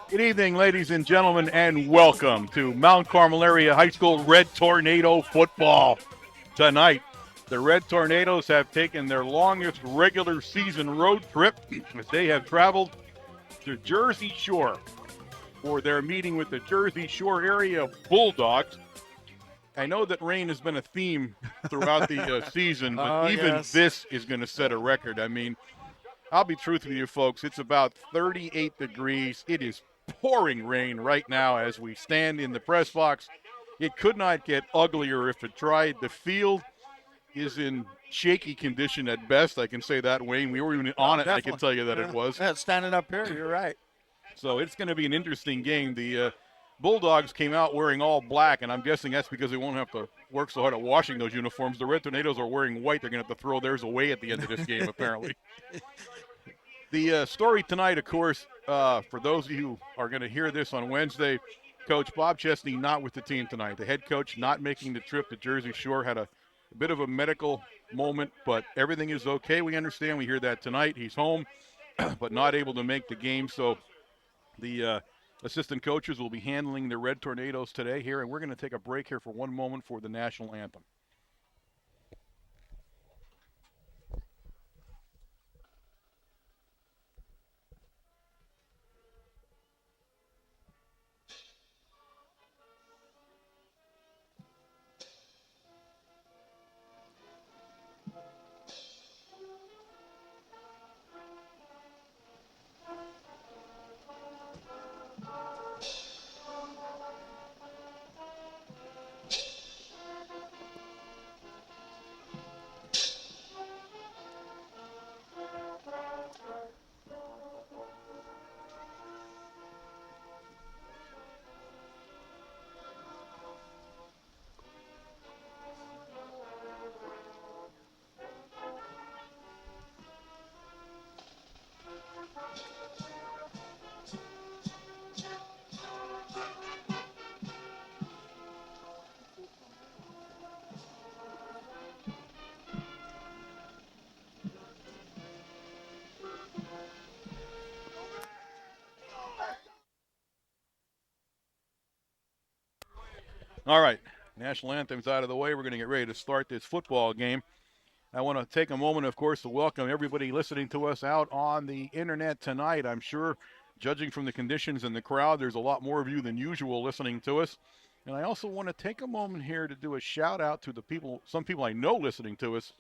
Good evening, ladies and gentlemen, and welcome to Mount Carmel Area High School Red Tornado football. Tonight, the Red Tornadoes have taken their longest regular season road trip as they have traveled to Jersey Shore for their meeting with the Jersey Shore area Bulldogs. I know that rain has been a theme throughout the season, but even this is going to set a record. I mean, I'll be truthful with you folks. It's about 38 degrees. It is pouring rain right now as we stand in the press box. It could not get uglier if it tried. The field is in shaky condition at best. I can say that, Wayne. We were even on it. Definitely. I can tell you that it was. Yeah, standing up here, you're right. So it's going to be an interesting game. The Bulldogs came out wearing all black, and I'm guessing that's because they won't have to work so hard at washing those uniforms. The Red Tornadoes are wearing white. They're going to have to throw theirs away at the end of this game, apparently. The story tonight, of course, for those of you who are going to hear this on Wednesday, Coach Bob Chesney not with the team tonight. The head coach not making the trip to Jersey Shore, had a bit of a medical moment, but everything is okay. We understand. We hear that tonight. He's home, but not able to make the game. So the assistant coaches will be handling the Red Tornadoes today here, and we're going to take a break here for one moment for the national anthem. All right, national anthem's out of the way. We're going to get ready to start this football game. I want to take a moment, of course, to welcome everybody listening to us out on the internet tonight. I'm sure, judging from the conditions and the crowd, there's a lot more of you than usual listening to us. And I also want to take a moment here to do a shout out to the people, some people I know listening to us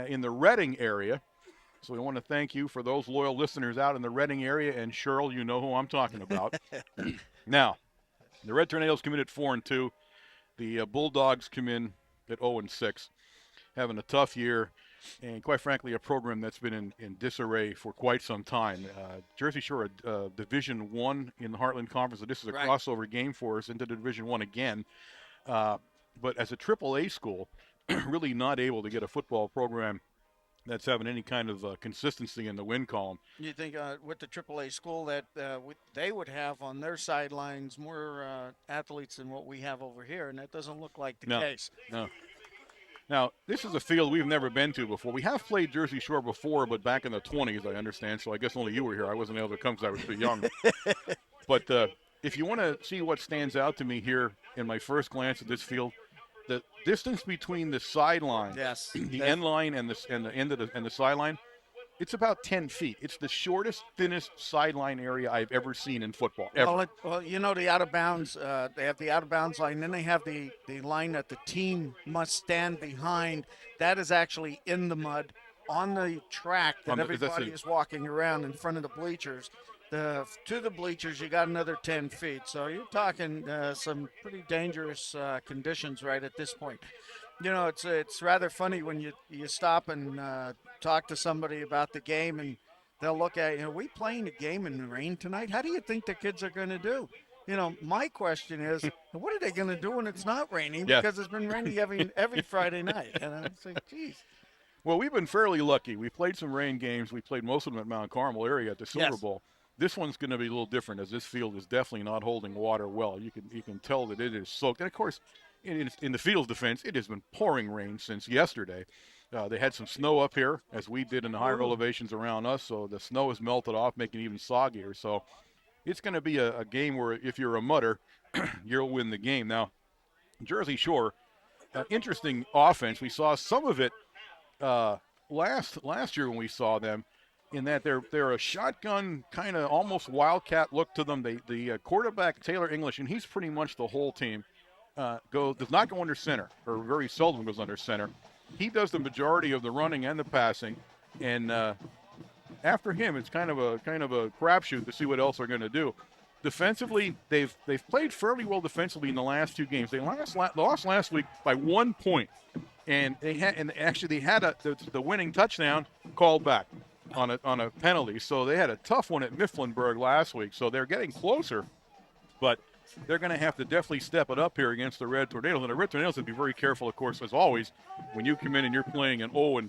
in the Reading area. So we want to thank you for those loyal listeners out in the Reading area. And Cheryl, you know who I'm talking about. Now, the Red Tornadoes come in at 4-2. The Bulldogs come in at 0-6, having a tough year, and quite frankly, a program that's been in disarray for quite some time. Jersey Shore, Division I in the Heartland Conference, so this is a crossover game for us into Division I again. But as a AAA school, really not able to get a football program that's having any kind of consistency in the win column. You think with the AAA school that they would have on their sidelines more athletes than what we have over here, and that doesn't look like the case. No. Now, this is a field we've never been to before. We have played Jersey Shore before, but back in the 20s, I understand, so I guess only you were here. I wasn't able to come because I was too young. But if you want to see what stands out to me here in my first glance at this field, the distance between the sideline, the end line, and the end of the sideline, it's about 10 feet. It's the shortest, thinnest sideline area I've ever seen in football, ever. Well, you know, the out of bounds, they have the out of bounds line, then they have the line that the team must stand behind. That is actually in the mud on the track that everybody is walking around in front of the bleachers. To the bleachers, you got another 10 feet. So you're talking some pretty dangerous conditions right at this point. You know, it's rather funny when you stop and talk to somebody about the game, and they'll look at you. Are we playing a game in the rain tonight? How do you think the kids are going to do? You know, my question is, what are they going to do when it's not raining? Because it's been raining every Friday night. And I'm saying, geez. Well, we've been fairly lucky. We played some rain games. We played most of them at Mount Carmel area at the Silver Bowl. This one's going to be a little different, as this field is definitely not holding water well. You can tell that it is soaked. And, of course, in the field's defense, it has been pouring rain since yesterday. They had some snow up here, as we did in the higher elevations around us, so the snow has melted off, making it even soggier. So it's going to be a game where if you're a mutter, you'll win the game. Now, Jersey Shore, interesting offense. We saw some of it uh, last year when we saw them, in that they're a shotgun kind of almost wildcat look to them. The quarterback Taylor English, and he's pretty much the whole team. Does not go under center, or very seldom goes under center. He does the majority of the running and the passing, and after him, it's kind of a crapshoot to see what else they're going to do. Defensively, they've played fairly well defensively in the last 2 games. They lost last week by 1 point, and they had the winning touchdown called back on a penalty. So they had a tough one at Mifflinburg last week. So they're getting closer, but they're going to have to definitely step it up here against the Red Tornadoes. And the Red Tornadoes have to be very careful, of course, as always. When you come in and you're playing an 0-6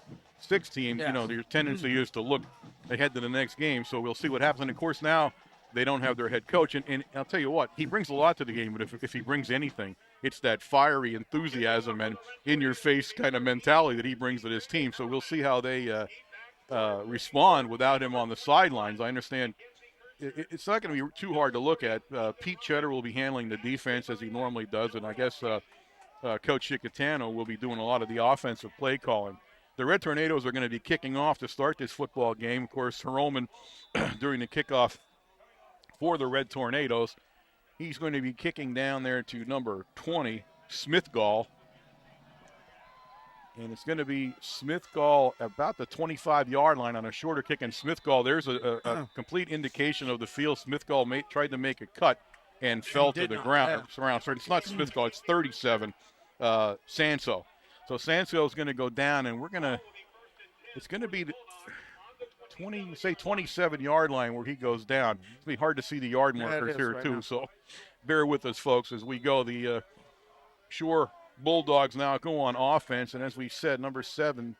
team, your tendency is to look ahead to the next game. So we'll see what happens. And, of course, now they don't have their head coach. And I'll tell you what, he brings a lot to the game. But if he brings anything, it's that fiery enthusiasm and in-your-face kind of mentality that he brings to this team. So we'll see how they respond without him on the sidelines. I understand it's not going to be too hard to look at. Pete Cheddar will be handling the defense as he normally does, and I guess Coach Chicatano will be doing a lot of the offensive play calling. The Red Tornadoes are going to be kicking off to start this football game. Of course, Heroman, during the kickoff for the Red Tornadoes, he's going to be kicking down there to number 20, Smithgall. And it's going to be Smithgall about the 25-yard line on a shorter kick. And Smithgall, there's a complete indication of the field. Smithgall tried to make a cut and fell to the ground. So it's not Smithgall, it's 37, Sanso. So Sanso is going to go down, and it's going to be the 27-yard line where he goes down. It's going to be hard to see the yard markers here, right too. Now. So bear with us, folks, as we go. The Shore Bulldogs now go on offense, and as we said, number 17.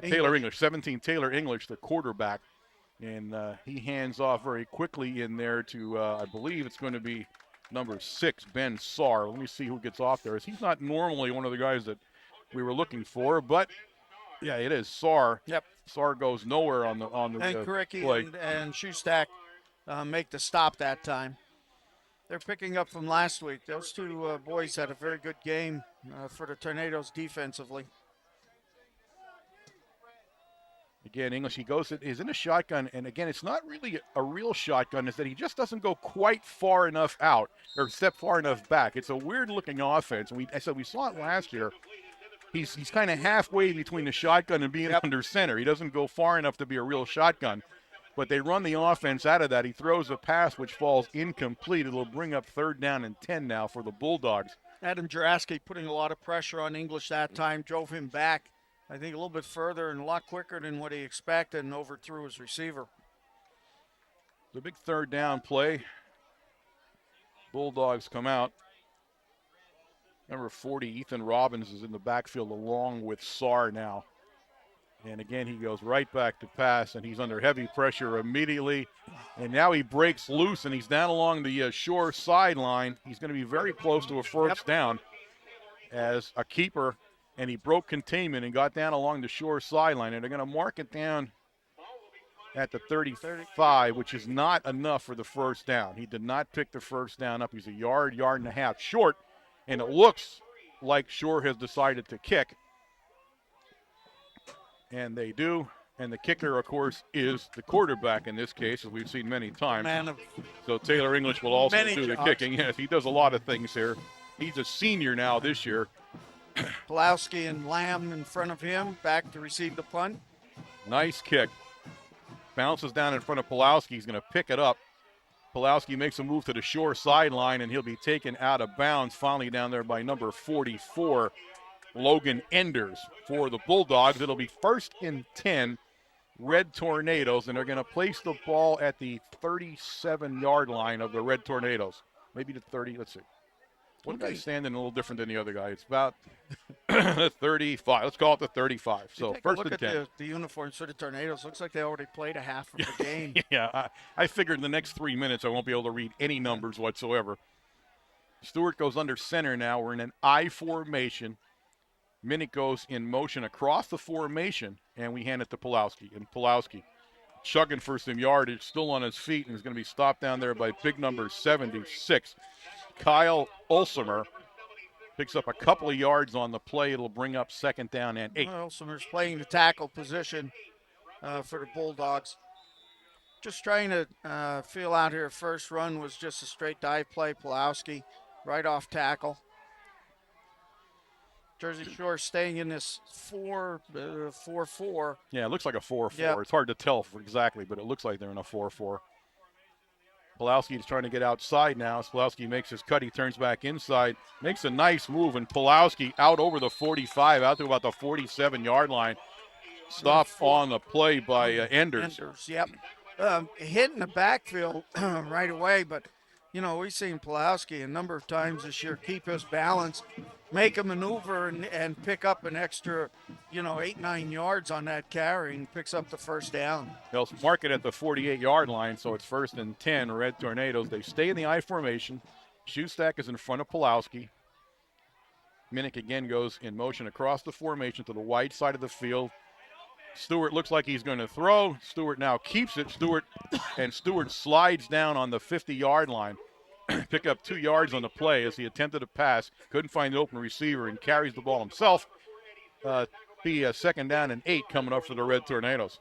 Taylor English, 17, Taylor English, the quarterback, and he hands off very quickly in there to, I believe it's going to be number 6, Ben Sarr. Let me see who gets off there. He's not normally one of the guys that we were looking for, but yeah, it is Sarr. Yep. Sarr goes nowhere on the and Kuricki play. and Shoestack make the stop that time. They're picking up from last week. Those two boys had a very good game for the Tornadoes defensively. Again, English, he's in a shotgun, and again, it's not really a real shotgun. It's that he just doesn't go quite far enough out or step far enough back. It's a weird-looking offense. And we saw it last year. He's kind of halfway between the shotgun and being under center. He doesn't go far enough to be a real shotgun. But they run the offense out of that. He throws a pass which falls incomplete. It'll bring up 3rd down and 10 now for the Bulldogs. Adam Juraski putting a lot of pressure on English that time, drove him back, I think, a little bit further and a lot quicker than what he expected, and overthrew his receiver. The big 3rd down play. Bulldogs come out. Number 40, Ethan Robbins, is in the backfield along with Sarr now. And again, he goes right back to pass, and he's under heavy pressure immediately. And now he breaks loose, and he's down along the Shore sideline. He's going to be very close to a first down as a keeper, and he broke containment and got down along the Shore sideline. And they're going to mark it down at the 35, which is not enough for the first down. He did not pick the first down up. He's a yard and a half short, and it looks like Shore has decided to kick. And they do. And the kicker, of course, is the quarterback in this case, as we've seen many times. So Taylor English will also do the kicking. Yes, he does a lot of things here. He's a senior now this year. Pulowski and Lamb in front of him, back to receive the punt. Nice kick. Bounces down in front of Pulowski. He's going to pick it up. Pulowski makes a move to the Shore sideline, and he'll be taken out of bounds, finally down there by number 44. Logan Enders for the Bulldogs. It'll be 1st and 10, Red Tornadoes, and they're going to place the ball at the 37-yard line of the Red Tornadoes. Maybe the 30, let's see. One guy's standing a little different than the other guy. It's about 35. Let's call it the 35. So take first a look and at 10. the uniforms for the Tornadoes. Looks like they already played a half of the game. Yeah, I figured in the next 3 minutes I won't be able to read any numbers whatsoever. Stewart goes under center now. We're in an I formation. Minnick goes in motion across the formation, and we hand it to Pulowski. And Pulowski chugging for some yardage, still on his feet, and is going to be stopped down there by big number 76. Kyle Ulsimer picks up a couple of yards on the play. It'll bring up second down and 8. Ulsimer's playing the tackle position for the Bulldogs. Just trying to feel out here. First run was just a straight dive play. Pulowski right off tackle. Jersey Shore staying in this 4-4. Yeah, it looks like a 4-4. Yep. It's hard to tell exactly, but it looks like they're in a 4-4. Pulowski is trying to get outside now. As Pulowski makes his cut, he turns back inside, makes a nice move, and Pulowski out over the 45, out to about the 47-yard line. Stop on the play by Enders. Yep. Hit in the backfield right away, but, you know, we've seen Pulowski a number of times this year keep his balance, make a maneuver, and pick up an extra, 8-9 yards on that carry, and picks up the first down. They'll mark it at the 48-yard line, so it's first and 10, Red Tornadoes. They stay in the I formation. Shoestack is in front of Pulowski. Minnick again goes in motion across the formation to the wide side of the field. Stewart looks like he's going to throw. Stewart now keeps it. Stewart slides down on the 50-yard line. Pick up 2 yards on the play as he attempted a pass. Couldn't find the open receiver and carries the ball himself. Be a second down and 8 coming up for the Red Tornadoes.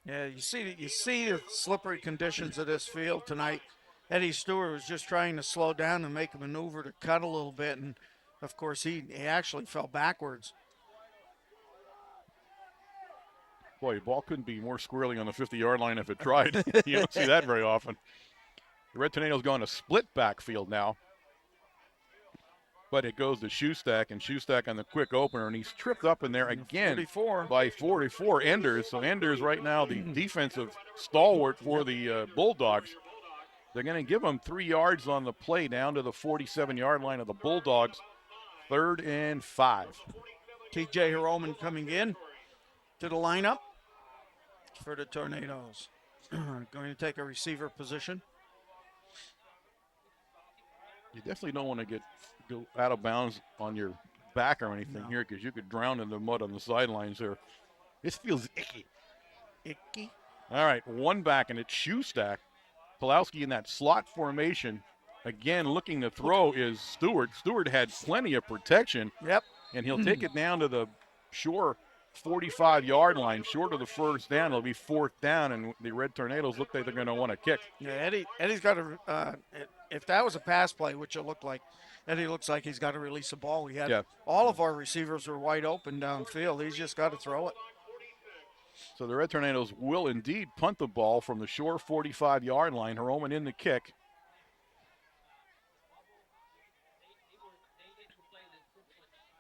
Yeah, you see the slippery conditions of this field tonight. Eddie Stewart was just trying to slow down and make a maneuver to cut a little bit, and of course he actually fell backwards. Boy, the ball couldn't be more squirrely on the 50-yard line if it tried. You don't see that very often. The Red Tornadoes go on a split backfield now. But it goes to Shoestack, and Shoestack on the quick opener, and he's tripped up in there again 44. by 44 Enders. So Enders right now the defensive stalwart for the Bulldogs. They're going to give him 3 yards on the play down to the 47-yard line of the Bulldogs. 3rd and 5. TJ Hiroman coming in to the lineup for the Tornadoes. Going to take a receiver position. You definitely don't want to go out of bounds on your back or anything here, because you could drown in the mud on the sidelines there. This feels icky. Icky. All right, one back, and it's Shoestack. Pulowski in that slot formation. Again, looking to throw is Stewart. Stewart had plenty of protection. Yep. And he'll take it down to the Shore 45-yard line, short of the first down. It'll be 4th down, and the Red Tornadoes look like they're going to want to kick. Yeah, Eddie's got to if that was a pass play, which it looked like, Eddie looks like he's got to release the ball. We had all of our receivers were wide open downfield. He's just got to throw it. So the Red Tornadoes will indeed punt the ball from the Shore 45-yard line. Hiroman in the kick.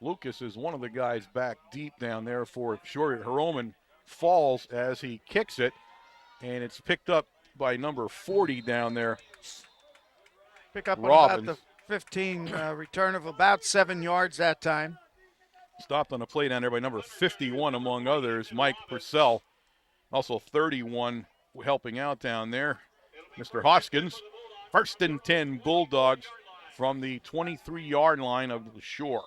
Lucas is one of the guys back deep down there for Shore. Hiroman falls as he kicks it, and it's picked up by number 40 down there. Pick up Robbins. on about the 15, return of about 7 yards that time. Stopped on a play down there by number 51, among others, Mike Purcell. Also 31 helping out down there, Mr. Hoskins. 1st and 10 Bulldogs from the 23-yard line of the Shore.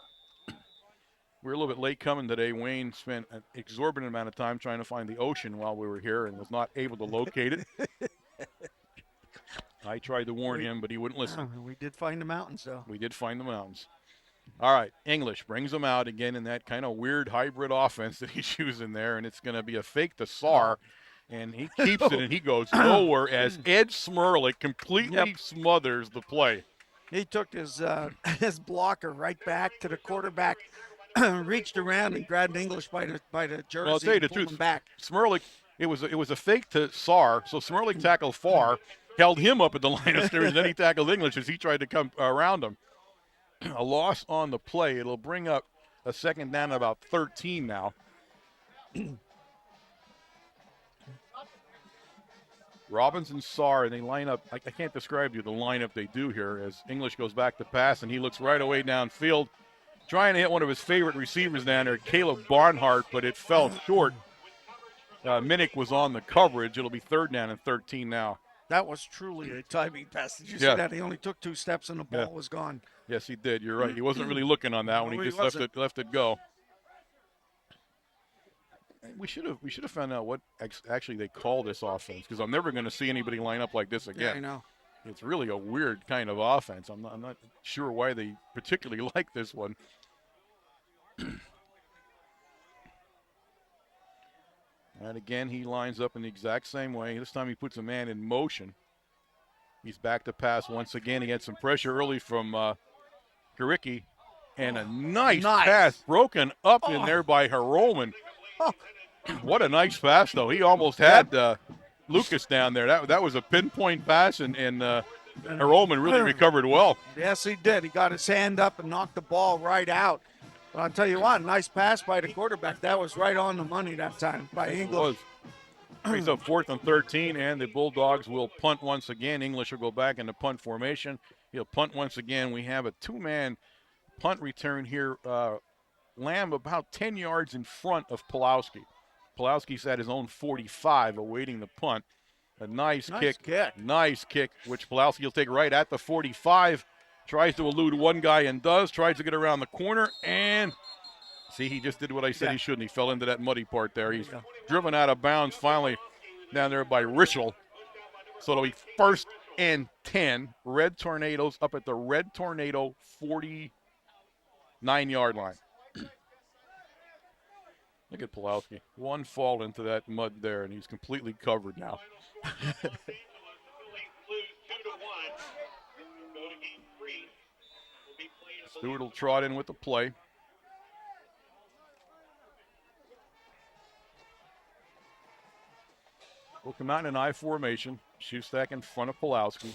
We were a little bit late coming today. Wayne spent an exorbitant amount of time trying to find the ocean while we were here and was not able to locate it. I tried to warn him, but he wouldn't listen. We did find the mountains, though. We did find the mountains. All right, English brings them out again in that kind of weird hybrid offense that he's using there, and it's going to be a fake to Sarr, and he keeps it, and he goes nowhere as Ed Smirlick completely smothers the play. He took his blocker right back to the quarterback, reached around and grabbed English by the jersey. Well, I'll tell you the truth, back. Smirlick, it was a fake to Sarr, so Smirlick tackled Farr, held him up at the line of scrimmage, and then he tackled English as he tried to come around him. A loss on the play. It'll bring up a second down at about 13 now. Robbins and Sarr, and they line up. I can't describe to you the lineup they do here as English goes back to pass, and he looks right away downfield, trying to hit one of his favorite receivers down there, Caleb Barnhart, but it fell short. Minnick was on the coverage. It'll be 3rd down and 13 now. That was truly a timing pass. Did you see that? He only took 2 steps and the ball was gone. Yes, he did. You're right. He wasn't really looking on that one. He just left it go. We should have found out what actually they call this offense, because I'm never going to see anybody line up like this again. Yeah, I know. It's really a weird kind of offense. I'm not sure why they particularly like this one. And again, he lines up in the exact same way. This time he puts a man in motion. He's back to pass once again. He had some pressure early from Karicki. And a nice pass broken up in there by Heroman. What a nice pass, though. He almost had Lucas down there. That was a pinpoint pass, and Heroman really recovered well. Yes, he did. He got his hand up and knocked the ball right out. But I'll tell you what, nice pass by the quarterback. That was right on the money that time by English. He's up 4th and 13, and the Bulldogs will punt once again. English will go back into punt formation. He'll punt once again. We have a 2-man punt return here. Lamb about 10 yards in front of Pulowski. Pulowski's at his own 45, awaiting the punt. A nice kick, which Pulowski will take right at the 45. Tries to elude one guy and does. Tries to get around the corner, and see, he just did what I said he shouldn't. He fell into that muddy part there. He's driven out of bounds finally down there by Rischel. So it'll be 1st and 10. Red Tornadoes up at the Red Tornado 49-yard line. Look at Pulowski. One fall into that mud there, and he's completely covered now. Stewart will trot in with the play. We'll come out in an I formation. Shoestack in front of Pulowski.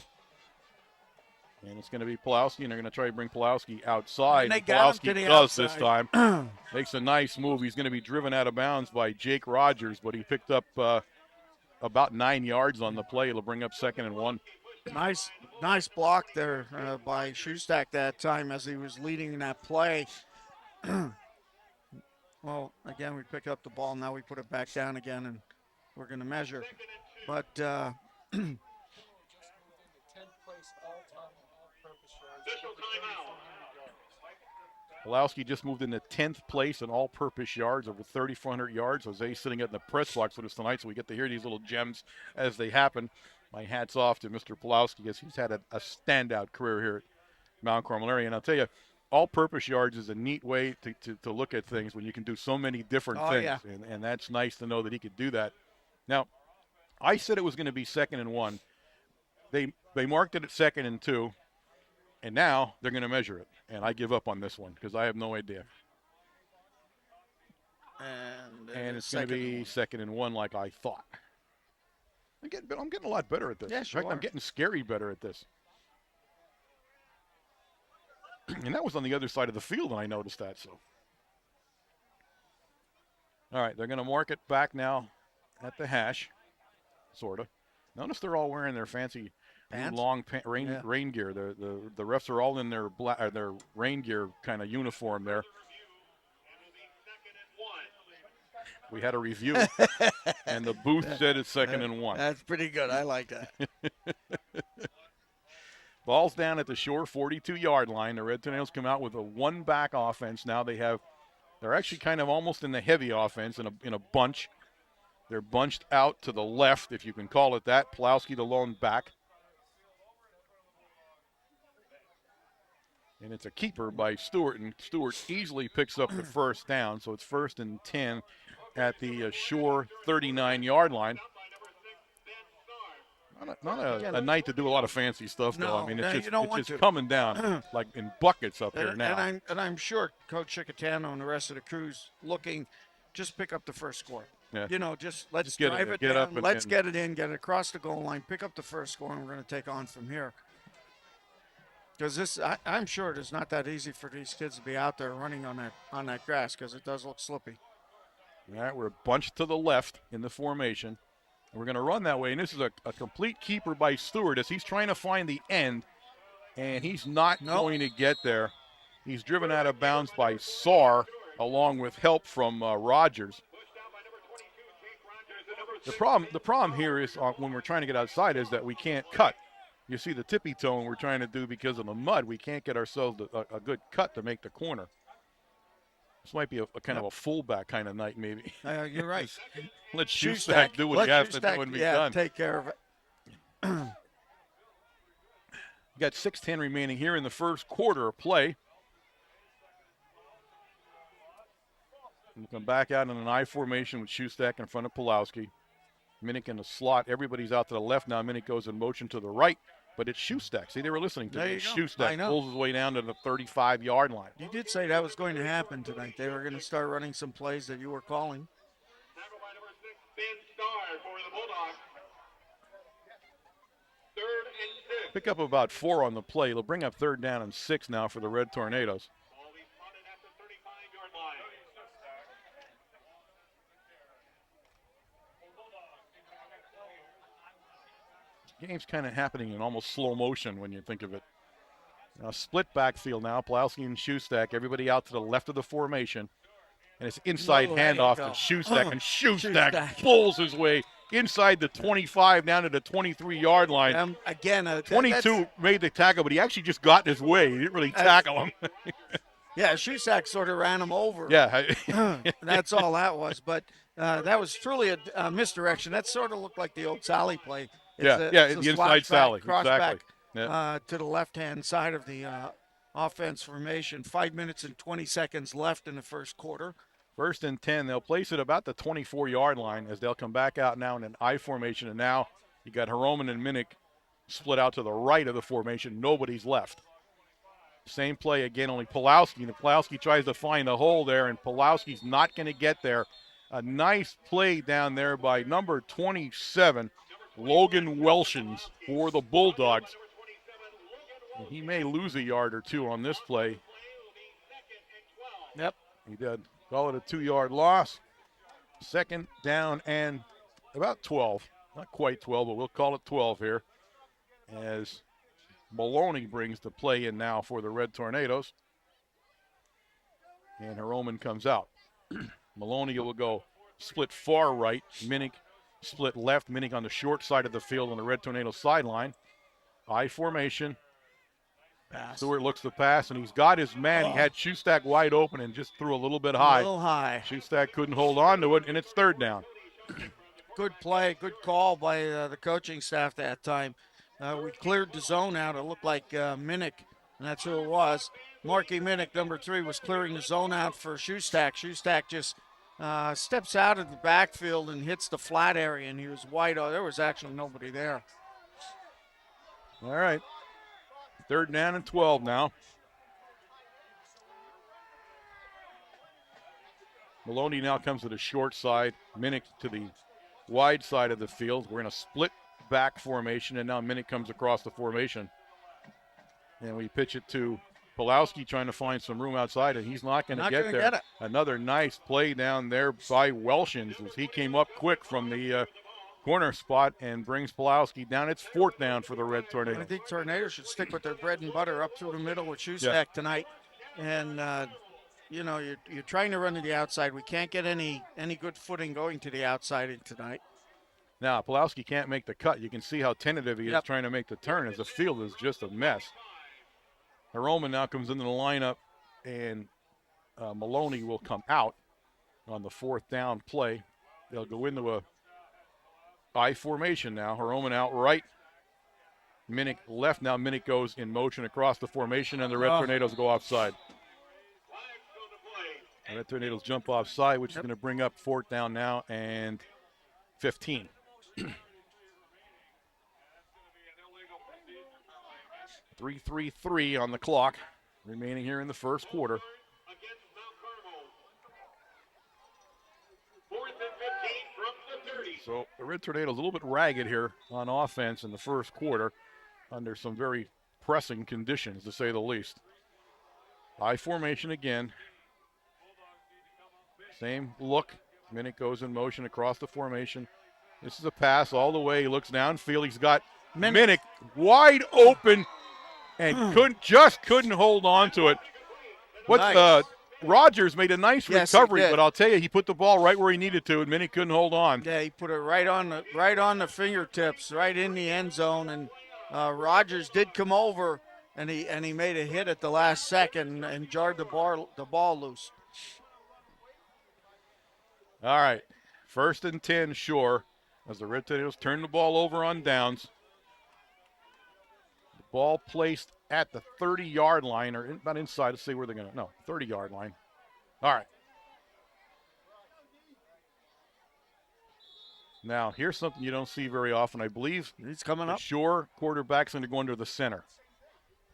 And it's going to be Pulowski, and they're going to try to bring Pulowski outside. Pulowski does this time. Makes a nice move. He's going to be driven out of bounds by Jake Rogers, but he picked up about 9 yards on the play. It'll bring up 2nd and 1. Nice block there by Shoestack that time as he was leading that play. Well, again, we pick up the ball. Now we put it back down again, and we're going to measure. But Pulowski just moved into 10th place in all-purpose yards, over 3,400 yards. Jose's sitting in the press box with us tonight, so we get to hear these little gems as they happen. My hat's off to Mr. Pulowski, as he's had a standout career here at Mount Carmel area. And I'll tell you, all-purpose yards is a neat way to look at things when you can do so many different things. Yeah. And that's nice to know that he could do that. Now, I said it was going to be 2nd and 1. They marked it at 2nd and 2, and now they're going to measure it. And I give up on this one because I have no idea. And it's going to be 2nd and 1 like I thought. I'm getting a lot better at this. Yeah, sure. In fact, I'm getting scary better at this. And that was on the other side of the field, and I noticed that. So, all right, they're going to mark it back now at the hash, sort of. Notice they're all wearing their fancy long rain gear. The refs are all in their their rain gear kind of uniform there. We had a review, and the booth said it's 2nd and 1. That's pretty good. I like that. Ball's down at the Shore 42-yard line. The Red Tornadoes come out with a one-back offense. Now they're actually kind of almost in the heavy offense in a bunch. They're bunched out to the left, if you can call it that. Pulowski the lone back. And it's a keeper by Stewart, and Stewart easily picks up the 1st down. So it's 1st and 10 at the Shore 39-yard line. Not a night to do a lot of fancy stuff, though. I mean, it's just coming down like in buckets up here now. And I'm sure Coach Chicatano and the rest of the crew's looking, just pick up the first score. Yeah. Let's drive it down. Let's get it in, get it across the goal line, pick up the first score, and we're going to take on from here. Because I'm sure it is not that easy for these kids to be out there running on that grass, because it does look slippy. All right, we're bunched to the left in the formation. We're going to run that way, and this is a complete keeper by Stewart as he's trying to find the end, and he's not going to get there. He's driven out of bounds by Saar, along with help from Rogers. The problem here is when we're trying to get outside is that we can't cut. You see the tippy toe we're trying to do because of the mud. We can't get ourselves a good cut to make the corner. This might be a kind of a fullback kind of night, maybe. You're right. Let Shoestack do what he has to do and be done. Take care of it. You got 6:10 remaining here in the first quarter of play. We'll come back out in an I formation with Shoestack in front of Pulowski. Minnick in the slot. Everybody's out to the left now. Minnick goes in motion to the right, but it's Shoestack. See, they were listening to me. Shoestack pulls his way down to the 35-yard line. You did say that was going to happen tonight. They were going to start running some plays that you were calling. Pick up about 4 on the play. They'll bring up 3rd down and 6 now for the Red Tornadoes. Game's kind of happening in almost slow motion when you think of it. Split backfield now. Pulowski and Shoestack. Everybody out to the left of the formation. And it's inside handoff to Shoestack. And Shoestack pulls his way inside the 25 down to the 23-yard line. Again, 22 made the tackle, but he actually just got in his way. He didn't really tackle him. Yeah, Shoestack sort of ran him over. Yeah. That's all that was. But that was truly a misdirection. That sort of looked like the old Sally play. The inside Sally. Cross exactly. back to the left-hand side of the offense formation. 5 minutes and 20 seconds left in the first quarter. 1st and 10. They'll place it about the 24-yard line as they'll come back out now in an I formation. And now you got Hiroman and Minnick split out to the right of the formation. Nobody's left. Same play again, only Pulowski. And Pulowski tries to find a hole there, and Pulowski's not going to get there. A nice play down there by number 27, Logan Welshins for the Bulldogs. And he may lose a yard or two on this play. Yep. He did. Call it a 2-yard loss. 2nd down and about 12. Not quite 12, but we'll call it 12 here. As Maloney brings the play in now for the Red Tornadoes. And Hiroman comes out. Maloney will go split far right. Minnick split left. Minnick on the short side of the field on the Red Tornado sideline. I formation. Pass. Stewart looks the pass, and he's got his man. He had Shoestack wide open and just threw a little bit high. A little high. Shoestack couldn't hold on to it, and it's 3rd down. Good play, good call by the coaching staff that time. We cleared the zone out. It looked like Minnick, and that's who it was. Marky Minnick, number 3, was clearing the zone out for Shoestack. Shoestack just steps out of the backfield and hits the flat area, and he was wide open. There was actually nobody there. All right. 3rd down and 12 now. Maloney now comes to the short side. Minnick to the wide side of the field. We're in a split back formation, and now Minnick comes across the formation. And we pitch it to Pulowski trying to find some room outside, and he's not going to get there. Another nice play down there by Welshins as he came up quick from the corner spot and brings Pulowski down. It's 4th down for the Red Tornadoes. I think Tornadoes should stick with their bread and butter up through the middle with Shoestack tonight. And, you're trying to run to the outside. We can't get any good footing going to the outside tonight. Now, Pulowski can't make the cut. You can see how tentative he is trying to make the turn as the field is just a mess. Hiroman now comes into the lineup, and Maloney will come out on the 4th down play. They'll go into a I formation now. Hiroman out right. Minnick left. Now Minnick goes in motion across the formation, and the Red Tornadoes go offside. The Red Tornadoes jump offside, which is going to bring up 4th down now and 15. 3:33 on the clock remaining here in the first quarter. So the Red Tornadoes a little bit ragged here on offense in the first quarter under some very pressing conditions, to say the least. I formation again. Same look. Minnick goes in motion across the formation. This is a pass all the way. He looks downfield. He's got Minnick Minnick wide open and couldn't hold on to it. Nice. Rogers made a nice Yes, he recovery, did. but I'll tell you, he put the ball right where he needed to, and Minnick couldn't hold on. Yeah, he put it right on the fingertips, right in the end zone, and Rogers did come over, and he made a hit at the last second and jarred the ball loose. All right, 1st and 10, Shore, as the Red Tornadoes turn the ball over on downs. The ball placed at the 30-yard line, or about inside. Let's see where they're going to. No, 30-yard line. All right. Now, here's something you don't see very often. I believe he's coming up. Shore quarterback's going to go into the center.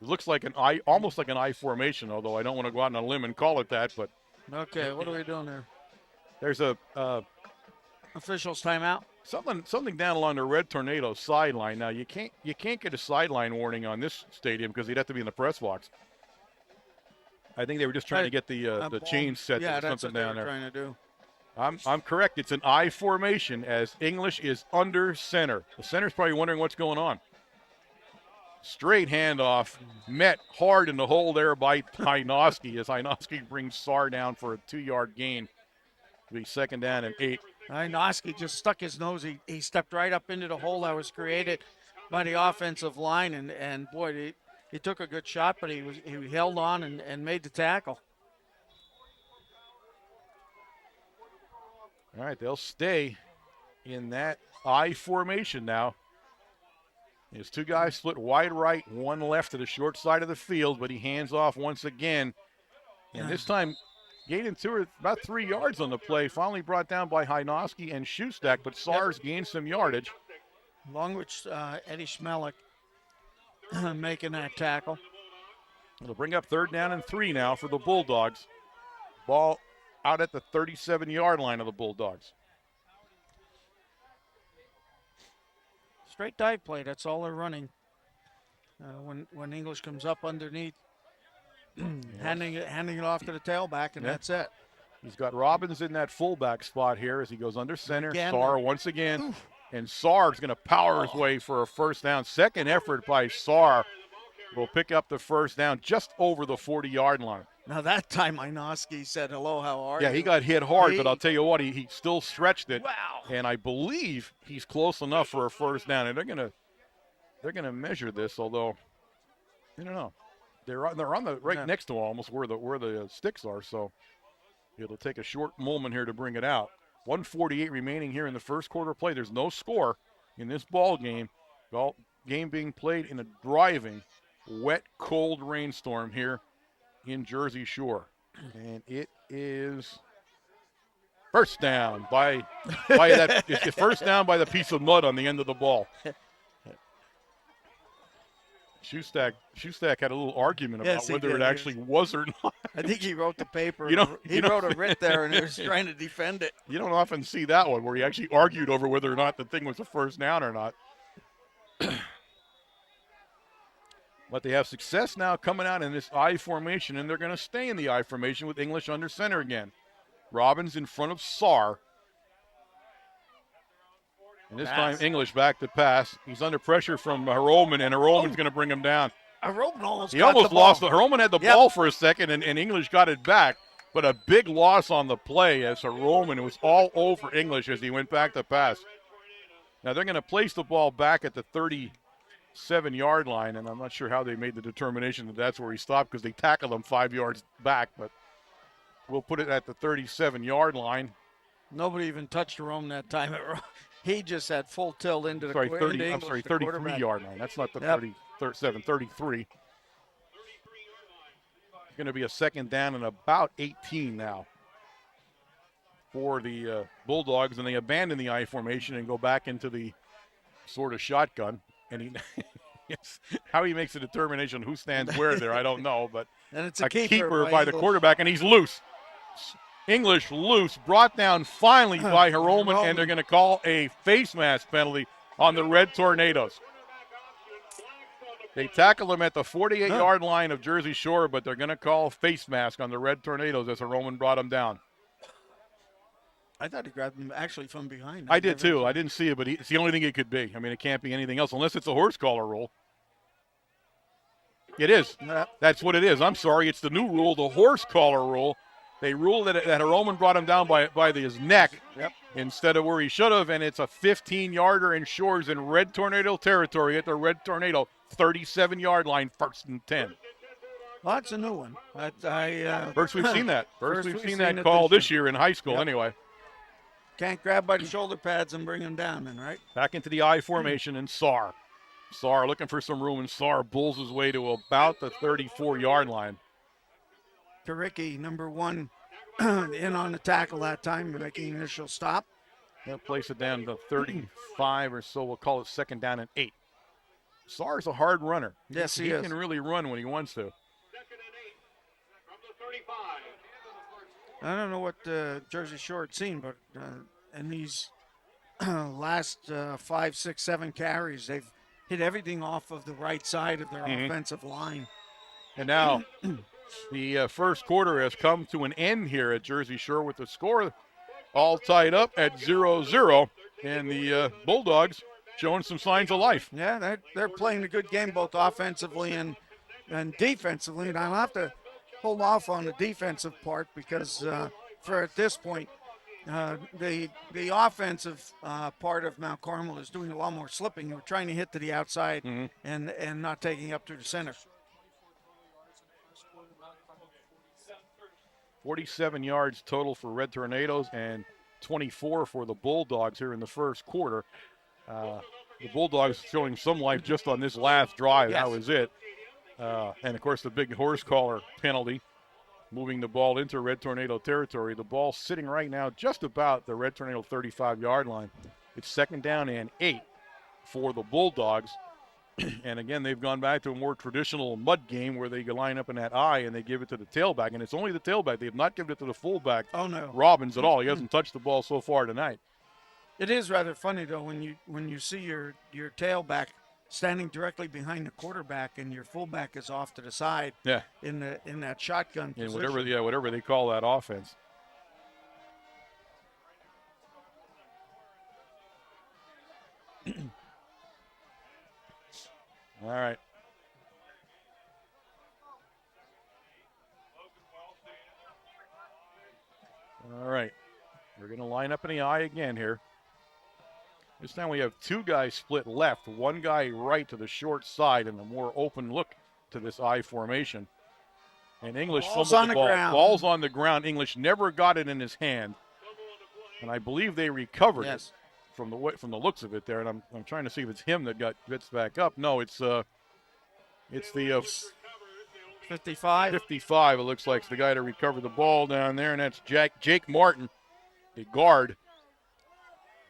It looks like almost like an I formation, although I don't want to go out on a limb and call it that. But okay, what are we doing there? There's a officials timeout. Something down along the Red Tornado sideline. Now you can't get a sideline warning on this stadium because he'd have to be in the press box. I think they were just trying to get the chain set. Yeah, that's what down they were there. trying to do. I'm correct. It's an I formation as English is under center. The center's probably wondering what's going on. Straight handoff, met hard in the hole there by Hynoski as Hynoski brings Sar down for a 2-yard gain. It'll be 2nd down and 8. Hynoski just stuck his nose. He stepped right up into the hole that was created by the offensive line, and boy, he took a good shot, but he held on and made the tackle. All right, they'll stay in that I formation now. There's 2 guys split wide right, 1 left to the short side of the field, but he hands off once again. And this time, gaining about 3 yards on the play, finally brought down by Hynoski and Shustak, but Sars gained some yardage. Along with Eddie Schmelik making that tackle. It'll bring up 3rd down and 3 now for the Bulldogs. Ball out at the 37-yard line of the Bulldogs. Straight dive play, that's all they're running. When English comes up underneath, handing it off to the tailback, and that's it. He's got Robbins in that fullback spot here as he goes under center. Again. Sar once again. Oof. And Sar's going to power his way for a 1st down. Second effort by Sar will pick up the 1st down just over the 40-yard line. Now that time Hynoski said, hello, how are you? Yeah, he got hit hard, but I'll tell you what, he still stretched it. Wow. And I believe he's close enough for a 1st down. And they're gonna measure this, although I don't know. They're on the right next to him, almost where the sticks are, so it'll take a short moment here to bring it out. 1:48 remaining here in the first quarter play. There's no score in this ball game. Game being played in a driving, wet, cold rainstorm here in Jersey Shore. And it is 1st down by that. It's 1st down by the piece of mud on the end of the ball. Shustak had a little argument about whether it actually was or not. I think he wrote the paper. He wrote a writ there, and he was trying to defend it. You don't often see that one where he actually argued over whether or not the thing was a 1st down or not. But they have success now coming out in this I formation, and they're going to stay in the I formation with English under center again. Robbins in front of Sar. And this time, English back to pass. He's under pressure from Heroman, and Heroman's going to bring him down. Heroman almost lost it. Heroman had the ball for a second, and English got it back. But a big loss on the play as Heroman was all over English as he went back to pass. Now they're going to place the ball back at the 37-yard line, and I'm not sure how they made the determination that that's where he stopped because they tackled him 5 yards back. But we'll put it at the 37-yard line. Nobody even touched Heroman that time. He just had full tilt into the 33-yard line. That's not the 37, 33. It's going to be a 2nd down and about 18 now for the Bulldogs, and they abandon the I formation and go back into the sort of shotgun. And how he makes a determination who stands where there, I don't know. But and it's a keeper by the quarterback, and he's loose. English loose, brought down finally by Heroman, and they're going to call a face mask penalty on the Red Tornadoes. They tackle him at the 48-yard line of Jersey Shore, but they're going to call face mask on the Red Tornadoes as Heroman brought him down. I thought he grabbed him actually from behind. I did too. I didn't see it, but it's the only thing it could be. I mean, it can't be anything else unless it's a horse collar rule. It is. That's what it is. I'm sorry. It's the new rule, the horse collar rule. They ruled that Roman brought him down by his neck instead of where he should have, and it's a 15-yarder and Shores in Red Tornado territory at the Red Tornado 37-yard line, 1st and 10. Well, that's a new one. First we've seen that. First we've seen that call this year in high school anyway. Can't grab by the shoulder pads and bring him down then, right? Back into the I formation and Saar. Saar looking for some room, and Saar bulls his way to about the 34-yard line. Taricki, number 1, in on the tackle that time, making initial stop. They'll place it down to 35 or so. We'll call it 2nd down and 8. Saar's a hard runner. Yes, he is. He can really run when he wants to. I don't know what Jersey Shore had seen, but in these last 5, 6, 7 carries, they've hit everything off of the right side of their offensive line. And now the first quarter has come to an end here at Jersey Shore with the score all tied up at 0-0. And the Bulldogs showing some signs of life. Yeah, they're playing a good game both offensively and defensively. And I'll have to hold off on the defensive part because for at this point, the offensive part of Mount Carmel is doing a lot more slipping. We're trying to hit to the outside and not taking up to the center. 47 yards total for Red Tornadoes and 24 for the Bulldogs here in the first quarter. The Bulldogs showing some life just on this last drive. Yes. That was it. And, of course, the big horse collar penalty, moving the ball into Red Tornado territory. The ball sitting right now just about the Red Tornado 35-yard line. It's 2nd down and 8 for the Bulldogs. And, again, they've gone back to a more traditional mud game where they line up in that I and they give it to the tailback. And it's only the tailback. They have not given it to the fullback, Robbins, at all. He hasn't touched the ball so far tonight. It is rather funny, though, when you see your tailback standing directly behind the quarterback and your fullback is off to the side in that shotgun position. And whatever they call that offense. All right. All right. We're going to line up in the I again here. This time we have 2 guys split left, 1 guy right to the short side, and a more open look to this I formation. And English fumbled the ball. Ball's on the ground. English never got it in his hand. And I believe they recovered it from the looks of it there. And I'm trying to see if it's him that gets back up. No, it's the 55. 55, it looks like. It's the guy that recovered the ball down there, and that's Jake Martin, the guard.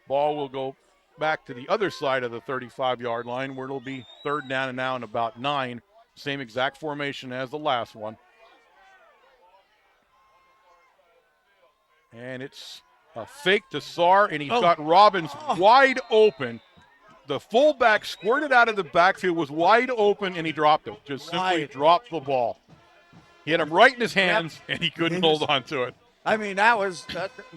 Ball will go back to the other side of the 35-yard line where it'll be 3rd down and now and about 9. Same exact formation as the last one. And it's a fake to Saar, and he's got Robbins wide open. The fullback squirted out of the backfield, was wide open, and he dropped it. Just simply dropped the ball. He had him right in his hands, and he couldn't hold on to it. I mean, that was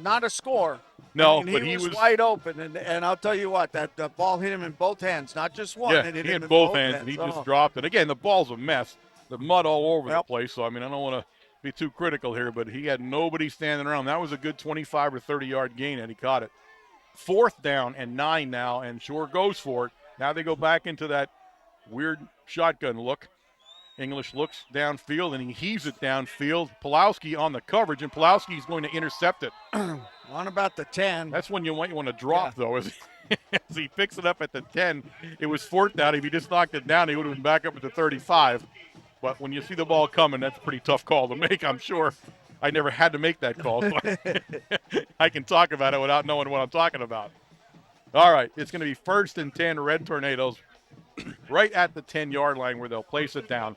not a score. No, I mean, but he was wide open, and I'll tell you what, that ball hit him in both hands, not just one. Yeah, he hit both hands, and he just dropped it. Again, the ball's a mess. The mud all over the place, so, I mean, I don't want to be too critical here, but he had nobody standing around. That was a good 25 or 30-yard gain, and he caught it. 4th down and 9 now, and Shore goes for it. Now they go back into that weird shotgun look. English looks downfield, and he heaves it downfield. Pulowski on the coverage, and Pulowski's going to intercept it. On about the 10. That's when you want to drop, though, as he picks it up at the 10. It was 4th down. If he just knocked it down, he would have been back up at the 35. But when you see the ball coming, that's a pretty tough call to make, I'm sure. I never had to make that call, so I can talk about it without knowing what I'm talking about. All right, it's going to be 1st and 10 Red Tornadoes right at the 10-yard line where they'll place it down.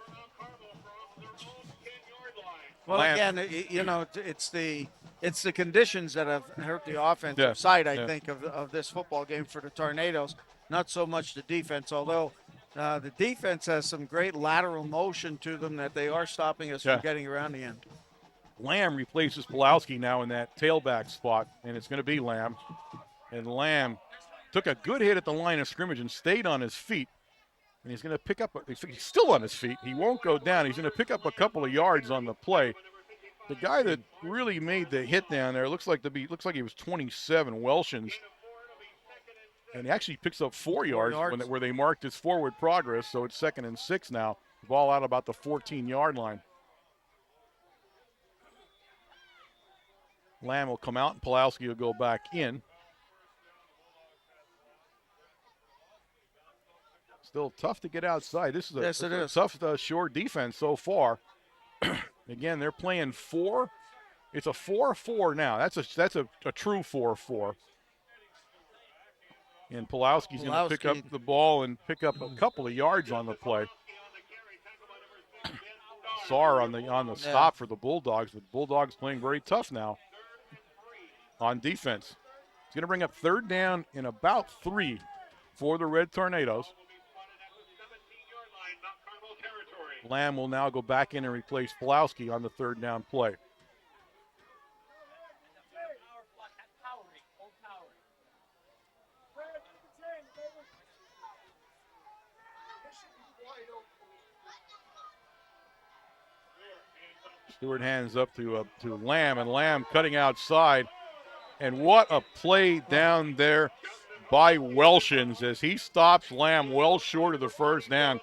Well, again, it's the conditions that have hurt the offensive side, I think, of this football game for the Tornadoes. Not so much the defense, although the defense has some great lateral motion to them that they are stopping us from getting around the end. Lamb replaces Pulowski now in that tailback spot, and it's going to be Lamb. And Lamb took a good hit at the line of scrimmage and stayed on his feet. And he's going to pick up, he's still on his feet. He won't go down. He's going to pick up a couple of yards on the play. The guy that really made the hit down there looks like he was 27, Welshins. And he actually picks up 4 yards where they marked his forward progress, so it's 2nd and 6 now. Ball out about the 14-yard line. Lamb will come out, and Pulowski will go back in. Still tough to get outside. This is a tough shore defense so far. Again, they're playing 4. It's a 4-4 now. That's a true 4-4. And Pulowski's going to pick up the ball and pick up a couple of yards on the play. Sarr on the stop for the Bulldogs. The Bulldogs playing very tough now on defense. It's going to bring up 3rd down and about 3 for the Red Tornadoes. Lamb will now go back in and replace Pulowski on the 3rd down play. Stewart hands up to Lamb, and Lamb cutting outside. And what a play down there by Welshins as he stops Lamb well short of the 1st down.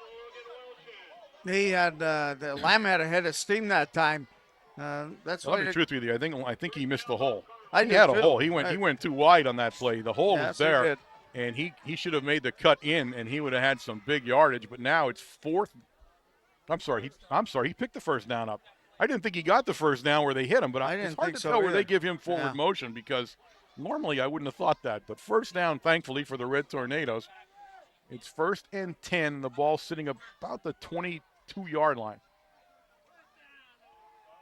He had the Lamb had a head of steam that time. That's I'll be truth with you. I think he missed the hole. He had a hole. He went too wide on that play. The hole was there, and he should have made the cut in, and he would have had some big yardage. But now it's 4th. I'm sorry. He picked the 1st down up. I didn't think he got the 1st down where they hit him, but it's hard to tell where they give him forward motion because normally I wouldn't have thought that. But 1st down, thankfully, for the Red Tornadoes. It's 1st and 10. The ball sitting about the 22-yard line.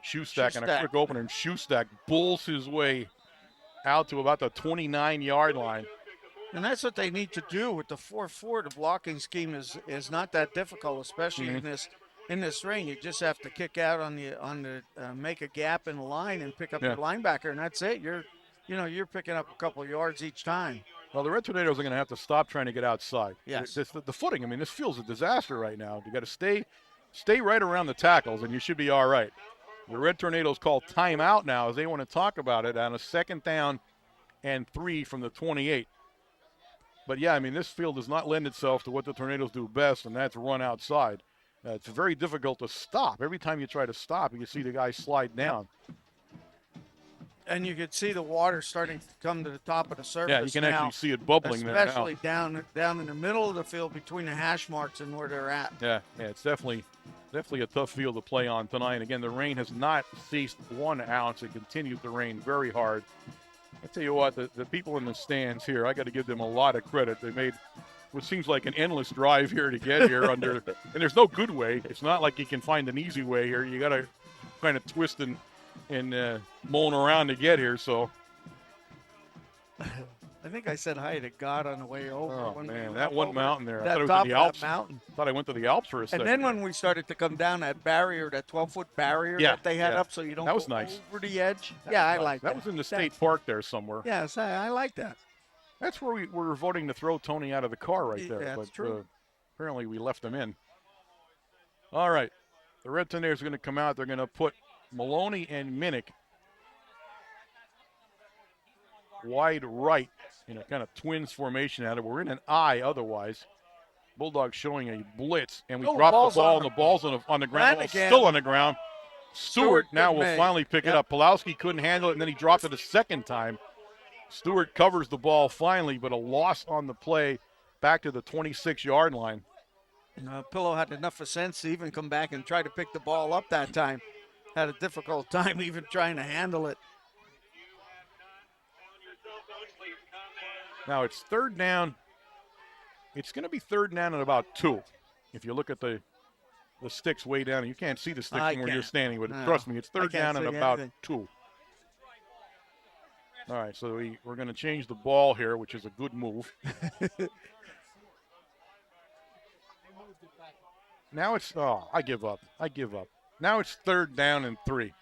Shoestack and a quick opener, and Shoestack bulls his way out to about the 29-yard line. And that's what they need to do with the 4-4. The blocking scheme is not that difficult, especially in this ring. You just have to kick out on the make a gap in the line and pick up your linebacker, and that's it. You're picking up a couple of yards each time. Well, the Red Tornadoes are going to have to stop trying to get outside. Yes. The footing, this feels a disaster right now. You got to stay right around the tackles, and you should be all right. The Red Tornadoes call timeout now as they want to talk about it on a 2nd down and 3 from the 28. But, this field does not lend itself to what the Tornadoes do best, and that's run outside. It's very difficult to stop. Every time you try to stop, you see the guy slide down. And you can see the water starting to come to the top of the surface. Yeah, you can actually see it bubbling there now. Especially down in the middle of the field between the hash marks and where they're at. Yeah, it's definitely a tough field to play on tonight. And again, the rain has not ceased 1 ounce. It continues to rain very hard. I tell you what, the people in the stands here, I got to give them a lot of credit. They made what seems like an endless drive here to get here and there's no good way. It's not like you can find an easy way here. You got to kind of twist and mulling around to get here. So I think I said hi to God on the way over. Oh, man, that one mountain there. I thought it was in the Alps. Mountain. I thought I went to the Alps for a second. And then when we started to come down that barrier, that 12-foot barrier that they had up so you don't that was go nice. over the edge. I like that. That was in the state park there somewhere. Yes, I like that. That's where we were voting to throw Tony out of the car right there. Yeah, that's true. Apparently we left him in. All right. The Red Tornadoes are going to come out. They're going to put Maloney and Minnick wide right in a kind of twins formation out of. We're in an I otherwise. Bulldogs showing a blitz, and we drop the ball, and the ball's on the ground. Well, still on the ground. Stewart now will finally pick it up. Pulowski couldn't handle it, and then he dropped it a second time. Stewart covers the ball finally, but a loss on the play back to the 26-yard line. Pillow had enough of sense to even come back and try to pick the ball up that time. Had a difficult time even trying to handle it. Now it's 3rd down. It's going to be 3rd down at about 2. If you look at the sticks way down, you can't see the sticks from where you're standing, but trust me, it's 3rd down at about 2. All right, so we're going to change the ball here, which is a good move. Now it's I give up. Now it's 3rd down and 3.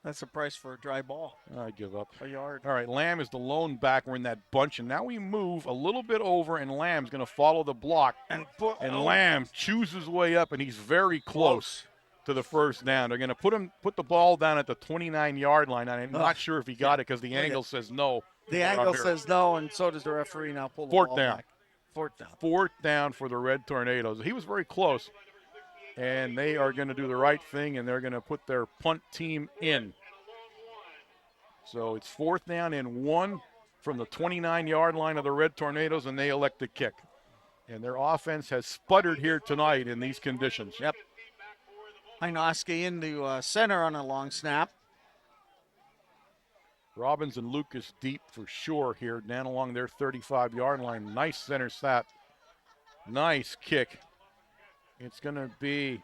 That's the price for a dry ball. I give up. A yard. All right, Lamb is the lone back. We're in that bunch, and now we move a little bit over, and Lamb's going to follow the block. And Lamb chews his way up, and he's very close to the first down. They're going to put the ball down at the 29-yard line. I'm not sure if he got it because the angle says no. The angle says no, and so does the referee. Now pull the ball back. Fourth down. Fourth down for the Red Tornadoes. He was very close, and they are going to do the right thing, and they're going to put their punt team in. So it's fourth down and 1 from the 29-yard line of the Red Tornadoes, and they elect to kick. And their offense has sputtered here tonight in these conditions. Yep. Hynoski into center on a long snap. Robbins and Lucas deep for sure here, down along their 35-yard line. Nice center snap. Nice kick. It's going to be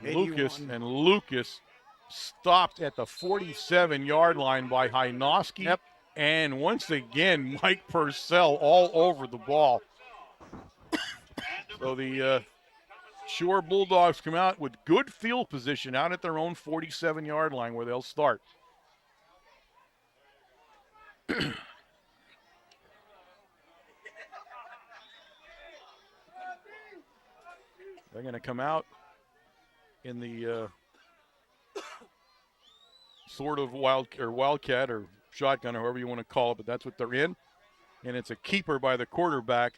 81. Lucas, and Lucas stopped at the 47-yard line by Hynoski. Yep. And once again, Mike Purcell all over the ball. So the Shore Bulldogs come out with good field position out at their own 47-yard line where they'll start. They're going to come out in the sort of wildcat or shotgun or however you want to call it, but that's what they're in. And it's a keeper by the quarterback.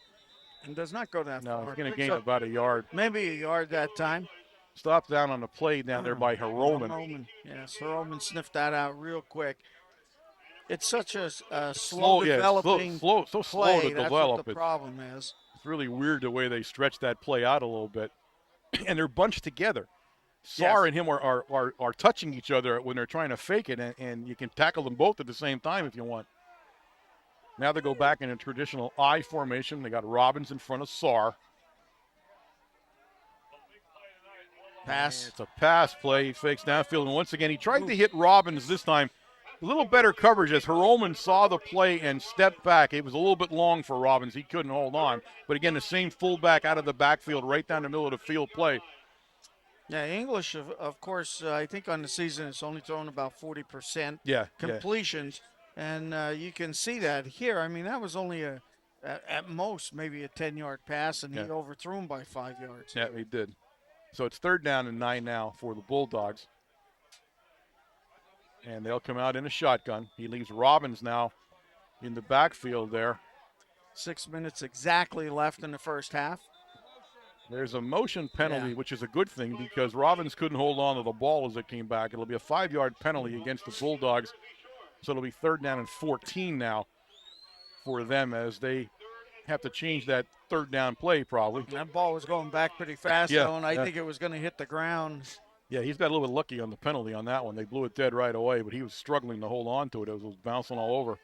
And does not go that far. No, he's going to gain about a yard. Maybe a yard that time. Stopped down on the play down there by Heroman. Yes, Heroman sniffed that out real quick. It's such a slow developing slow play. to That's develop. what the problem is. It's really weird the way they stretch that play out a little bit. And they're bunched together. Sar and him are touching each other when they're trying to fake it, and you can tackle them both at the same time if you want. Now they go back in a traditional I formation. They got Robbins in front of Sar. Pass. And it's a pass play. He fakes downfield, and once again he tried to hit Robbins this time. A little better coverage as Heroman saw the play and stepped back. It was a little bit long for Robbins. He couldn't hold on. But again, the same fullback out of the backfield right down the middle of the field play. Yeah, English, of course, I think on the season it's only thrown about 40% completions. And you can see that here. I mean, that was only at most maybe a 10-yard pass, and he overthrew him by 5 yards. Yeah, he did. So it's third down and 9 now for the Bulldogs. And they'll come out in a shotgun. He leaves Robbins now in the backfield there. 6 minutes exactly left in the first half. There's a motion penalty, which is a good thing because Robbins couldn't hold on to the ball as it came back. It'll be a 5-yard penalty against the Bulldogs. So it'll be third down and 14 now for them as they have to change that third down play probably. That ball was going back pretty fast, though, and I think it was going to hit the ground. Yeah, he's got a little bit lucky on the penalty on that one. They blew it dead right away, but he was struggling to hold on to it. It was bouncing all over.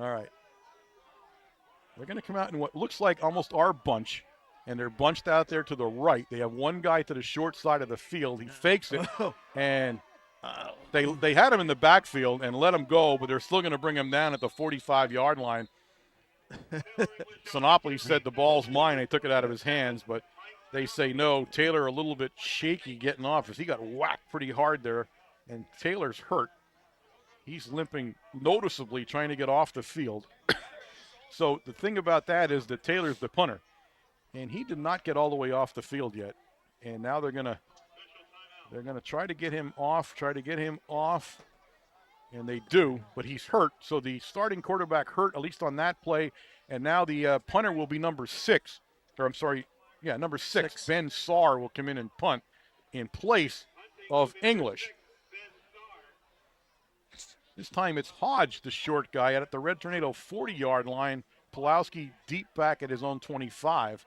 All right. They're going to come out in what looks like almost our bunch, and they're bunched out there to the right. They have one guy to the short side of the field. He fakes it, and they had him in the backfield and let him go, but they're still going to bring him down at the 45-yard line. Sinopoli said the ball's mine. They took it out of his hands, but they say no. Taylor a little bit shaky getting off as he got whacked pretty hard there, and Taylor's hurt. He's limping noticeably trying to get off the field. So the thing about that is that Taylor's the punter, and he did not get all the way off the field yet. And now they're gonna try to get him off, and they do, but he's hurt. So the starting quarterback hurt, at least on that play, and now the punter will be number 6. Number 6. Ben Saar will come in and punt in place of English. This time it's Hodge, the short guy, at the Red Tornado 40-yard line. Pulowski deep back at his own 25.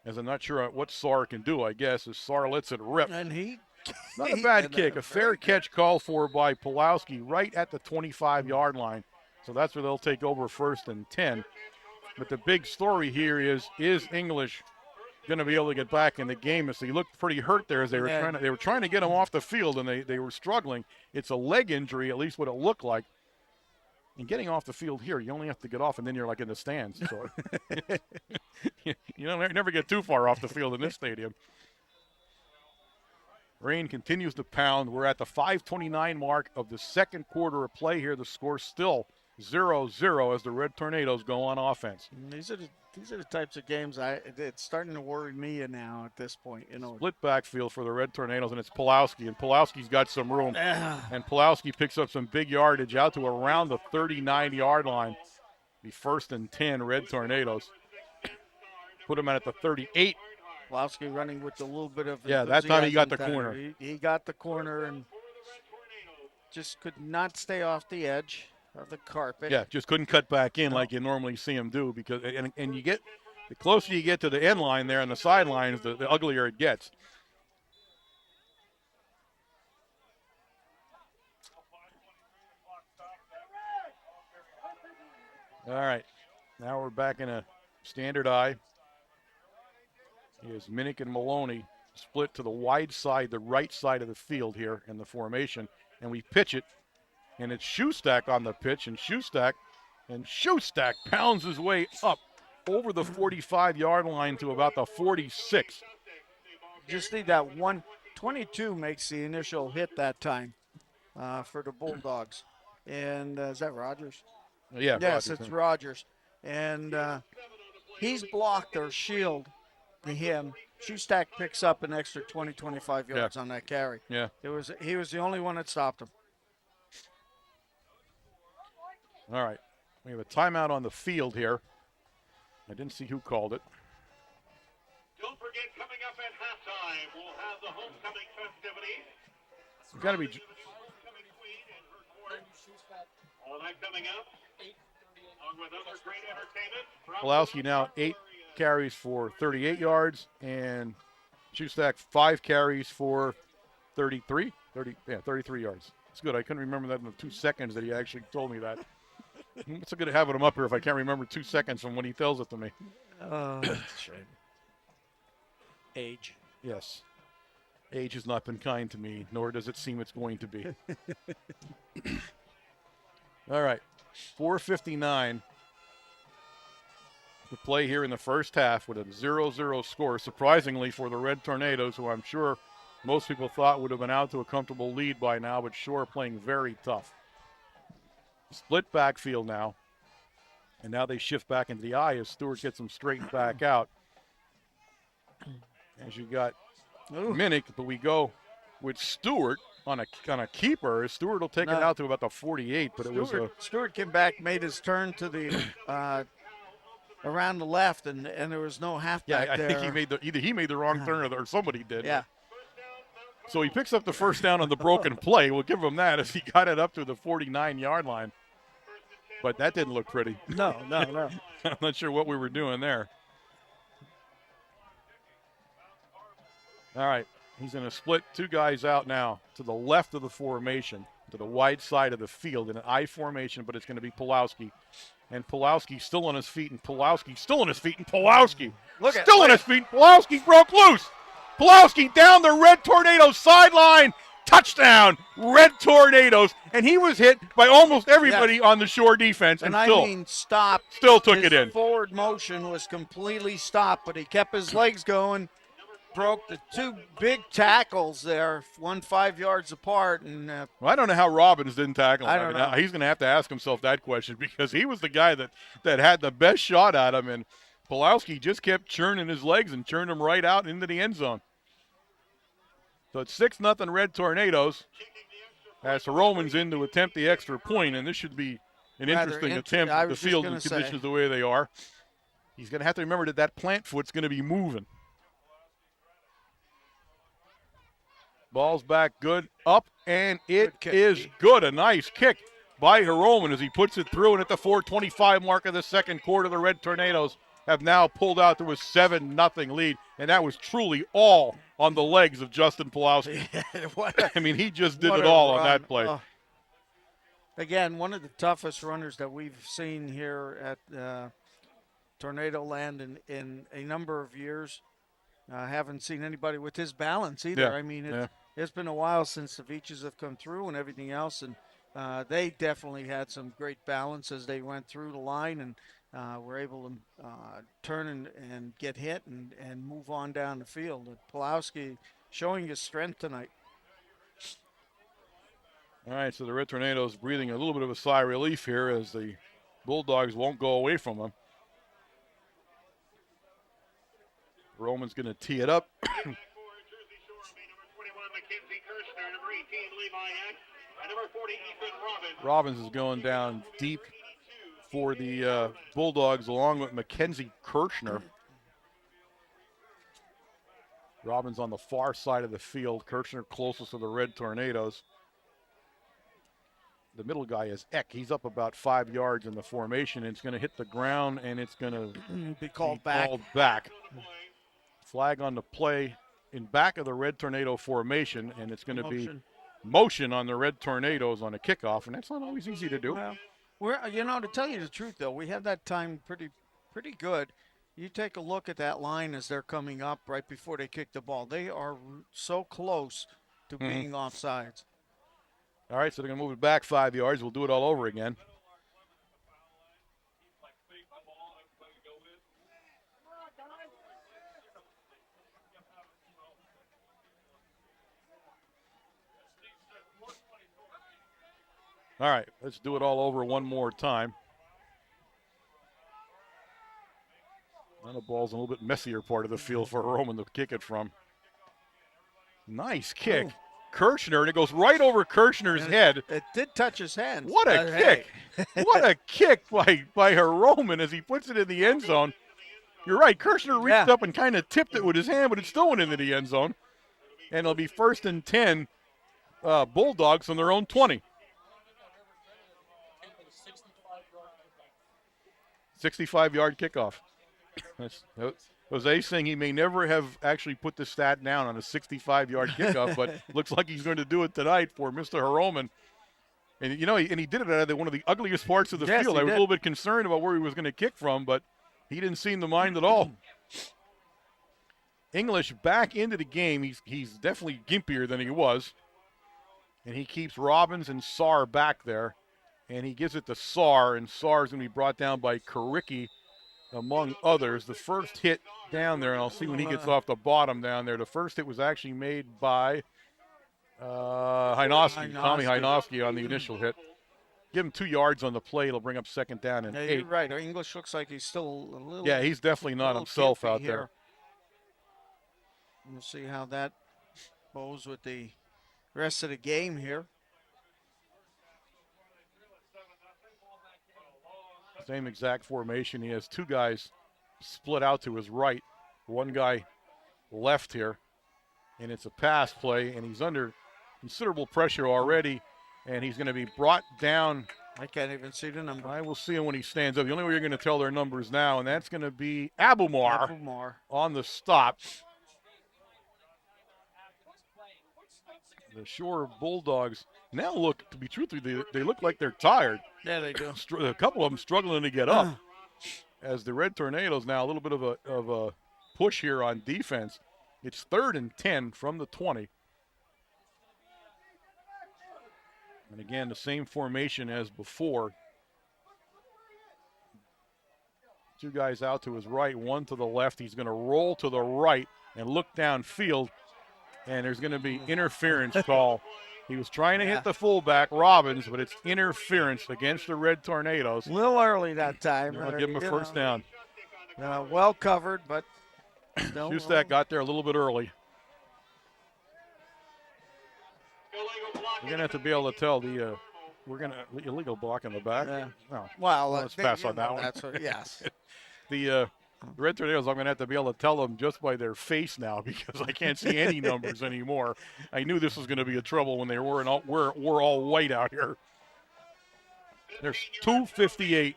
As I'm not sure what Saar can do, I guess, as Saar lets it rip. And not a bad kick. A fair catch called for by Pulowski right at the 25-yard line. So that's where they'll take over first and 10. But the big story here is English going to be able to get back in the game? As he looked pretty hurt there as they were trying to get him off the field, and they were struggling. It's a leg injury, at least what it looked like. And getting off the field here, you only have to get off, and then you're like in the stands. So you never get too far off the field in this stadium. Rain continues to pound. We're at the 5:29 mark of the second quarter of play here. The score still 0-0 as the Red Tornadoes go on offense. These are the types of games it's starting to worry me now at this point. Split backfield for the Red Tornadoes, and it's Pulowski, and Pulowski's got some room. And Pulowski picks up some big yardage out to around the 39-yard line. Be 1st and 10, Red Tornadoes. Put him at the 38. Pulowski running with a little bit of that time he got the corner. He got the corner and just could not stay off the edge of the carpet. Yeah, just couldn't cut back in like you normally see him do, because and you get the closer you get to the end line there on the sidelines, the uglier it gets. All right, now we're back in a standard eye. Here's Minnick and Maloney split to the wide side, the right side of the field here in the formation, and we pitch it, and it's Shoestack on the pitch, and Shoestack pounds his way up over the 45-yard line to about the 46. Just need that 122 makes the initial hit that time for the Bulldogs. And is that Rogers? Yeah. Yes, Rogers. It's Rogers. And he's blocked or shield to him. Shoestack picks up an extra 20, 25 yards on that carry. Yeah. He was the only one that stopped him. All right. We have a timeout on the field here. I didn't see who called it. Don't forget, coming up at halftime, we'll have the homecoming festivities. It's got to be. All that coming up, along with other great entertainment. Pulowski now 8 carries for 38 yards, and Shoestack 5 carries for 33 yards. It's good. I couldn't remember that in the 2 seconds that he actually told me that. It's so good having him up here if I can't remember 2 seconds from when he tells it to me. Oh, that's a shame. Age. Yes. Age has not been kind to me, nor does it seem it's going to be. All right. 4:59 to play here in the first half with a 0-0 score. Surprisingly for the Red Tornadoes, who I'm sure most people thought would have been out to a comfortable lead by now, but Shore playing very tough. Split backfield now. And now they shift back into the eye as Stewart gets them straightened back out. As you got Minnick, but we go with Stewart on a keeper. Stewart will take it out to about the 48, but Stewart came back, made his turn to the around the left, and there was no halfback I there. think either he made the wrong turn or somebody did. Yeah. So he picks up the first down on the broken play. We'll give him that as he got it up to the 49-yard line. But that didn't look pretty. No. I'm not sure what we were doing there. All right. He's going to split 2 guys out now to the left of the formation, to the wide side of the field in an I formation, but it's going to be Pulowski. And Pulowski still on his feet, and Pulowski still on his feet, and Pulowski still on his feet. Pulowski broke loose. Pulowski down the Red Tornadoes sideline. Touchdown, Red Tornadoes. And he was hit by almost everybody on the Shore defense. And still took it in. Forward motion was completely stopped, but he kept his legs going. Broke the 2 big tackles there, 5 yards apart. And well, I don't know how Robbins didn't tackle him. I don't know. He's going to have to ask himself that question, because he was the guy that had the best shot at him, and Pulowski just kept churning his legs and churned him right out into the end zone. So it's 6-0 Red Tornadoes as the Romans in to attempt the extra point, and this should be an interesting attempt with the field and conditions the way they are. He's going to have to remember that plant foot's going to be moving. Ball's back good, up, and it is good. A nice kick by Hiroman as he puts it through, and at the 4:25 mark of the second quarter, the Red Tornadoes have now pulled out to a 7-0 lead, and that was truly all on the legs of Justin Pulowski. I mean, he just did it all on that play. Again, one of the toughest runners that we've seen here at Tornado Land in a number of years. Haven't seen anybody with his balance either. Yeah. I mean, it's been a while since the Veaches have come through and everything else, and they definitely had some great balance as they went through the line and were able to turn and get hit and move on down the field. Pulowski showing his strength tonight. All right, so the Red Tornadoes breathing a little bit of a sigh of relief here as the Bulldogs won't go away from them. Roman's going to tee it up. Robbins is going down deep for the Bulldogs along with Mackenzie Kirshner. Robbins on the far side of the field. Kirshner closest to the Red Tornadoes. The middle guy is Eck. He's up about 5 yards in the formation. It's going to hit the ground, and it's going to be called back. Flag on the play in back of the Red Tornado formation, and it's going to be motion on the Red Tornadoes on a kickoff, and that's not always easy to do. Well, to tell you the truth, though, we have that time pretty good. You take a look at that line as they're coming up right before they kick the ball. They are so close to being offsides. All right, so they're going to move it back 5 yards. We'll do it all over again. All right, let's do it all over one more time. Now the ball's a little bit messier part of the field for Roman to kick it from. Nice kick. Kirshner, and it goes right over Kirshner's head. It did touch his hand. What a kick. What a kick by Roman as he puts it in the end zone. You're right, Kirshner reached up and kind of tipped it with his hand, but it still went into the end zone. And it'll be 1st and 10 Bulldogs on their own 20. 65-yard kickoff. Jose's saying he may never have actually put the stat down on a 65-yard kickoff, but looks like he's going to do it tonight for Mr. Roman. And, he did it out of one of the ugliest parts of the field. I was a little bit concerned about where he was going to kick from, but he didn't seem to mind at all. English back into the game. He's definitely gimpier than he was. And he keeps Robbins and Saar back there. And he gives it to Saar, and Saar's going to be brought down by Karicki, among others. The first hit down there, and I'll see when he gets off the bottom down there. The first hit was actually made by Hynoski, Tommy Hynoski on the initial hit. Give him 2 yards on the play. It'll bring up 2nd down and 8. You're right. English looks like he's still a little. Yeah, he's definitely not himself out there. We'll see how that goes with the rest of the game here. Same exact formation. He has 2 guys split out to his right. One guy left here. And it's a pass play, and he's under considerable pressure already. And he's going to be brought down. I can't even see the number. I will see him when he stands up. The only way you're going to tell their numbers now, and that's going to be Abumar on the stop. The Shore Bulldogs now look, to be truthful, they look like they're tired. Yeah, they do. A couple of them struggling to get up. As the Red Tornadoes now a little bit of a push here on defense. It's 3rd and 10 from the 20. And again, the same formation as before. 2 guys out to his right, 1 to the left. He's going to roll to the right and look downfield. And there's going to be interference call. He was trying to hit the fullback, Robbins, but it's interference against the Red Tornadoes. A little early that time. I'll give him a first down. Well covered, but Shustak got there a little bit early. We're going to have to be able to tell we're going to illegal block in the back. Yeah. No. Well, let's pass on that one. Yes. The Red Tornadoes, I'm going to have to be able to tell them just by their face now because I can't see any numbers anymore. I knew this was going to be a trouble when they were all white out here. There's 2:58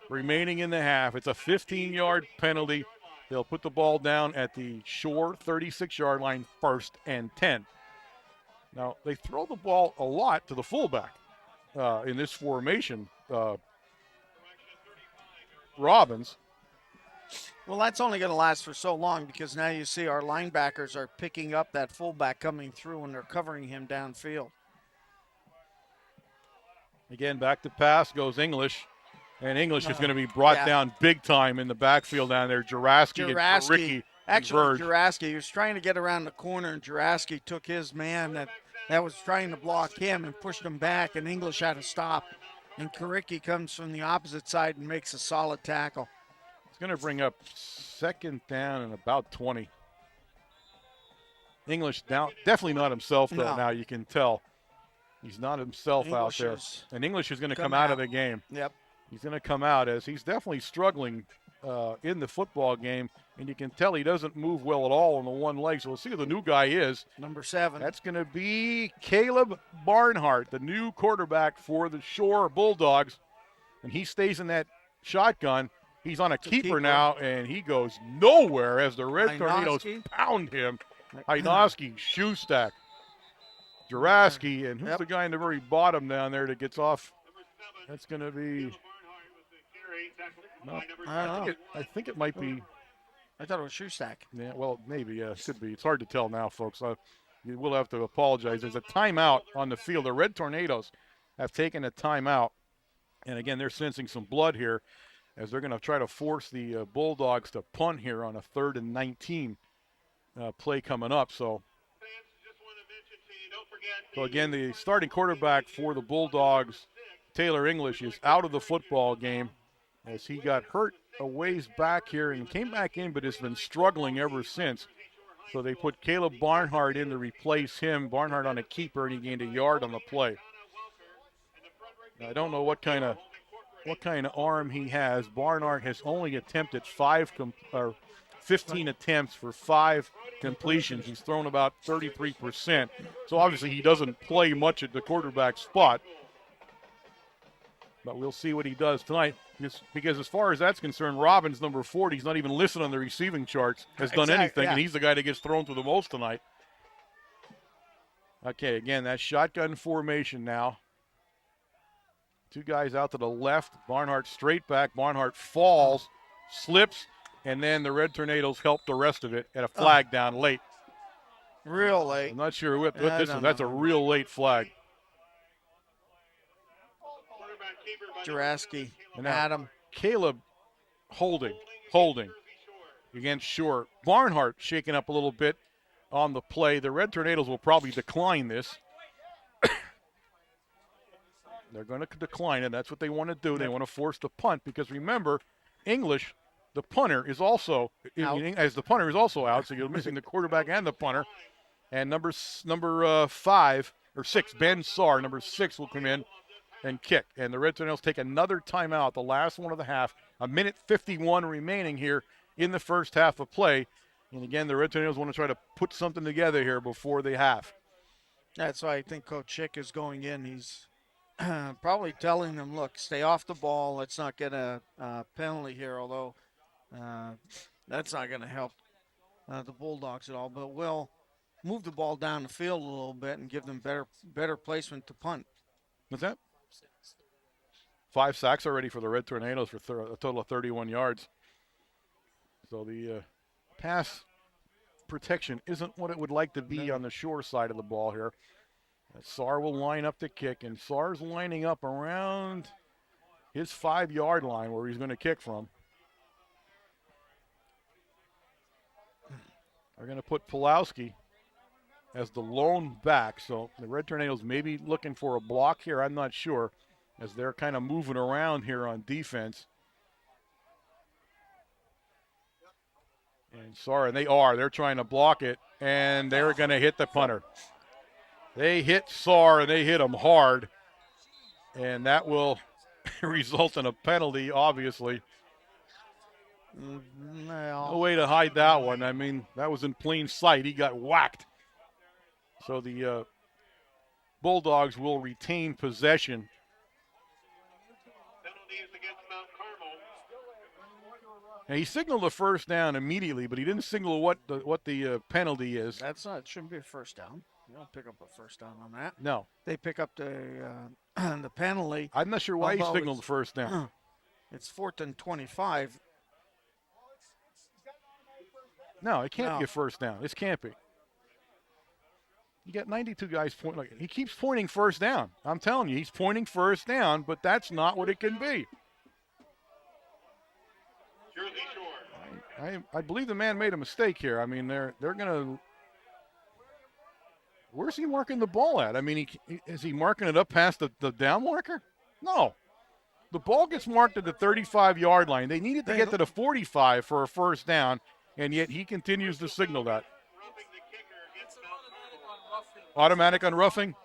remaining in the half. It's a 15-yard penalty. They'll put the ball down at the Shore 36-yard line, 1st and 10. Now, they throw the ball a lot to the fullback in this formation. Robbins. Well, that's only going to last for so long because now you see our linebackers are picking up that fullback coming through and they're covering him downfield. Again, back to pass goes English. And English is going to be brought down big time in the backfield down there. Juraski and Karicki Actually, converge. Juraski was trying to get around the corner, and Juraski took his man that was trying to block him and pushed him back, and English had to stop. And Karicki comes from the opposite side and makes a solid tackle. It's going to bring up second down and about 20. English now, definitely not himself, though. No. Now you can tell. He's not himself English out there. And English is going to come out of the game. Yep. He's going to come out as he's definitely struggling in the football game. And you can tell he doesn't move well at all on the one leg. So we'll see who the new guy is. Number 7. That's going to be Caleb Barnhart, the new quarterback for the Shore Bulldogs. And he stays in that shotgun. He's on a keeper now, and he goes nowhere as the Red Tornadoes pound him. Hynoski, Shoestack, Juraski, and who's the guy in the very bottom down there that gets off? That's going to be. No, I think it might be. I thought it was Shoestack. Yeah, well, maybe. Yeah, it could be. It's hard to tell now, folks. You will have to apologize. There's a timeout on the field. The Red Tornadoes have taken a timeout. And, again, they're sensing some blood here as they're going to try to force the Bulldogs to punt here on a 3rd and 19 play coming up. So, again, the starting quarterback for the Bulldogs, Taylor English, is out of the football game as he got hurt a ways back here and came back in but has been struggling ever since. So they put Caleb Barnhart in to replace him. Barnhart on a keeper, and he gained a yard on the play. Now, I don't know what kind of arm he has. Barnhart has only attempted 15 attempts for 5 completions. He's thrown about 33%. So obviously he doesn't play much at the quarterback spot. But we'll see what he does tonight. Because as far as that's concerned, Robbins, number 40, he's not even listed on the receiving charts, has done anything, and he's the guy that gets thrown to the most tonight. Okay, again, that's shotgun formation now. 2 guys out to the left. Barnhart straight back. Barnhart falls, slips, and then the Red Tornadoes help the rest of it at a flag down late. Real late. I'm not sure what this is. That's a real late flag. Juraski, Adam. Caleb holding against Shore. Barnhart shaking up a little bit on the play. The Red Tornadoes will probably decline this. They're going to decline it. That's what they want to do. They want to force the punt because, remember, English, the punter, is also out. So you're missing the quarterback and the punter. And number 5 or 6, Ben Sarr, number 6, will come in and kick. And the Red Tornadoes take another timeout, the last one of the half. 1:51 remaining here in the first half of play. And again, the Red Tornadoes want to try to put something together here before the half. That's why I think Coach Schick is going in. He's probably telling them, look, stay off the ball. Let's not get a penalty here, although that's not going to help the Bulldogs at all. But we'll move the ball down the field a little bit and give them better placement to punt. What's that? 5 sacks already for the Red Tornadoes for a total of 31 yards. So the pass protection isn't what it would like to be on the Shore side of the ball here. Sarr will line up the kick, and Sarr's lining up around his 5-yard line where he's going to kick from. They're going to put Pulowski as the lone back. So the Red Tornadoes may be looking for a block here. I'm not sure, as they're kind of moving around here on defense. And Sarr, and they're trying to block it, and they're going to hit the punter. They hit Sarr, and they hit him hard, and that will result in a penalty, obviously. No way to hide that one. I mean, that was in plain sight. He got whacked. So the Bulldogs will retain possession. Penalties against Mount Carmel. And he signaled a first down immediately, but he didn't signal what the penalty is. It shouldn't be a first down. You don't pick up a first down on that. No. They pick up the penalty. I'm not sure why he signaled the first down. It's 4th and 25. No, it can't be a first down. This can't be. You got 92 guys pointing. He keeps pointing first down. I'm telling you, he's pointing first down, but that's not what it can be. Jersey Shore. I believe the man made a mistake here. I mean, they're going to. Where's he marking the ball at? I mean, is he marking it up past the down marker? No. The ball gets marked at the 35-yard line. They needed to get to the 45 for a first down, and yet he continues to signal that. Automatic on roughing?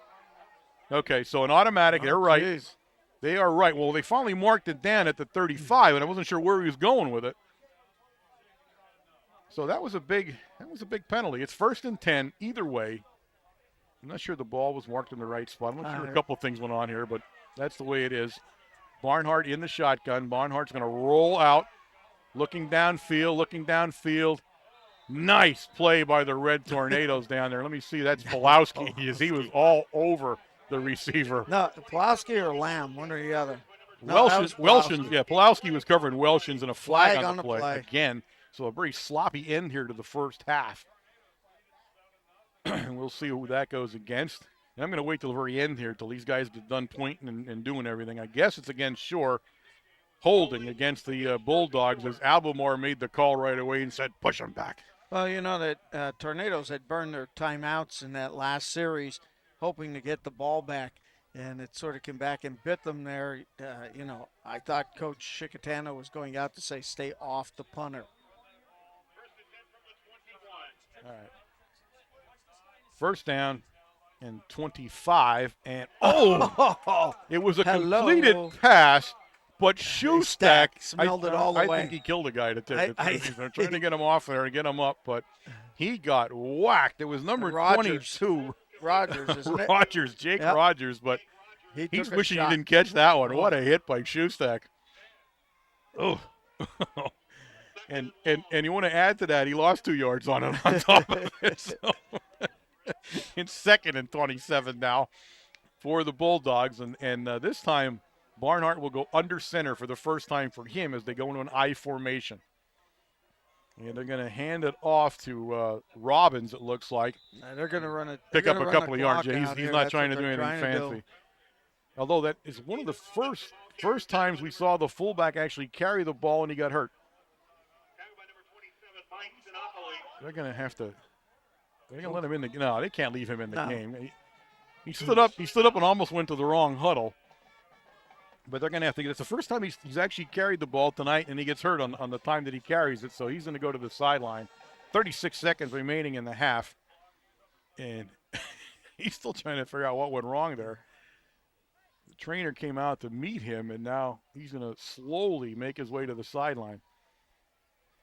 Okay, so an automatic, they're right. Geez. They are right. Well, they finally marked it down at the 35, and I wasn't sure where he was going with it. So that was a big penalty. It's 1st and 10 either way. I'm not sure the ball was marked in the right spot. I'm not sure a couple of things went on here, but that's the way it is. Barnhart in the shotgun. Barnhart's going to roll out, looking downfield. Nice play by the Red Tornadoes down there. Let me see. That's Pulowski. He was all over the receiver. No, Pulowski or Lamb, one or the other. No, Welshins, yeah. Pulowski was covering Welshins and a flag on the play again. So a very sloppy end here to the first half. And we'll see who that goes against. And I'm going to wait till the very end here, till these guys are done pointing and doing everything. I guess it's against Shore, holding against the Bulldogs, as Albemarle made the call right away and said, push them back. Well, you know that Tornadoes had burned their timeouts in that last series, hoping to get the ball back, and it sort of came back and bit them there. I thought Coach Chicatano was going out to say, stay off the punter. All right. First down and 25, and it was a completed pass, but Shoestack smelled it all the way. I think he killed a guy to take it. They're trying to get him off there and get him up, but he got whacked. It was number 22. Rogers, isn't it? Rogers, Jake Rogers, but he's wishing he didn't catch that one. What a hit by Shoestack. Oh. and you want to add to that, he lost 2 yards on it on top of it. So. It's 2nd and 27 now for the Bulldogs, and this time Barnhart will go under center for the first time for him as they go into an I formation. And they're going to hand it off to Robbins, it looks like. They're going to run it. Pick up a couple of yards. He's not trying to do anything fancy. Although that is one of the first times we saw the fullback actually carry the ball and he got hurt. They're going to have to. They're going to let him in the. No, they can't leave him in the game. He stood up. He stood up and almost went to the wrong huddle. But they're going to have to get. It's the first time he's actually carried the ball tonight, and he gets hurt on the time that he carries it. So he's going to go to the sideline. 36 seconds remaining in the half, and he's still trying to figure out what went wrong there. The trainer came out to meet him, and now he's going to slowly make his way to the sideline.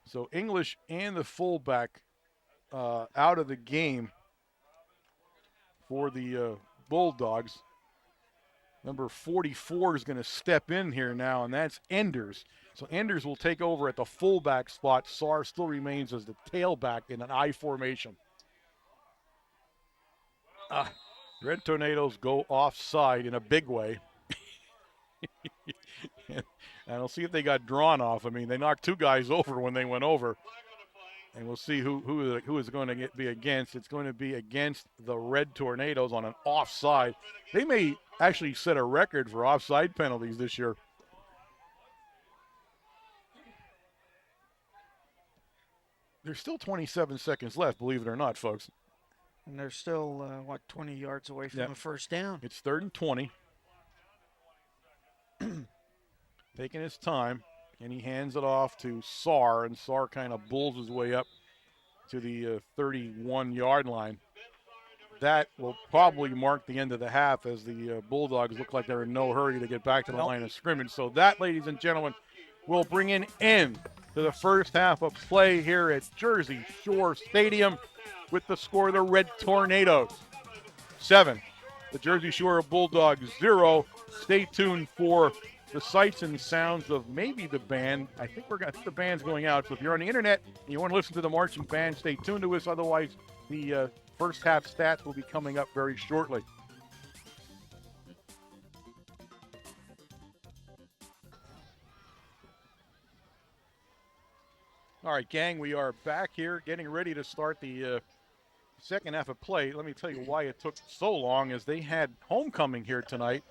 So English and the fullback out of the game for the Bulldogs. Number 44 is going to step in here now, and that's Enders. So Enders will take over at the fullback spot. Sarr still remains as the tailback in an I formation. Red Tornadoes go offside in a big way. And I'll see if they got drawn off. I mean, they knocked 2 guys over when they went over. And we'll see who is going to be against. It's going to be against the Red Tornadoes on an offside. They may actually set a record for offside penalties this year. There's still 27 seconds left, believe it or not, folks. And they're still, 20 yards away from a first down. It's 3rd and 20. Taking his time. And he hands it off to Sarr, and Sarr kind of bulls his way up to the 31-yard line. That will probably mark the end of the half as the Bulldogs look like they're in no hurry to get back to the line of scrimmage. So that, ladies and gentlemen, will bring an end to the first half of play here at Jersey Shore Stadium with the score of the Red Tornadoes 7. The Jersey Shore Bulldogs 0. Stay tuned for the sights and sounds of maybe the band. I think the band's going out. So if you're on the internet and you want to listen to the marching band, stay tuned to us. Otherwise, the first half stats will be coming up very shortly. All right, gang, we are back here getting ready to start the second half of play. Let me tell you why it took so long, as they had homecoming here tonight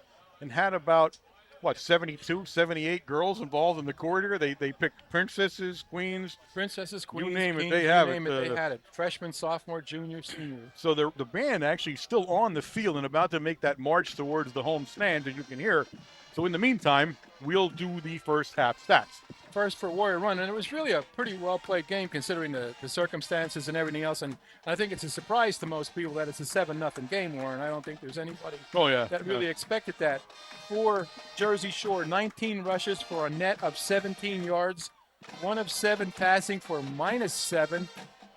and had about what, 72, 78 girls involved in the corridor. They picked princesses, queens, Queens, you name it, kings, they you have name it. They had it. Freshman, sophomore, junior, senior. So the band actually still on the field and about to make that march towards the home stand, as you can hear. So in the meantime, we'll do the first half stats. First for Warrior Run, and it was really a pretty well-played game considering the circumstances and everything else. And I think it's a surprise to most people that it's a 7-0 game, Warren. I don't think there's anybody that really expected that. For Jersey Shore, 19 rushes for a net of 17 yards, 1 of 7 passing for -7,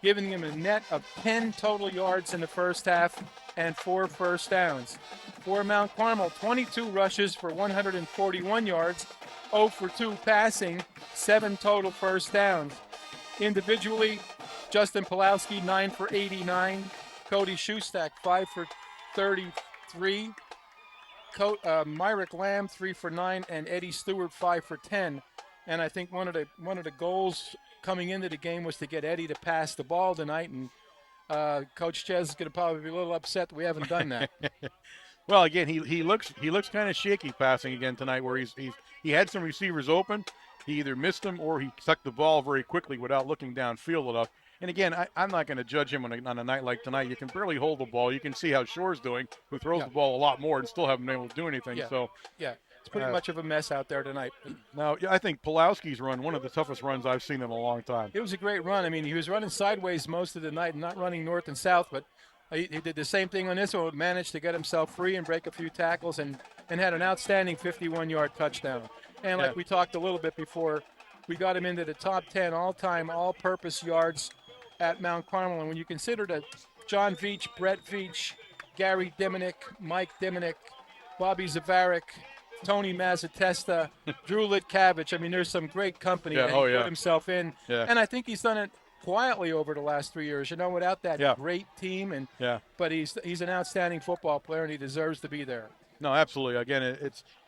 giving him a net of 10 total yards in the first half and 4 first downs. For Mount Carmel, 22 rushes for 141 yards, 0 for 2 passing, 7 total first downs. Individually, Justin Pulowski, 9 for 89. Cody Shustak, 5 for 33. Myrick Lamb, 3 for 9. And Eddie Stewart, 5 for 10. And I think one of the goals coming into the game was to get Eddie to pass the ball tonight. And Coach Ches is going to probably be a little upset that we haven't done that. Well, again, he looks kind of shaky passing again tonight, where he had some receivers open. He either missed them or he sucked the ball very quickly without looking downfield enough. And again, I'm not going to judge him on a night like tonight. You can barely hold the ball. You can see how Shore's doing, who throws the ball a lot more and still haven't been able to do anything. Yeah. So it's pretty much of a mess out there tonight. Now, I think Pulowski's run, one of the toughest runs I've seen in a long time. It was a great run. I mean, he was running sideways most of the night, not running north and south, but he did the same thing on this one, managed to get himself free and break a few tackles and had an outstanding 51-yard touchdown. And like we talked a little bit before, we got him into the top 10 all-time, all-purpose yards at Mount Carmel. And when you consider that John Veach, Brett Veach, Gary Diminick, Mike Diminick, Bobby Zavarik, Tony Mazzatesta, Drew Litkavich, I mean, there's some great company that he put himself in. Yeah. And I think he's done it quietly over the last 3 years, without that great team. But he's an outstanding football player, and he deserves to be there. No, absolutely. Again,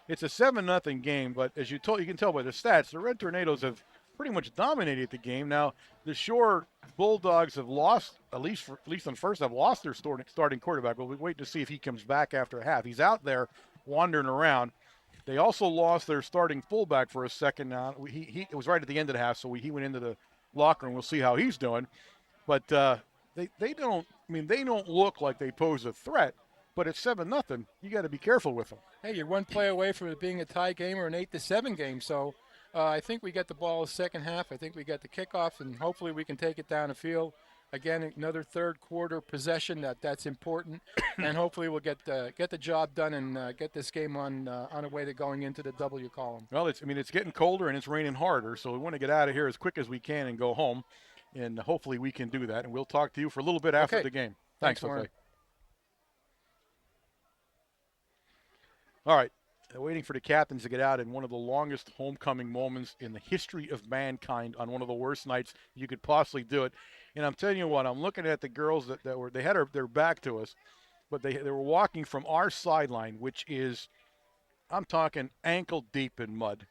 it's a 7-0 game, but as you can tell by the stats, the Red Tornadoes have pretty much dominated the game. Now, the Shore Bulldogs have lost, at least on first half, lost their starting quarterback. But we wait to see if he comes back after half. He's out there wandering around. They also lost their starting fullback for a second now. It was right at the end of the half, so he went into the locker room. We'll see how he's doing. But they don't look like they pose a threat. But it's 7-0. You got to be careful with them. Hey, you're one play away from it being a tie game or an 8-7 game. So I think we got the ball the second half. I think we got the kickoff, and hopefully we can take it down the field. Again, another third quarter possession that's important, and hopefully we'll get the job done and get this game on a way to going into the W column. Well, it's getting colder and it's raining harder, so we want to get out of here as quick as we can and go home, and hopefully we can do that. And we'll talk to you for a little bit after the game. Thanks, Jose. All right, waiting for the captains to get out in one of the longest homecoming moments in the history of mankind on one of the worst nights you could possibly do it. And I'm telling you what, I'm looking at the girls that they had their back to us, but they were walking from our sideline, which is, I'm talking ankle deep in mud,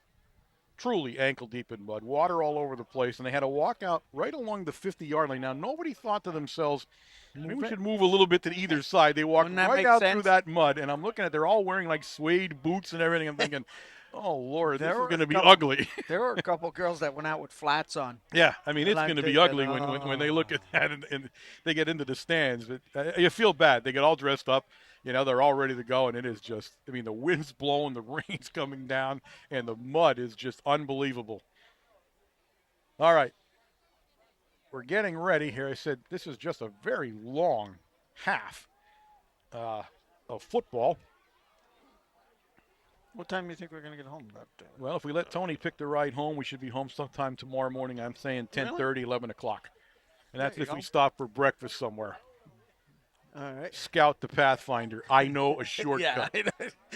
truly ankle deep in mud, water all over the place, and they had to walk out right along the 50-yard line. Now, nobody thought to themselves, maybe we should move a little bit to either side. They walked right out through that mud, and I'm looking at, they're all wearing like suede boots and everything. I'm thinking, oh, Lord, this is going to be ugly. There were a couple girls that went out with flats on. Yeah, I mean, it's going to be ugly when they look at that and they get into the stands. But you feel bad. They get all dressed up. They're all ready to go, and it is just, the wind's blowing, the rain's coming down, and the mud is just unbelievable. All right. We're getting ready here. I said this is just a very long half of football. What time do you think we're going to get home? Well, if we let Tony pick the ride home, we should be home sometime tomorrow morning. I'm saying 10:30, 11 o'clock. And that's if we stop for breakfast somewhere. All right. Scout the Pathfinder. I know a shortcut.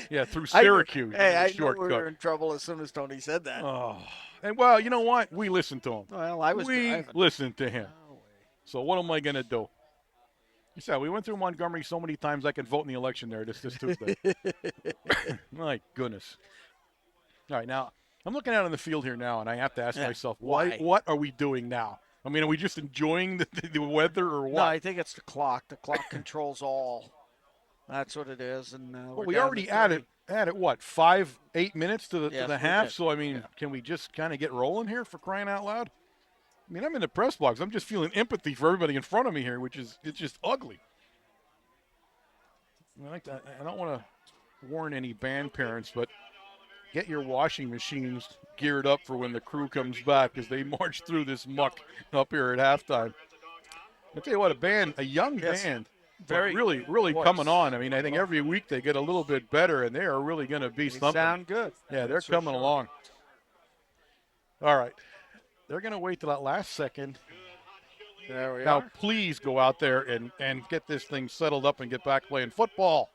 Yeah, through Syracuse. I knew we were in trouble as soon as Tony said that. Oh. And, well, you know what? We listened to him. Well, I was driving. Listened to him. So what am I going to do? You said we went through Montgomery so many times I could vote in the election there this Tuesday. My goodness. All right, now, I'm looking out on the field here now, and I have to ask myself, what are we doing now? I mean, are we just enjoying the weather or what? No, I think it's the clock. The clock controls all. That's what it is. And we already added added what, 8 minutes to Yes, the we half? did. So I mean, can we just kind of get rolling here, for crying out loud? I mean, I'm in the press box. I'm just feeling empathy for everybody in front of me here, it's just ugly. I don't want to warn any band parents, but get your washing machines geared up for when the crew comes back as they march through this muck up here at halftime. I tell you what, a young band, very really voice. coming on. I mean, I think every week they get a little bit better, and they are really going to be They something. sound good. Yeah, they're That's for coming sure. along. All right, they're going to wait till that last second. There we Now, are. please go out there and get this thing settled up and get back playing football.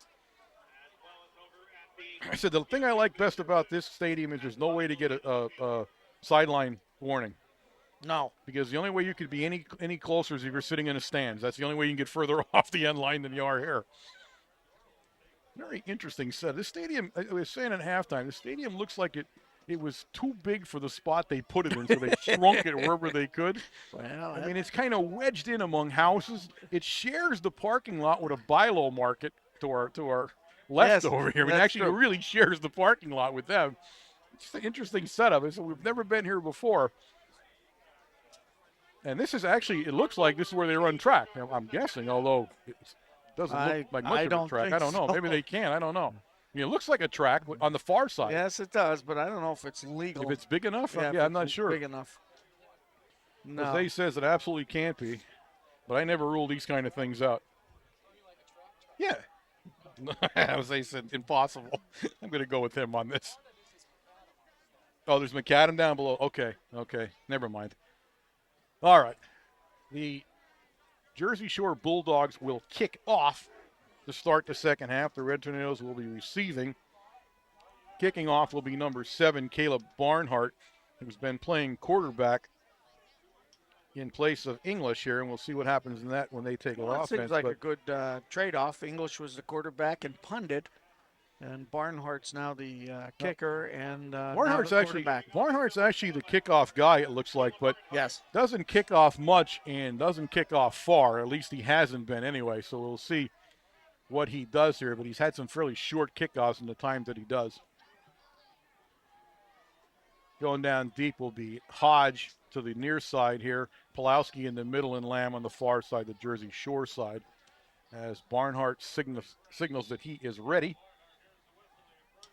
I said the thing I like best about this stadium is there's no way to get a sideline warning. No. Because the only way you could be any closer is if you're sitting in the stands. That's the only way you can get further off the end line than you are here. Very interesting set. This stadium, I was saying at halftime, the stadium looks like it was too big for the spot they put it in, so they shrunk it wherever they could. Well, I mean, it's kind of wedged in among houses. It shares the parking lot with a Bilo Market to our left over here. I mean, actually, it really shares the parking lot with them. It's an interesting setup. So we've never been here before. And this is actually, it looks like this is where they run track. I'm guessing, although it doesn't look like much of a track. I don't know. So. Maybe they can. I don't know. I mean, it looks like a track on the far side. Yes, it does, but I don't know if it's legal. If it's big enough, yeah, I'm not sure. Big enough. No. Jose says it absolutely can't be, but I never rule these kind of things out. Yeah. Jose said impossible. I'm going to go with him on this. Oh, there's McAdam down below. Okay. Never mind. All right. The Jersey Shore Bulldogs will kick off to start the second half. The Red Tornadoes will be receiving. Kicking off will be number 7, Caleb Barnhart, who's been playing quarterback in place of English here, and we'll see what happens in that when they take offense. Seems like a good trade-off. English was the quarterback and punted, and Barnhart's now the kicker and Barnhart's now the actually the kickoff guy, it looks like, but yes, doesn't kick off much and doesn't kick off far. At least he hasn't been anyway. So we'll see what he does here. But he's had some fairly short kickoffs in the times that he does. Going down deep will be Hodge to the near side here. Pulowski in the middle and Lamb on the far side, the Jersey Shore side. As Barnhart signals that he is ready.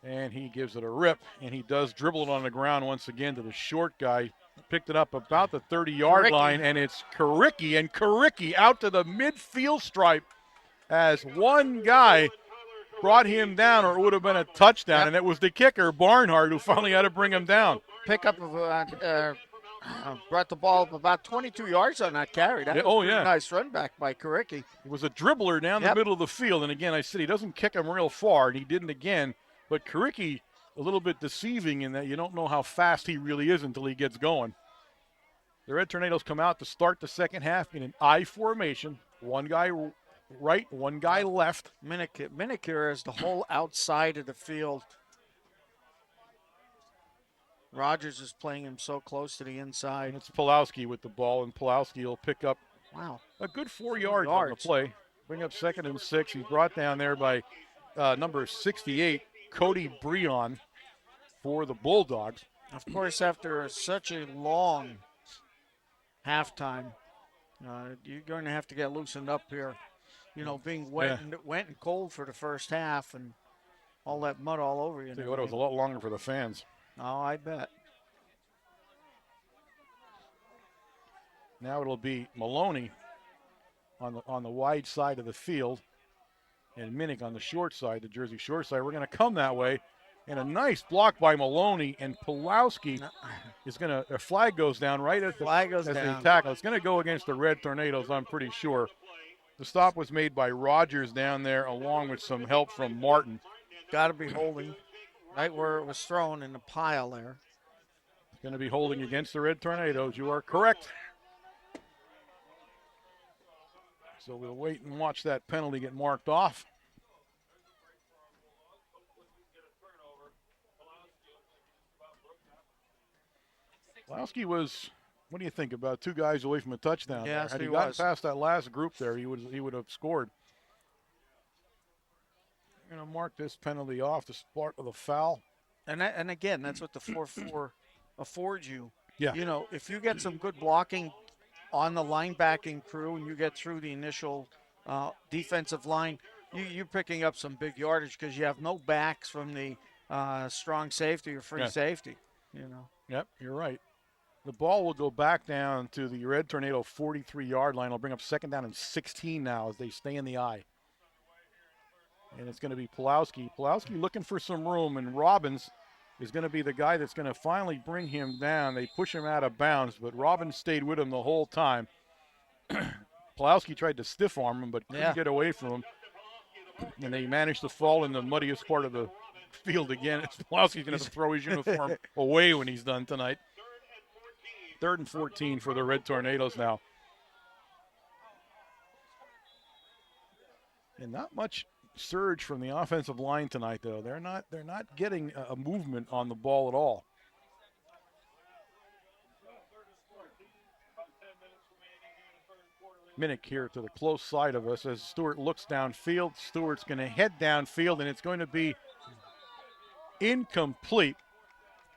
And he gives it a rip. And he does dribble it on the ground once again to the short guy. Picked it up about the 30-yard line. And it's Karicki. And Karicki out to the midfield stripe as one guy brought him down, or it would have been a touchdown. Yep. And it was the kicker, Barnhart, who finally had to bring him down. Pickup of brought the ball up about 22 yards on that carry. That was a nice run back by Karicki. It was a dribbler down the middle of the field. And again, I said he doesn't kick him real far, and he didn't again. But Karicki, a little bit deceiving in that you don't know how fast he really is until he gets going. The Red Tornadoes come out to start the second half in an I formation. One guy right, one guy left. Minicure is the whole outside of the field. Rogers is playing him so close to the inside. And it's Pulowski with the ball, and Pulowski will pick up a good 4 yards on the play. Bring up 2nd and 6. He's brought down there by number 68, Cody Breon, for the Bulldogs. Of course, after such a long halftime, you're going to have to get loosened up here. You know, being wet and cold for the first half and all that mud all over you. Tell you what, it was a lot longer for the fans. Oh, I bet. Now it'll be Maloney on the wide side of the field and Minnick on the short side, the Jersey short side. We're going to come that way. And a nice block by Maloney, and Pulowski is going to – a flag goes down right as they tackle. It's going to go against the Red Tornadoes, I'm pretty sure. The stop was made by Rogers down there along with some help from Martin. Got to be holding right where it was thrown in the pile there. It's going to be holding against the Red Tornadoes. You are correct. So we'll wait and watch that penalty get marked off. Pulowski was, what do you think, about 2 guys away from a touchdown? Yes, Had he gotten past that last group there, he would have scored. They're going to mark this penalty off the spot of the foul. And again, that's what the 4-4 affords you. Yeah. You know, if you get some good blocking on the linebacking crew and you get through the initial defensive line, you're picking up some big yardage because you have no backs from the strong safety or free safety. You know. Yep, you're right. The ball will go back down to the Red Tornado 43-yard line. It'll bring up second down and 16 now as they stay in the eye. And it's going to be Pulowski. Pulowski looking for some room, and Robbins is going to be the guy that's going to finally bring him down. They push him out of bounds, but Robbins stayed with him the whole time. Pulowski tried to stiff arm him, but couldn't get away from him. And they managed to fall in the muddiest part of the field again. Pulowski's going to throw his uniform away when he's done tonight. 3rd and 14 for the Red Tornadoes now. And not much surge from the offensive line tonight, though. They're not getting a movement on the ball at all. Minnick here to the close side of us as Stewart looks downfield. Stewart's going to head downfield, and it's going to be incomplete.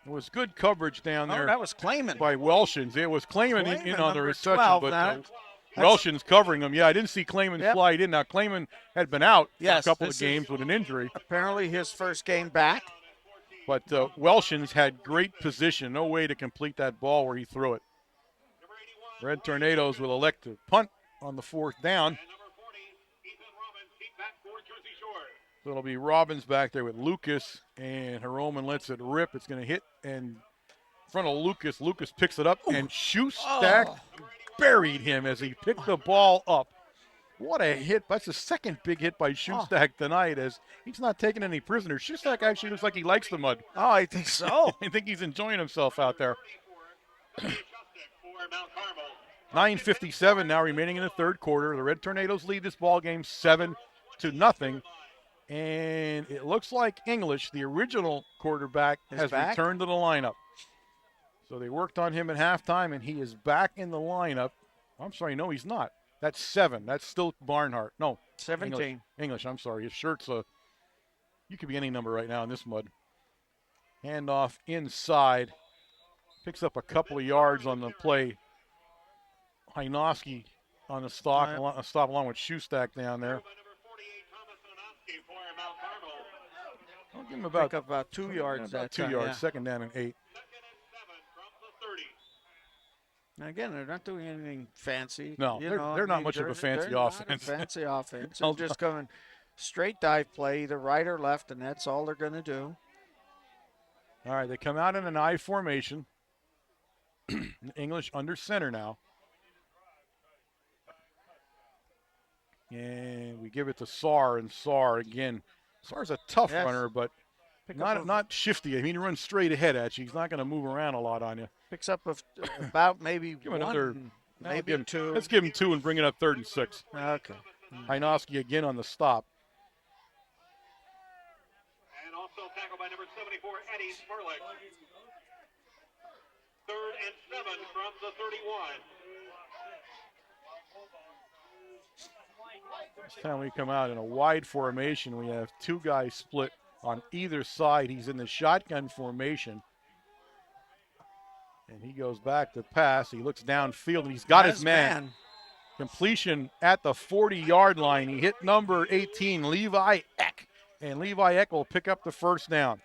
It was good coverage down there. That was Clayman. By Welshins. It was Clayman in on the reception, 12, but Welshins covering him. Yeah, I didn't see Clayman slide in. Now, Clayman had been out for a couple of games with an injury. Apparently his first game back. But Welshins had great position. No way to complete that ball where he threw it. Red Tornadoes will elect to punt on the 4th down. So it'll be Robbins back there with Lucas, and Hiroman lets it rip. It's going to hit in front of Lucas. Lucas picks it up, and Shoestack buried him as he picked the ball up. What a hit. That's the second big hit by Shoestack tonight, as he's not taking any prisoners. Shoestack actually looks like he likes the mud. Oh, I think so. I think he's enjoying himself out there. 9:57 now remaining in the 3rd quarter. The Red Tornadoes lead this ball game 7-0. And it looks like English, the original quarterback, has returned to the lineup. So they worked on him at halftime, and he is back in the lineup. I'm sorry, no, he's not. That's 7. That's still Barnhart. No, 17. English, I'm sorry. His shirt's you could be any number right now in this mud. Handoff inside. Picks up a couple of yards on the play. Hynoski on the stop along with Shoestack down there. I'll give him about 2 yards. About 2 yards. 2nd down and 8. Now again, they're not doing anything fancy. No, they're not much of a fancy offense. Fancy offense. They're just going straight dive play, either right or left, and that's all they're going to do. All right, they come out in an I formation. English under center now. And we give it to Saar, and Saar again. Saar's a tough runner, but not shifty. I mean, he runs straight ahead at you. He's not going to move around a lot on you. Picks up about maybe give him another, maybe 2. Let's give him 2 and bring it up 3rd and 6. Okay. Hynoski again on the stop. And also tackled by number 74, Eddie Smirlik. 3rd and 7 from the 31. This time we come out in a wide formation. We have 2 guys split on either side. He's in the shotgun formation. And he goes back to pass. He looks downfield, and he's got his man. Completion at the 40-yard line. He hit number 18, Levi Eck. And Levi Eck will pick up the 1st down.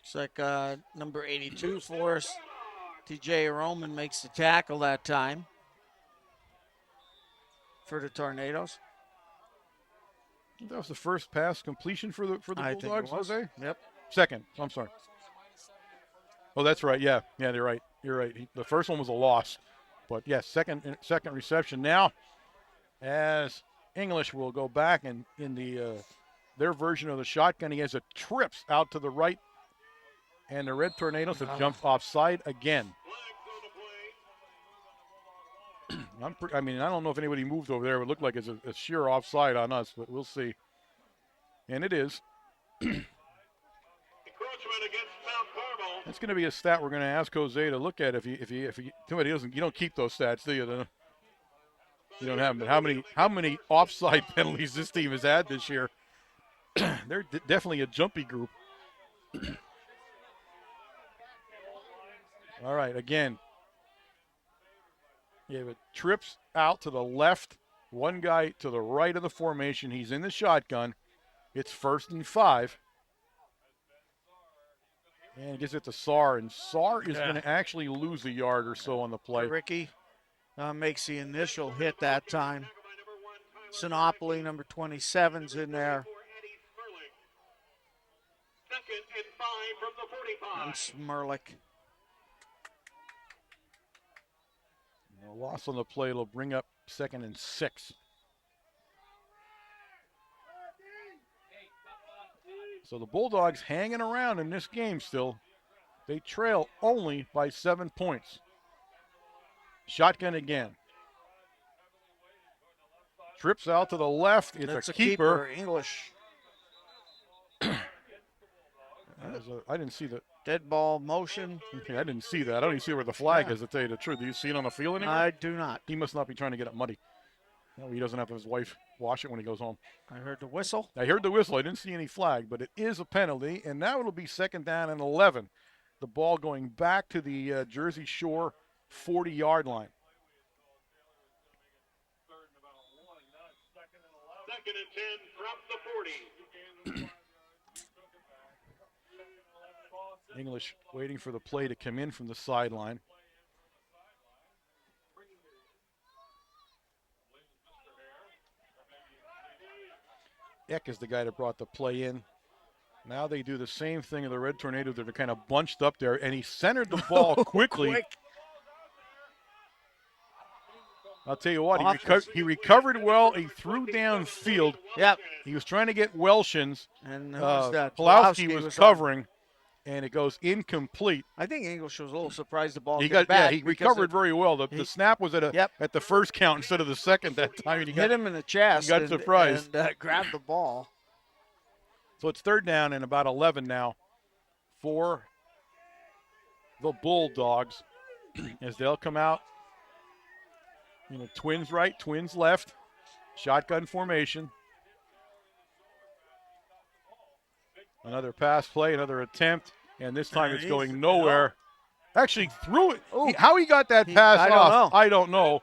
It's like number 82 for us. TJ Roman makes the tackle that time for the Tornadoes. That was the first pass completion for the Bulldogs, Jose? Yep. 2nd. I'm sorry. Oh, that's right. Yeah, they're right. You're right. The first one was a loss. But, yes, second reception now as English will go back, and in their version of the shotgun, he has a trips out to the right, and the Red Tornadoes have jumped offside again. I don't know if anybody moved over there. It would look like it's a sheer offside on us, but we'll see. And it is. Encroachment against Mount Carmel. That's going to be a stat we're going to ask Jose to look at. If somebody doesn't, you don't keep those stats, do you? You don't have them. But how many offside penalties this team has had this year? They're definitely a jumpy group. All right, again. You have it trips out to the left, one guy to the right of the formation. He's in the shotgun. It's 1st and 5. And he gives it to Saar, and Saar is going to actually lose a yard or so on the play. Ricky makes the initial hit that time. Sinopoli, number 27's in there. Second and 5 from the 45. And Smirlik. A loss on the play will bring up 2nd and 6. So the Bulldogs hanging around in this game still. They trail only by 7 points. Shotgun again. Trips out to the left. It's a keeper. English. I didn't see that. Dead ball motion. Okay, I didn't see that. I don't even see where the flag is, to tell you the truth. Do you see it on the field anymore? I do not. He must not be trying to get it muddy. No, he doesn't have his wife wash it when he goes home. I heard the whistle. I heard the whistle. I didn't see any flag, but it is a penalty, and now it'll be 2nd down and 11. The ball going back to the Jersey Shore 40-yard line. 2nd and 10 from the 40. English waiting for the play to come in from the sideline. Eck is the guy that brought the play in. Now they do the same thing in the Red Tornadoes. They're kind of bunched up there, and he centered the ball quickly. I'll tell you what, he recovered well. He threw downfield. Yep. He was trying to get Welshins. And who was that? Pulowski was covering, and it goes incomplete. I think English was a little surprised the ball He came back. he recovered very well. The snap was at the first count instead of the second that time. And he hit him in the chest. He got surprised. And grabbed the ball. So it's 3rd down and about 11 now for the Bulldogs as they'll come out. Twins right, twins left, shotgun formation. Another pass play, another attempt, and this time it's going nowhere. Actually threw it. How he got that pass off, I don't know.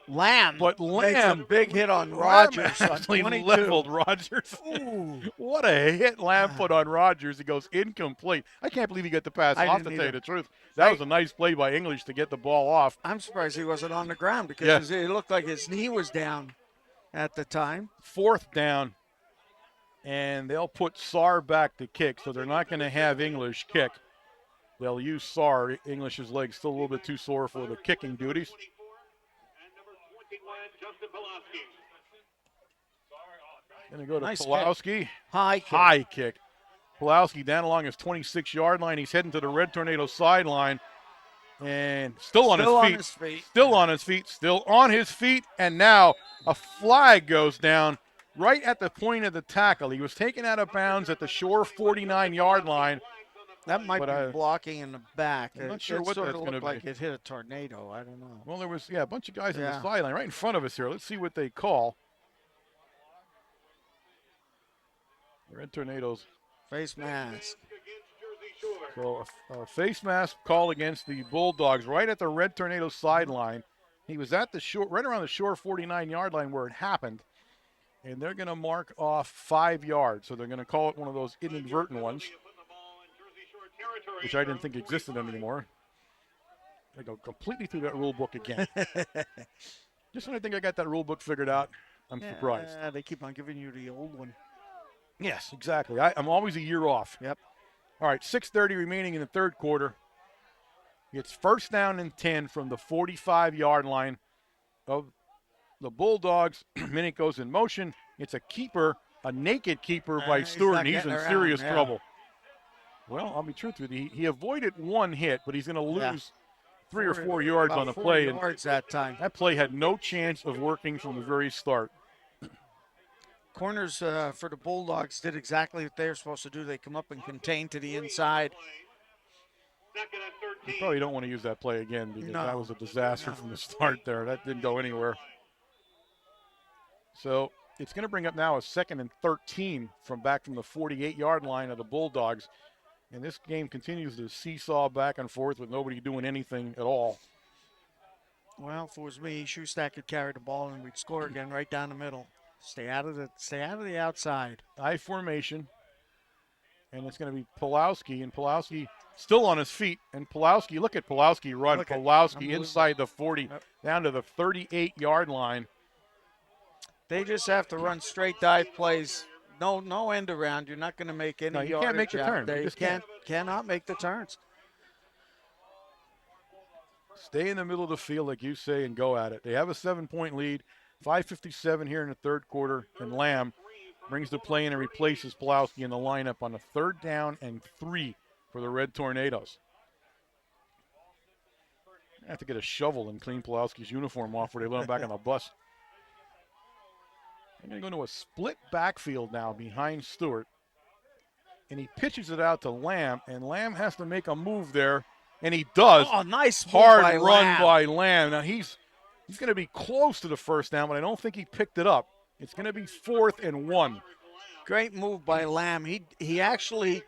Lamb, but Lamb, makes a big hit on Rogers. Actually leveled Rogers. Ooh. What a hit Lamb put on Rogers. It goes incomplete. I can't believe he got the pass off, to tell you the truth. That was a nice play by English to get the ball off. I'm surprised he wasn't on the ground because it looked like his knee was down at the time. 4th down, and they'll put Saar back to kick, so they're not going to have English kick. They'll use Saar. English's leg's still a little bit too sore for the kicking duties. Going to go to Pulowski. High kick. Pulowski down along his 26-yard line. He's heading to the Red Tornado sideline. And still on his feet. Still on his feet. And now a flag goes down right at the point of the tackle. He was taken out of bounds at the Shore 49-yard line. That might be blocking in the back. I'm not sure what that's going to be. Like it hit a tornado. I don't know. Well, there was, a bunch of guys on the sideline right in front of us here. Let's see what they call. Red Tornadoes. Face mask. So a face mask call against the Bulldogs right at the Red Tornado sideline. He was at the shore, right around the Shore 49-yard line where it happened. And they're going to mark off 5 yards. So they're going to call it one of those inadvertent ones, which I didn't think existed anymore. I go completely through that rule book again. Just when I think I got that rule book figured out, I'm surprised. They keep on giving you the old one. Yes, exactly. I'm always a year off. Yep. All right, 6:30 remaining in the 3rd quarter. It's 1st down and 10 from the 45-yard line of the Bulldogs. Minute goes in motion. It's a keeper, a naked keeper by Stewart, and he's in serious trouble. Well, I'll be truthful with you. He avoided one hit, but he's going to lose 3 or 4 yards on the play. Yards that time. That play had no chance of working from the very start. Corners for the Bulldogs did exactly what they're supposed to do. They come up and contain to the inside. You probably don't want to use that play again because that was a disaster from the start there. That didn't go anywhere. So It's going to bring up now a 2nd and 13 from back from the 48-yard line of the Bulldogs. And this game continues to seesaw back and forth with nobody doing anything at all. Well, if it was me, Shoestack could carry the ball and we'd score again right down the middle. Stay out of the outside. I formation. And it's going to be Pulowski, and Pulowski still on his feet. And Pulowski, look at Pulowski run. Pulowski inside the 40, down to the 38-yard line. They just have to run straight dive plays. No end around. You're not going to make any. No, you can't make the turn. They cannot make the turns. Stay in the middle of the field, like you say, and go at it. They have a 7-point lead. 5:57 here in the third quarter, and Lamb brings the play in and replaces Pulowski in the lineup on a 3rd down and 3 for the Red Tornadoes. I have to get a shovel and clean Pulowski's uniform off where they let him back on the bus. I'm going to go into a split backfield now behind Stewart. And he pitches it out to Lamb, and Lamb has to make a move there, and he does. Oh, nice hard by run Lamb. by Lamb. Now he's going to be close to the first down, but I don't think he picked it up. It's going to be 4th and 1. Great move by Lamb. He actually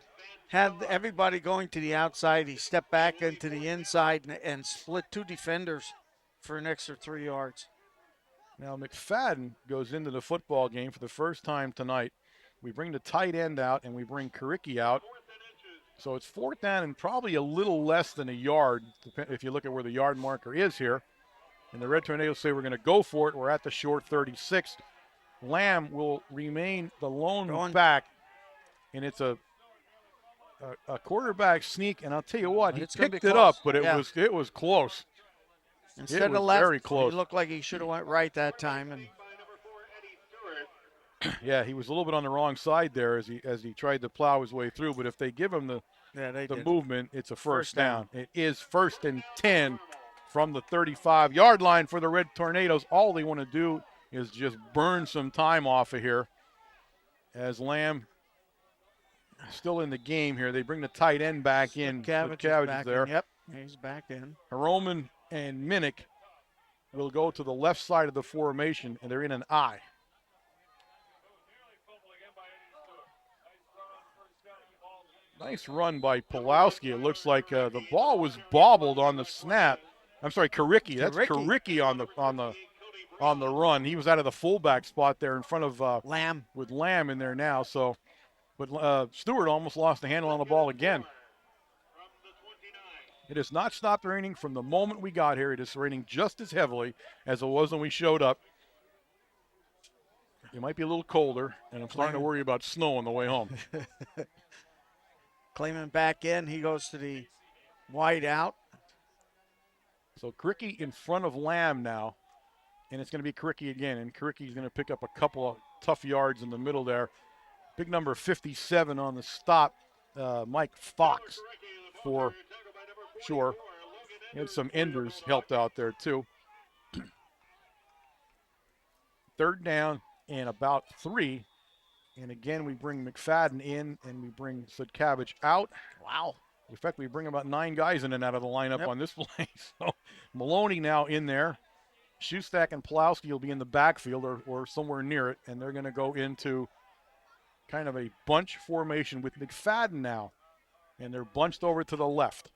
had everybody going to the outside. He stepped back into the inside and split 2 defenders for an extra 3 yards. Now McFadden goes into the football game for the first time tonight. We bring the tight end out and we bring Karicki out. So it's 4th down and probably a little less than a yard if you look at where the yard marker is here. And the Red Tornadoes say we're going to go for it. We're at the short 36. Lamb will remain the lone back, and it's a quarterback sneak. And I'll tell you what, he picked it up, but it was close. Instead of left, very close. He looked like he should have went right that time. And yeah, he was a little bit on the wrong side there as he tried to plow his way through. But if they give him the movement, it's a first down. It is 1st and 10 from the 35-yard line for the Red Tornadoes. All they want to do is just burn some time off of here. As Lamb still in the game here, they bring the tight end back in. Cabbage is there. Yep, he's back in. Roman and Minnick will go to the left side of the formation, and they're in an I. Nice run by Pulowski. It looks like the ball was bobbled on the snap. I'm sorry, Karicki. That's Karicki on the run. He was out of the fullback spot there in front of Lamb. With Lamb in there now. So, but Stewart almost lost the handle on the ball again. It has not stopped raining from the moment we got here. It is raining just as heavily as it was when we showed up. It might be a little colder, and I'm starting to worry about snow on the way home. Clayman back in. He goes to the wide out. So Karicki in front of Lamb now, and it's going to be Karicki again. And Karicki's going to pick up a couple of tough yards in the middle there. Big number 57 on the stop, Mike Fox for sure. And some enders helped out there too. 3rd down and about 3. And again, we bring McFadden in and we bring Sudcabbage out. Wow. In fact, we bring about 9 guys in and out of the lineup on this play. So Maloney now in there. Shoestack and Pulowski will be in the backfield or somewhere near it. And they're going to go into kind of a bunch formation with McFadden now. And they're bunched over to the left.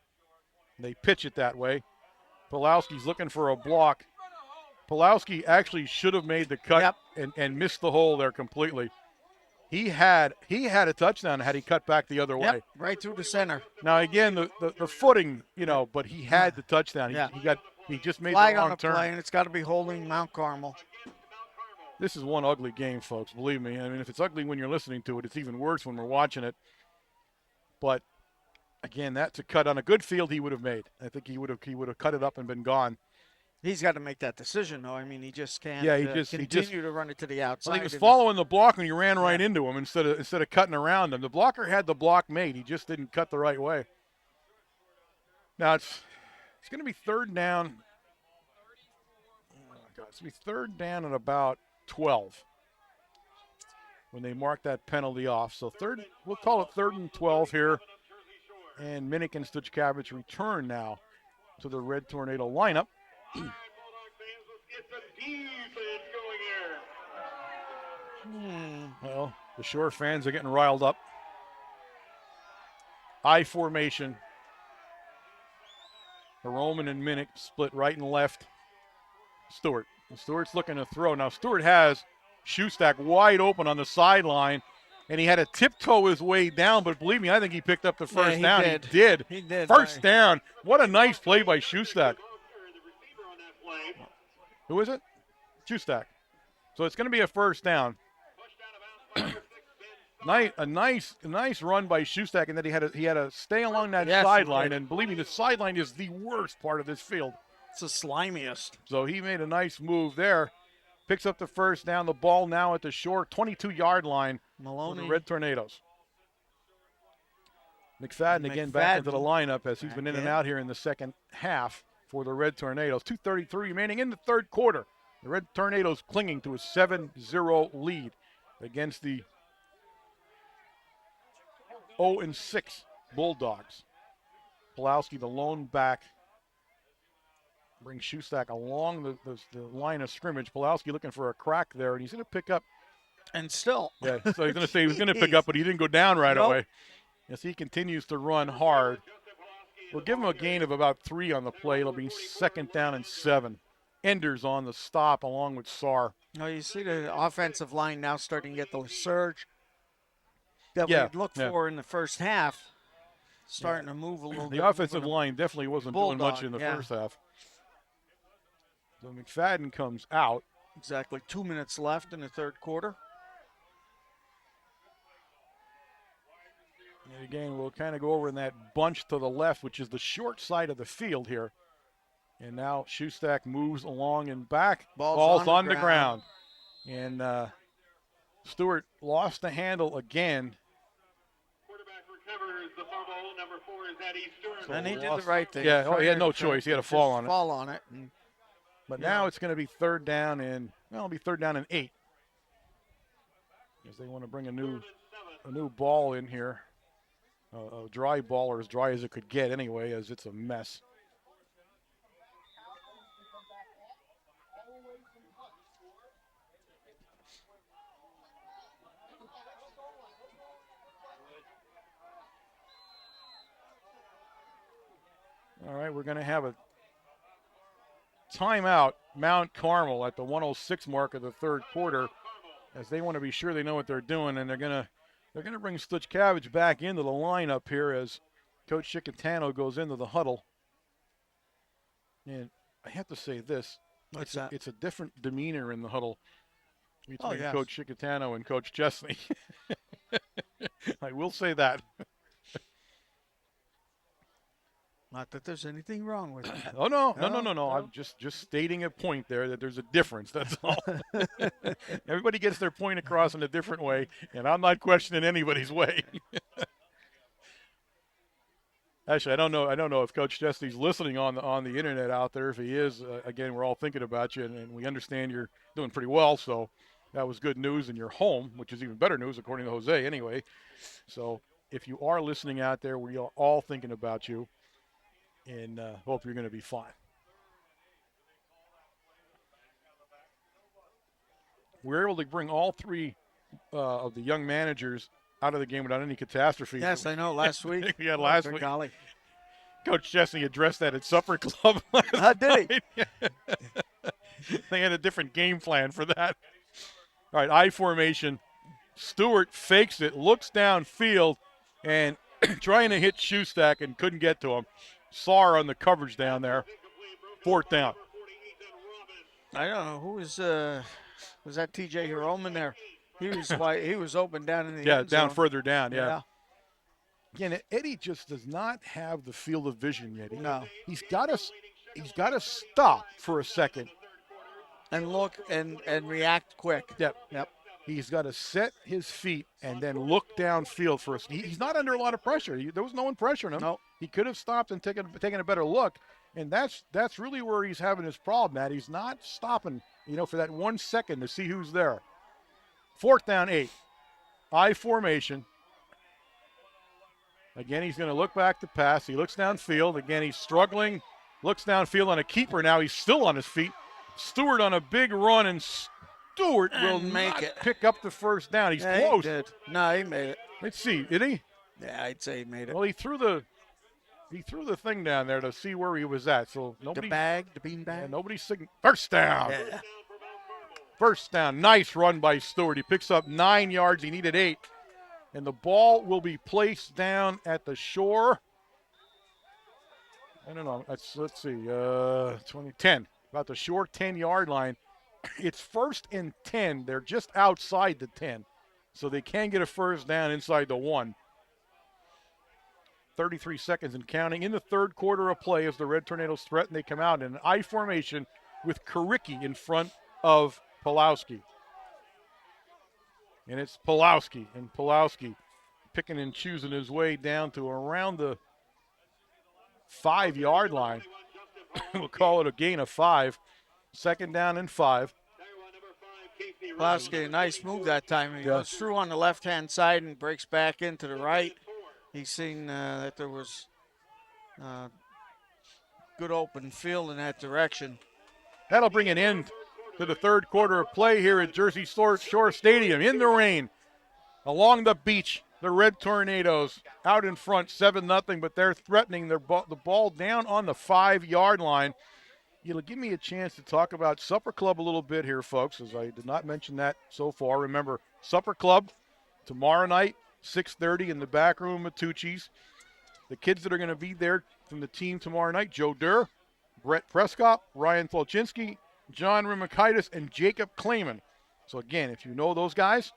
They pitch it that way. Pulowski's looking for a block. Pulowski actually should have made the cut and missed the hole there completely. He had a touchdown had he cut back the other way. Right through the center. Now again, the footing, but he had the touchdown. He just made the wrong turn. Play, and it's got to be holding Mount Carmel. This is one ugly game, folks. Believe me. I mean, if it's ugly when you're listening to it, it's even worse when we're watching it. But again, that's a cut on a good field he would have made. I think he would have cut it up and been gone. He's got to make that decision, though. I mean, he just can't continue to run it to the outside. Well, he was following the block when he ran right into him instead of cutting around him. The blocker had the block made. He just didn't cut the right way. Now it's going to be 3rd down. Oh, my God. It's going to be 3rd down at about 12 when they mark that penalty off. So we'll call it 3rd and 12 here. And Minnick and Sudcabbage return now to the Red Tornado lineup. Well, the Shore fans are getting riled up. I formation. Roman and Minnick split right and left. Stewart. Stewart's looking to throw. Now, Stewart has Shoestack wide open on the sideline, and he had to tiptoe his way down, but believe me, I think he picked up the first down. Did. He did. He did. First down. What a nice play by Shoestack. Who is it? Shoestack. So it's going to be a first down. A nice run by Shoestack, and then he had to stay along that sideline. And believe me, the sideline is the worst part of this field. It's the slimiest. So he made a nice move there. Picks up the first down. The ball now at the short 22-yard line for the Red Tornadoes. McFadden again back into the lineup as he's been in and out here in the second half for the Red Tornadoes. 2:33 remaining in the third quarter. The Red Tornadoes clinging to a 7-0 lead against the 0-6 Bulldogs. Pulowski, the lone back, brings Shoestack along the line of scrimmage. Pulowski looking for a crack there, and he's going to pick up. And still. Yeah, so he's going to say he was going to pick up, but he didn't go down right away. As he continues to run hard. We'll give him a gain of about 3 on the play. It'll be second down and 7. Enders on the stop along with Sarr. Now you see the offensive line now starting to get the surge that we looked for in the first half. Starting to move a little bit. The offensive line definitely wasn't doing much in the first half. So McFadden comes out. Exactly 2 minutes left in the third quarter. And again, we'll kind of go over in that bunch to the left, which is the short side of the field here. And now Shoestack moves along and back. Ball's on the ground. And Stewart lost the handle again. Quarterback recovers the fumble. Number 4 is Eddie Stewart. And he did the right thing. Yeah, he had no choice. He had to fall on it. Fall on it. But now it's going to be third down and, well, it'll be third down and 8. Because they want to bring a new ball in here. A dry ball, or as dry as it could get anyway, as it's a mess. All right, we're going to have a timeout, Mount Carmel, at the 1:06 mark of the third quarter, as they want to be sure they know what they're doing, and they're going to bring Stuchkavich back into the lineup here as Coach Chickatano goes into the huddle. And I have to say this, it's a different demeanor in the huddle between Coach Chickatano and Coach Chesney. I will say that. Not that there's anything wrong with that. Oh, no. I'm just stating a point there that there's a difference. That's all. Everybody gets their point across in a different way, and I'm not questioning anybody's way. Actually, I don't know if Coach Chesney's listening on the internet out there. If he is, again, we're all thinking about you, and we understand you're doing pretty well. So that was good news, and you're home, which is even better news according to Jose anyway. So if you are listening out there, we are all thinking about you. And hope you're going to be fine. We're able to bring all 3 of the young managers out of the game without any catastrophe. Yes, I know. Last week. Yeah, last week. Golly. Coach Chesney addressed that at Supper Club. Did he? They had a different game plan for that. All right, I formation. Stewart fakes it, looks downfield, and trying to hit Shoestack and couldn't get to him. Sarr on the coverage down there. Fourth down. I don't know who was that TJ Hiroman there. He was open down in the end zone. Down further down, yeah. Again, Eddie just does not have the field of vision yet. No. He's got to stop for a second and look and react quick. Yep. He's got to set his feet and then look downfield for us. He's not under a lot of pressure. There was no one pressuring him. Nope. He could have stopped and taken a better look, and that's really where he's having his problem, Matt. He's not stopping, for that 1 second to see who's there. Fourth down, 8. I formation. Again, he's going to look back to pass. He looks downfield. Again, he's struggling. Looks downfield on a keeper now. He's still on his feet. Stewart on a big run, and Stewart will make not it. pick up the first down. He's Yeah, close. He did. No, he made it. Let's see. Did he? Yeah, I'd say he made it. Well, he threw the thing down there to see where he was at. So nobody. The bean Yeah, bag. nobody's singing. First down. Yeah. First down. Nice run by Stewart. He picks up 9 yards. He needed 8. And the ball will be placed down at the shore. I don't know. Let's see. 10. About the short 10-yard line. It's 1st and 10. They're just outside the 10. So they can get a first down inside the 1. 33 seconds and counting. In the third quarter of play, as the Red Tornadoes threaten, they come out in an I formation with Karicki in front of Pulowski. And it's Pulowski. And Pulowski picking and choosing his way down to around the 5-yard line. We'll call it a gain of 5. Second down and 5. Pulowski, nice move that time. He goes through on the left-hand side and breaks back into the right. He's seen that there was good open field in that direction. That'll bring an end to the third quarter of play here at Jersey Shore Stadium in the rain. Along the beach, the Red Tornadoes out in front, 7-0, but they're threatening the ball down on the 5-yard line. It'll give me a chance to talk about Supper Club a little bit here, folks, as I did not mention that so far. Remember, Supper Club tomorrow night, 6:30 in the back room at Tucci's. The kids that are going to be there from the team tomorrow night, Joe Durr, Brett Prescott, Ryan Tolchinski, John Rimakaitis, and Jacob Klayman. So, again, if you know those guys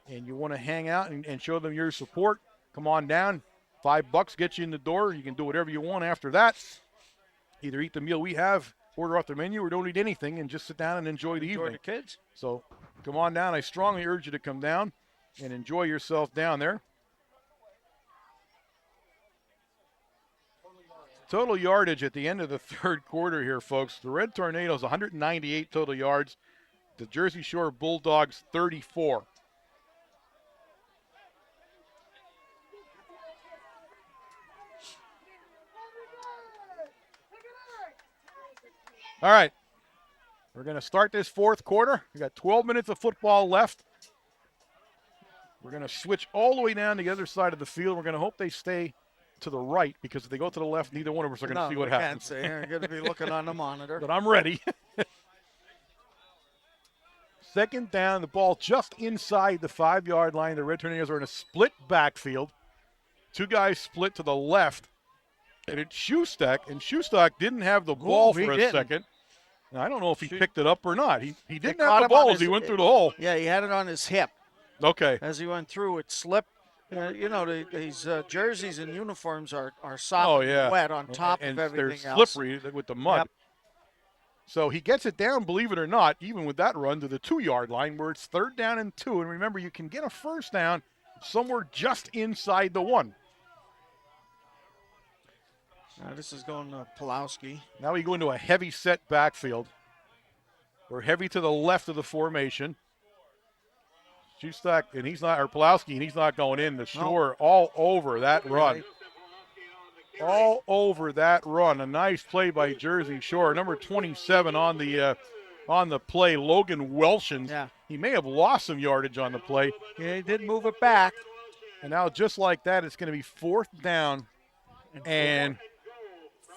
and you want to hang out and show them your support, come on down. $5 gets you in the door. You can do whatever you want after that. Either eat the meal we have, order off the menu, or don't eat anything and just sit down and enjoy the evening. The kids. So come on down. I strongly urge you to come down and enjoy yourself down there. Total yardage at the end of the third quarter here, folks. The Red Tornadoes, 198 total yards. The Jersey Shore Bulldogs, 34. All right. We're going to start this fourth quarter. We got 12 minutes of football left. We're going to switch all the way down to the other side of the field. We're going to hope they stay to the right, because if they go to the left, neither one of us are going to see what happens. Can't see. You're going to be looking on the monitor. But I'm ready. Second down, the ball just inside the 5-yard line. The Red Tornadoes are in a split backfield. Two guys split to the left. And it's Shoestack, and Shoestack didn't have the ball for a second. And I don't know if he picked it up or not. He didn't have the ball as he went through the hole. Yeah, he had it on his hip. Okay. As he went through, it slipped. These jerseys and uniforms are soft and wet on top of everything else. And they're slippery with the mud. Yep. So he gets it down, believe it or not, even with that run, to the 2-yard line where it's 3rd down and 2. And remember, you can get a first down somewhere just inside the 1. This is going to Pulowski. Now we go into a heavy set backfield. We're heavy to the left of the formation. Shoestack, and Pulowski, and he's not going in. The Shore all over that run. All over that run. A nice play by Jersey Shore. Number 27 on the play, Logan Welshons. Yeah. He may have lost some yardage on the play. Yeah, he did move it back. And now just like that, it's going to be 4th down and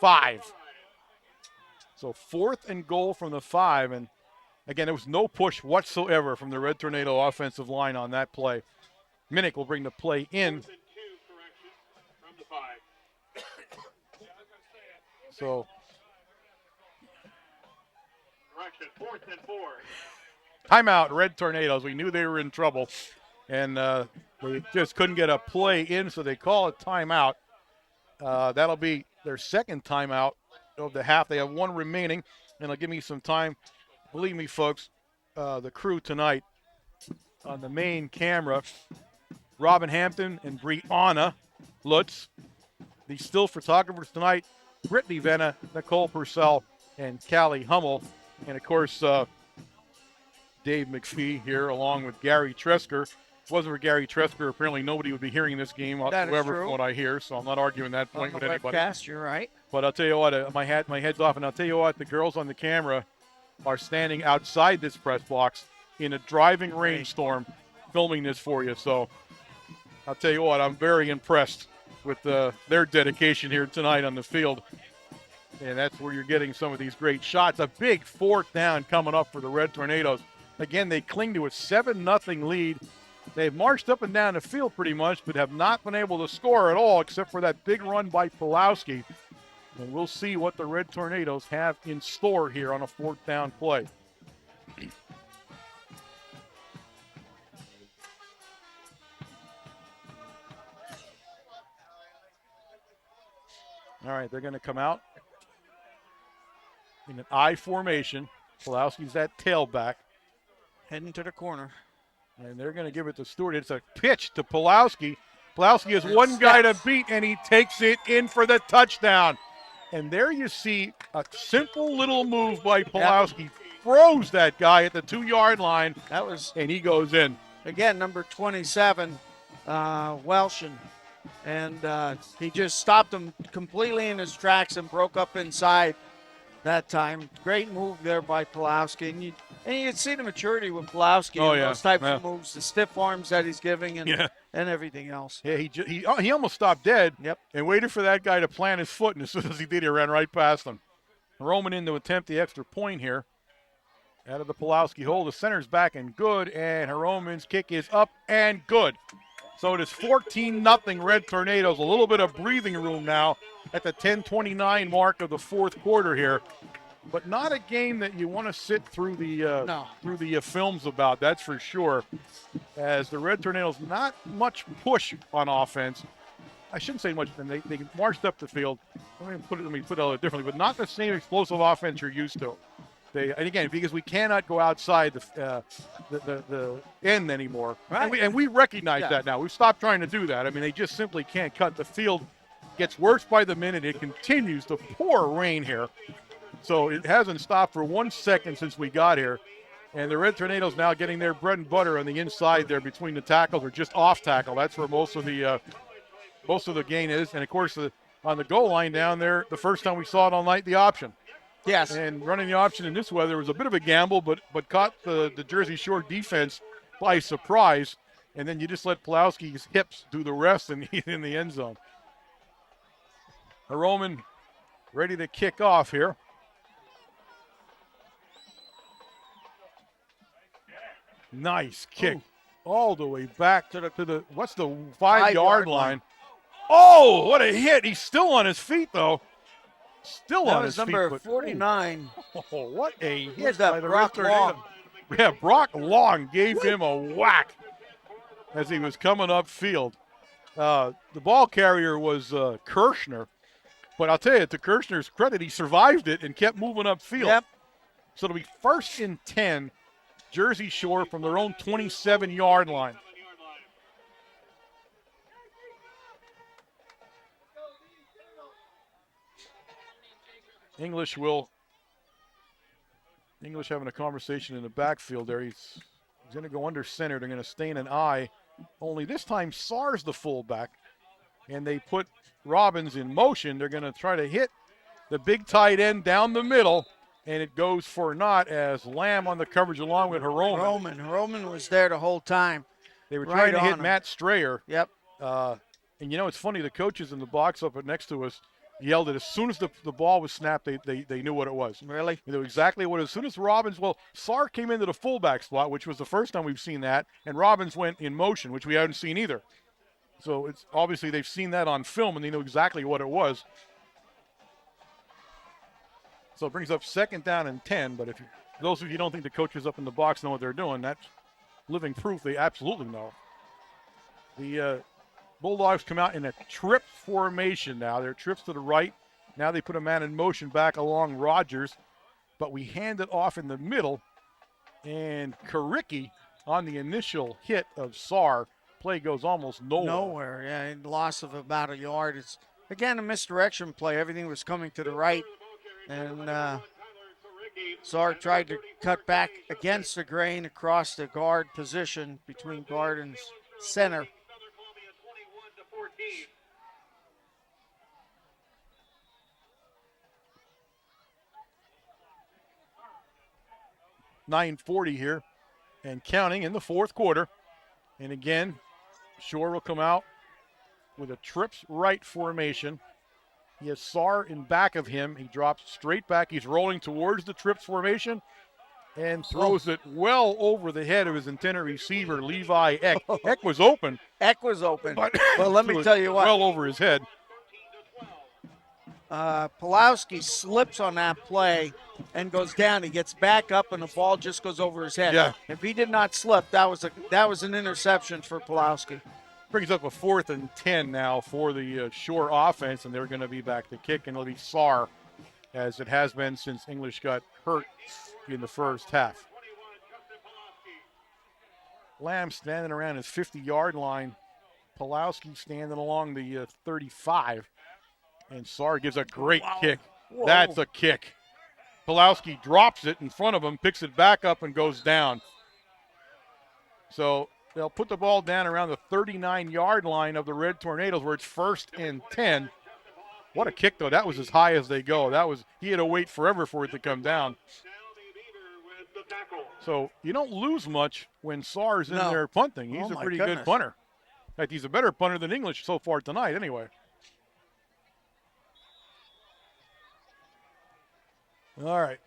5. So 4th and goal from the 5. And again, there was no push whatsoever from the Red Tornado offensive line on that play. Minnick will bring the play in. So, Correction, 4th and 4. timeout, Red Tornadoes. We knew they were in trouble, and they just couldn't get a play in, so they call it timeout. That'll be their second timeout of the half. They have 1 remaining, and it'll give me some time. Believe me, folks, the crew tonight on the main camera, Robin Hampton and Brianna Lutz. The still photographers tonight, Brittany Venna, Nicole Purcell, and Callie Hummel. And, of course, Dave McPhee here along with Gary Tresker. If it wasn't for Gary Tresker, apparently nobody would be hearing this game whatsoever from what I hear, so I'm not arguing that point with anybody. Webcast, you're right. But I'll tell you what, my head's off, and I'll tell you what, the girls on the camera are standing outside this press box in a driving rainstorm filming this for you. So I'll tell you what, I'm very impressed with their dedication here tonight on the field. And that's where you're getting some of these great shots. A big 4th down coming up for the Red Tornadoes. Again, they cling to a 7-0 lead. They've marched up and down the field pretty much, but have not been able to score at all except for that big run by Pulowski. And we'll see what the Red Tornadoes have in store here on a 4th down play. All right, they're going to come out in an I formation. Pulowski's that tailback. Heading to the corner. And they're going to give it to Stewart. It's a pitch to Pulowski. Pulowski has one guy to beat, and he takes it in for the touchdown. And there you see a simple little move by Pulowski. Yep. Throws that guy at the 2-yard line. And he goes in. Again, number 27, Welshon. And he just stopped him completely in his tracks and broke up inside that time. Great move there by Pulowski. And you can see the maturity with Pulowski and those types of moves, the stiff arms that he's giving and everything else. Yeah, he almost stopped dead and waited for that guy to plant his foot, and as soon as he did, he ran right past him. Roman in to attempt the extra point here. Out of the Pulowski hole, the center's back and good, and Hiroman's kick is up and good. So it is 14-0 Red Tornadoes. A little bit of breathing room now at the 10:29 mark of the 4th quarter here. But not a game that you want to sit through the films about, that's for sure. As the Red Tornadoes, not much push on offense. I shouldn't say much. They marched up the field. Let me put it a little differently, but not the same explosive offense you're used to. And again, because we cannot go outside the end anymore. Right. And we recognize that now. We've stopped trying to do that. I mean, they just simply can't cut. The field gets worse by the minute. It continues to pour rain here. So it hasn't stopped for 1 second since we got here. And the Red Tornadoes now getting their bread and butter on the inside there between the tackles or just off tackle. That's where most of the gain is. And, of course, on the goal line down there, the first time we saw it all night, the option. Yes. And running the option in this weather was a bit of a gamble, but caught the Jersey Shore defense by surprise. And then you just let Pulowski's hips do the rest in the end zone. Roman ready to kick off here. Nice kick. All the way back to the what's the 5-yard line. Oh, what a hit. He's still on his feet, though. Still on his feet. Number 49. Oh, what a hit. Here's that Brock Long. Yeah, Brock Long gave him a whack as he was coming upfield. The ball carrier was Kirshner. But I'll tell you, to Kirshner's credit, he survived it and kept moving upfield. Yep. So it'll be 1st and 10, Jersey Shore from their own 27-yard line. English having a conversation in the backfield there. He's going to go under center. They're going to stay in an I. Only this time, Sarr's the fullback. And they put Robbins in motion. They're going to try to hit the big tight end down the middle. And it goes for naught as Lamb on the coverage along with Hiroman. Hiroman was there the whole time. They were trying to hit Matt Strayer. Yep. And, it's funny, the coaches in the box up next to us yelled it as soon as the ball was snapped, they knew what it was. Really? They knew exactly what it was. As soon as Robbins, Sarr came into the fullback spot, which was the first time we've seen that, and Robbins went in motion, which we haven't seen either. So it's obviously they've seen that on film, and they know exactly what it was. So it brings up 2nd down and 10, but those of you who don't think the coaches up in the box know what they're doing, that's living proof they absolutely know. The Bulldogs come out in a trip formation now. They're trips to the right. Now they put a man in motion back along Rogers, but we hand it off in the middle, and Karicki on the initial hit of Sarr. Play goes almost nowhere. Yeah, loss of about a yard. It's, again, a misdirection play. Everything was coming to the right, and Sarr tried to cut back against the grain across the guard position between guard and center. 9:40 here and counting in the fourth quarter. And again, Shore will come out with a trips right formation. He has Saar in back of him. He drops straight back. He's rolling towards the trips formation and throws it well over the head of his intended receiver, Levi Eck. Eck was open. Eck was open. But well, let me tell you what. Well over his head. Pulowski slips on that play and goes down. He gets back up, and the ball just goes over his head. Yeah. If he did not slip, that was an interception for Pulowski. Brings up a 4th and 10 now for the Shore offense, and they're going to be back to kick, and it'll be Saar, as it has been since English got hurt in the first half. Lamb standing around his 50-yard line. Pulowski standing along the 35. And Saar gives a great kick. Whoa. That's a kick. Pulowski drops it in front of him, picks it back up, and goes down. So they'll put the ball down around the 39-yard line of the Red Tornadoes, where it's 1st and 10. What a kick, though. That was as high as they go. He had to wait forever for it to come down. So you don't lose much when Saar's in there punting. He's a pretty good punter. In fact, he's a better punter than English so far tonight anyway. All right.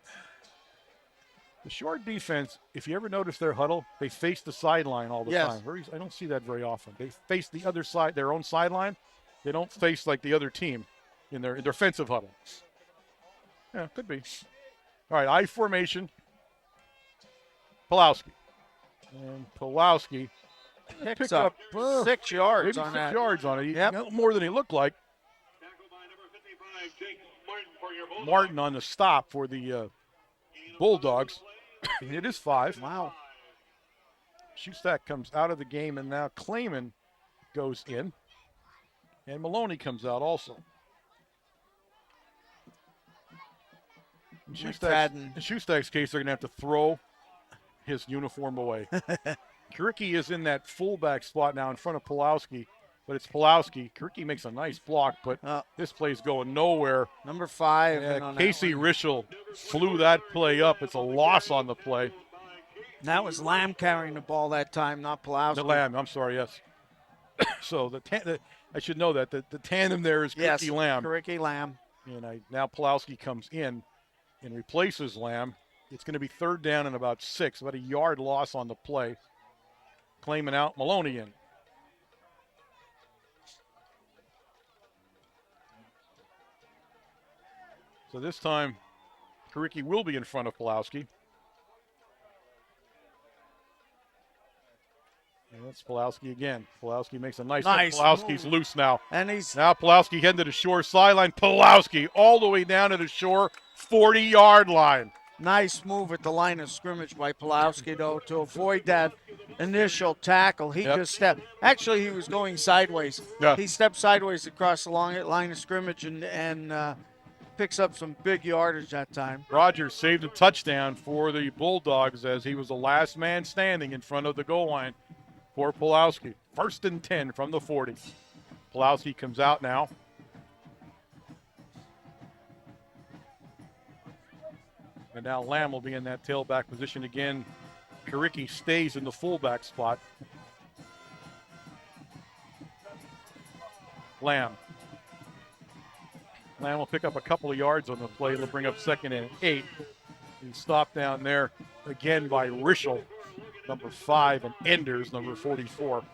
The Shore defense, if you ever notice their huddle, they face the sideline all the time. I don't see that very often. They face the other side, their own sideline. They don't face like the other team in their defensive huddle. Yeah, could be. All right, I formation. Pulowski. And Pulowski picks up 6 yards maybe on 6 that. yards on it. Yep. More than he looked like. Martin on the stop for the Bulldogs. It is 5. Wow. Schustak comes out of the game, and now Clayman goes in. And Maloney comes out also. In Schustak's case, they're going to have to throw his uniform away. Kuricki is in that fullback spot now in front of Pulowski, but it's Pulowski. Kuricki makes a nice block, but this play's going nowhere. Number 5. Casey Rischel flew that play up. It's a loss on the play. That was Lamb carrying the ball that time, not Pulowski. The Lamb, I'm sorry, yes. So I should know that. The tandem there is Kuricki Lamb. Kuricki Lamb. And now Pulowski comes in and replaces Lamb. It's going to be 3rd down and about 6, about a yard loss on the play. Clayman out, Maloney in. So this time, Kuricki will be in front of Pulowski. And that's Pulowski again. Pulowski makes a nice Pulowski's move. Loose now. And he's now Pulowski heading to the Shore sideline. Pulowski all the way down to the Shore 40-yard line. Nice move at the line of scrimmage by Pulowski, though, to avoid that initial tackle. He just stepped. Actually, he was going sideways. Yeah. He stepped sideways across the long line of scrimmage and picks up some big yardage that time. Rogers saved a touchdown for the Bulldogs as he was the last man standing in front of the goal line for Pulowski. 1st and 10 from the 40. Pulowski comes out now. And now Lamb will be in that tailback position again. Kuricki stays in the fullback spot. Lamb will pick up a couple of yards on the play. It'll bring up 2nd and 8. He's stopped down there again by Rischel, number 5, and Enders, number 44.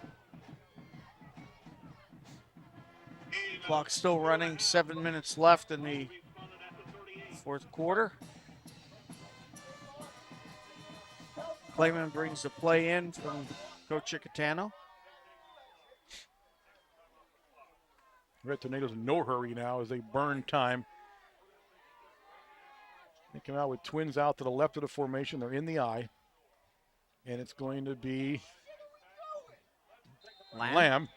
Clock still running. 7 minutes left in the 4th quarter. Clayman brings the play in from Coach Chicatano. Red Tornadoes in no hurry now as they burn time. They come out with twins out to the left of the formation. They're in the eye. And it's going to be Lamb.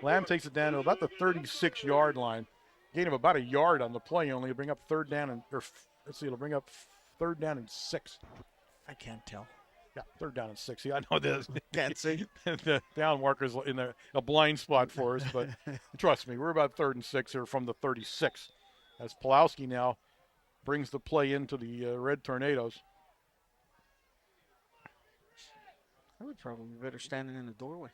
Lamb takes it down to about the 36-yard line. Gain of about a yard on the play only. It'll bring up 3rd down and, it'll bring up 3rd down and 6. I can't tell. Yeah, 3rd down and 6. Yeah, I know this. Can't see. The down marker's in a blind spot for us, but trust me, we're about 3rd and 6 here from the 36. As Pulowski now brings the play into the Red Tornadoes. I would probably be better standing in the doorway.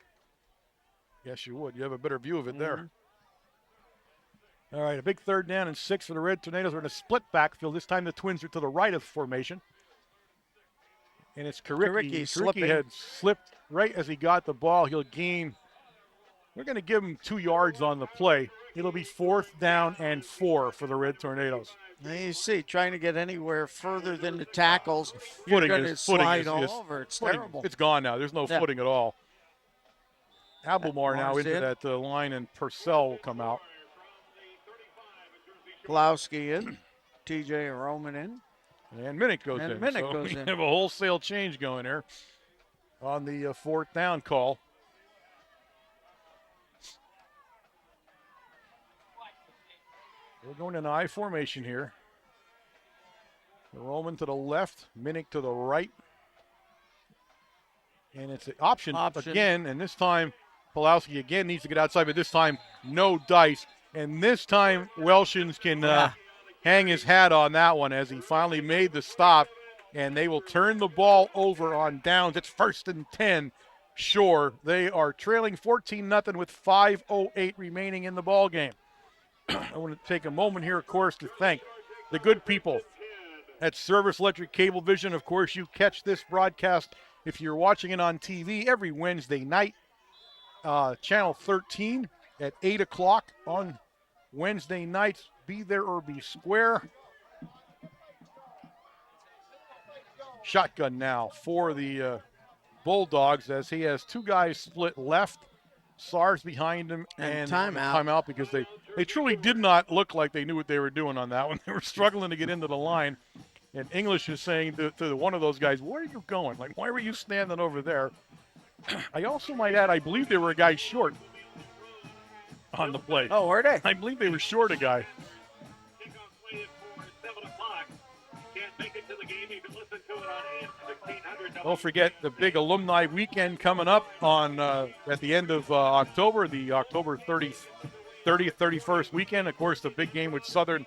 Yes, you would. You have a better view of it there. Mm-hmm. All right, a big 3rd down and 6 for the Red Tornadoes. We're in a split backfield. This time the Twins are to the right of formation. And it's Karicki. Karicki had slipped right as he got the ball. He'll gain. We're going to give him 2 yards on the play. It'll be 4th down and 4 for the Red Tornadoes. Now you see, trying to get anywhere further than the tackles, You're going to slide all over. It's terrible. It's gone now. There's no footing at all. Abelmar now into that line, and Purcell will come out. Pulowski in. TJ Roman in. And Minnick goes in. Minnick goes we in. have a wholesale change going there on the 4th down call. We're going in I formation here. Roman to the left, Minnick to the right. And it's an option again, and this time Pulowski again needs to get outside, but this time no dice. And this time Welshins can hang his hat on that one as he finally made the stop, and they will turn the ball over on downs. It's 1st and 10. Sure, they are trailing 14-0 with 5:08 remaining in the ball game. I want to take a moment here, of course, to thank the good people at Service Electric Cablevision. Of course, you catch this broadcast if you're watching it on TV every Wednesday night, Channel 13 at 8 o'clock on Wednesday nights. Be there or be square. Shotgun now for the Bulldogs as he has 2 guys split left. SARS behind him and timeout because they truly did not look like they knew what they were doing on that one. They were struggling to get into the line. And English is saying to one of those guys, where are you going? Like, why were you standing over there? I also might add, I believe they were a guy short on the play. Oh, were they? I believe they were short a guy. Don't forget the big alumni weekend coming up on at the end of October, the October 30th, 31st weekend. Of course, the big game with Southern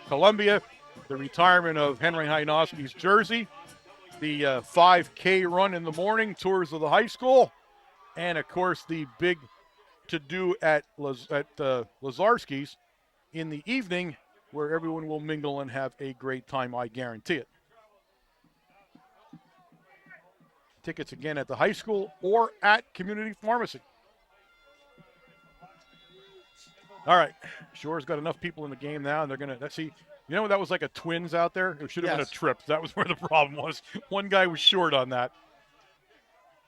Columbia, the retirement of Henry Hynoski's jersey, the 5K run in the morning, tours of the high school, and, of course, the big to-do at Lazarski's in the evening where everyone will mingle and have a great time, I guarantee it. Tickets again at the high school or at Community Pharmacy. All right, Shore's got enough people in the game now, and they're going to see. You know, that was like a Twins out there. It should have been a trip. That was where the problem was. One guy was short on that.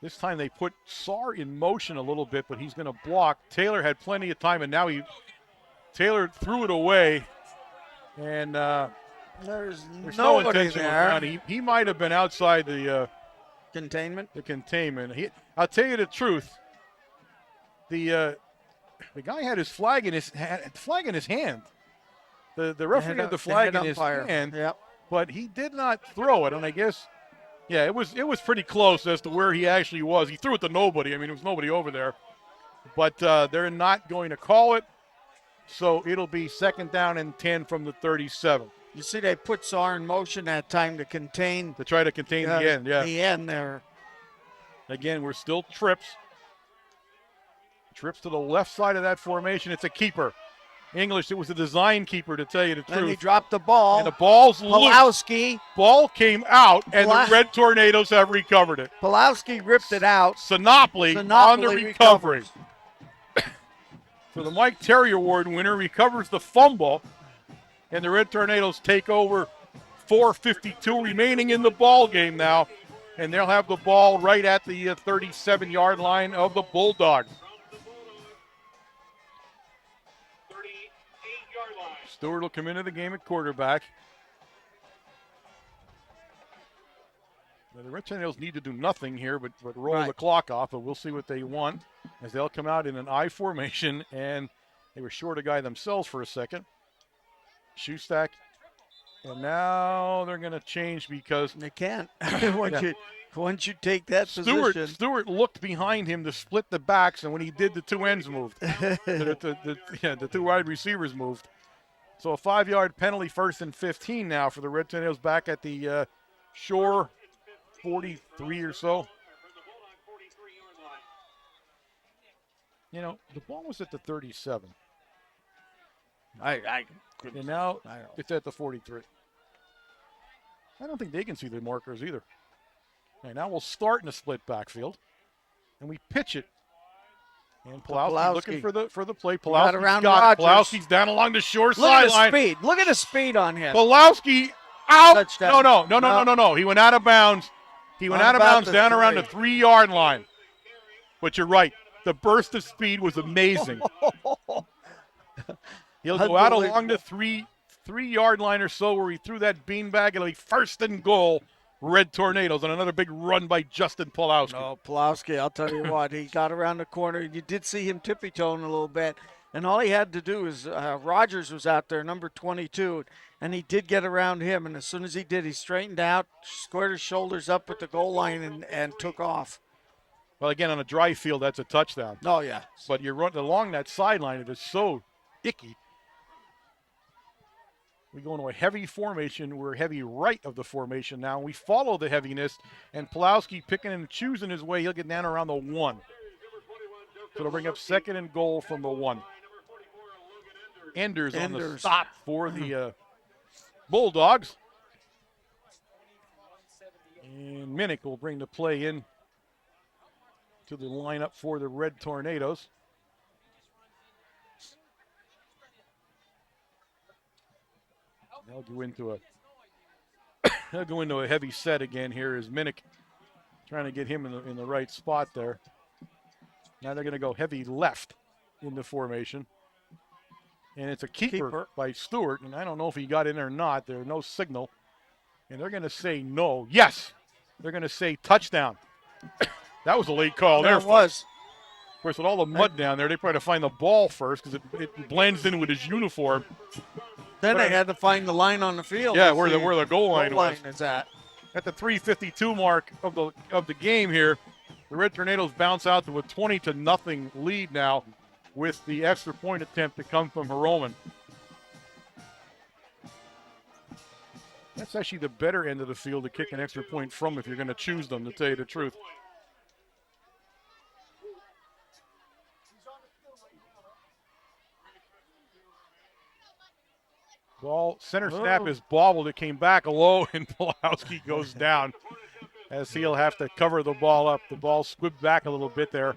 This time they put Saar in motion a little bit, but he's going to block. Taylor had plenty of time, and now Taylor threw it away, and there's no intention there. He might have been outside the containment. The containment. I'll tell you the truth. The guy had his flag in his hand. The referee had the flag in his hand, but he did not throw it. And I guess, it was pretty close as to where he actually was. He threw it to nobody. I mean, there was nobody over there. But they're not going to call it, so it'll be 2nd down and 10 from the 37. You see, they put Saar in motion that time to try to contain the end. Yeah, the end there. Again, we're still trips. Trips to the left side of that formation. It's a keeper. English, it was a design keeper, to tell you the truth. And he dropped the ball. And the ball's Pulowski. Loose. Ball came out, and the Red Tornadoes have recovered it. Pulowski ripped it out. Sinopoli on the recovery. So the Mike Terry Award winner recovers the fumble, and the Red Tornadoes take over. 4:52 remaining in the ball game now, and they'll have the ball right at the 37-yard line of the Bulldogs. Stewart will come into the game at quarterback. Now, the Red Tornadoes need to do nothing here but roll the clock off, but we'll see what they want as they'll come out in an I formation, and they were short a guy themselves for a second. Shoestack, and now they're going to change because they can't. Once you take that position. Stewart looked behind him to split the backs, and when he did, the two ends moved. the 2 wide receivers moved. So a 5-yard penalty, 1st and 15 now for the Red Tornadoes back at the Shore 43 or so. You know, the ball was at the 37. I And now I don't. it's at the 43. I don't think they can see the markers either. Okay, now we'll start in a split backfield. And we pitch it. And Pulowski looking for the play. Got Pulowski's around got it. Rogers. Pulowski's down along the shore Look at sideline. the speed. Look at the speed on him. Pulowski out. Touchdown. No. He went out of bounds. He went out of bounds down around the 3-yard line. But you're right. The burst of speed was amazing. He'll go out along the three-yard line or so where he threw that beanbag. It'll be 1st and goal. Red Tornadoes on another big run by Justin Pulowski. No, Pulowski, I'll tell you what, he got around the corner. You did see him tippy-toeing a little bit, and all he had to do is Rogers was out there, number 22, and he did get around him, and as soon as he did, he straightened out, squared his shoulders up at the goal line, and took off. Well, again, on a dry field, that's a touchdown. Oh, yeah. But you're running along that sideline. It is so icky. We go into a heavy formation. We're heavy right of the formation now. We follow the heaviness, and Pulowski picking and choosing his way. He'll get down around the 1. So it'll bring up 2nd and goal from the 1. Enders on the stop for the Bulldogs. And Minnick will bring the play in to the lineup for the Red Tornadoes. They'll go into a heavy set again here as Minnick trying to get him in the right spot there. Now they're going to go heavy left in the formation. And it's a keeper by Stewart, and I don't know if he got in there or not. There's no signal. And they're going to say no. Yes! They're going to say touchdown. That was a late call there. It was. Of course, with all the mud down there, they try to find the ball first because it blends in with his uniform. Then they had to find the line on the field. Yeah, where the goal line was. Is at. At the 3:52 mark of the game here, the Red Tornadoes bounce out to a 20-0 lead now with the extra point attempt to come from Heroman. That's actually the better end of the field to kick an extra point from if you're going to choose them, to tell you the truth. Ball, center snap is bobbled. It came back low, and Pulowski goes down as he'll have to cover the ball up. The ball squibbed back a little bit there.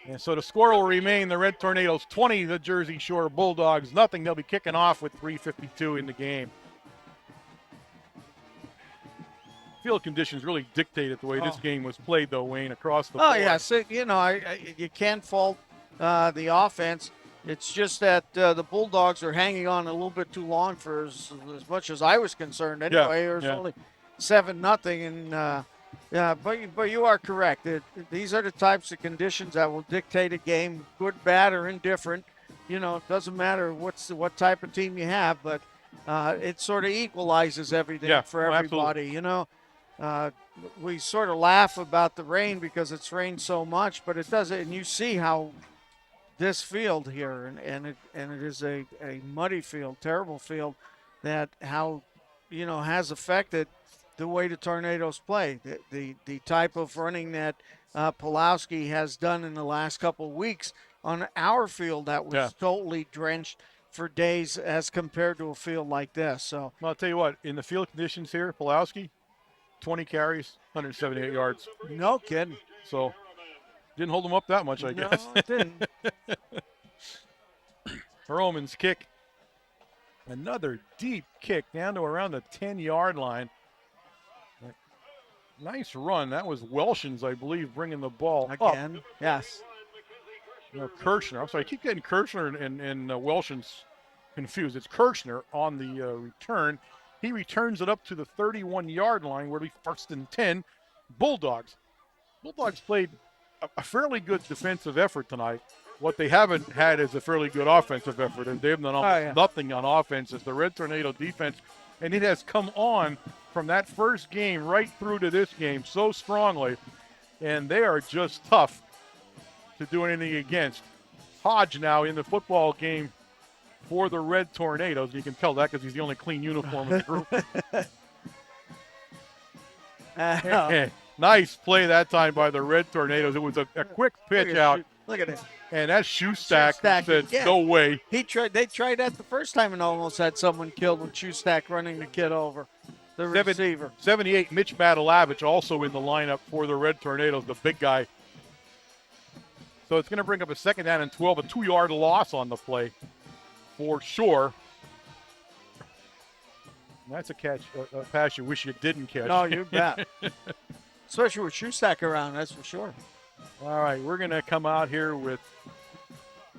And so the score will remain the Red Tornadoes 20, the Jersey Shore Bulldogs nothing. They'll be kicking off with 3:52 in the game. Field conditions really dictated the way this game was played, though, Wayne, across the board. Oh, yeah. So, you can't fault the offense. It's just that the Bulldogs are hanging on a little bit too long for as much as I was concerned. Anyway, it was only 7-0, and but you are correct. These are the types of conditions that will dictate a game, good, bad, or indifferent. It doesn't matter what type of team you have, but it sort of equalizes everything for everybody. Absolutely. We sort of laugh about the rain because it's rained so much, but it doesn't. And you see how this field here, and it is a muddy field, terrible field, that how has affected the way the Tornadoes play. The type of running that Pulowski has done in the last couple of weeks on our field that was totally drenched for days as compared to a field like this. So I'll tell you what, in the field conditions here, Pulowski, 20 carries, 178 yards. No kidding. So didn't hold him up that much, I guess. No, it didn't. Roman's kick. Another deep kick down to around the 10-yard line. Nice run. That was Welshins, I believe, bringing the ball again. Up. Yes. Kirchner. I'm sorry, I keep getting Kirchner and Welshins confused. It's Kirchner on the return. He returns it up to the 31-yard line where it'll be 1st and 10. Bulldogs. Bulldogs played a fairly good defensive effort tonight. What they haven't had is a fairly good offensive effort, and they've done almost nothing on offense. It's the Red Tornado defense, and it has come on from that first game right through to this game so strongly, and they are just tough to do anything against. Hodge now in the football game for the Red Tornadoes. You can tell that because he's the only clean uniform in the group. Nice play that time by the Red Tornadoes. It was a quick pitch out Look at him. And that Shoestack Shoestack, said, yeah. no way. They tried that the first time and almost had someone killed with Shoestack running the kid over. The receiver. 78, Mitch Matalavich also in the lineup for the Red Tornadoes, the big guy. So it's going to bring up a 2nd down and 12, a 2-yard loss on the play for sure. And that's a catch, a pass you wish you didn't catch. No, you bet. Especially with Shoestack around, that's for sure. All right, we're going to come out here with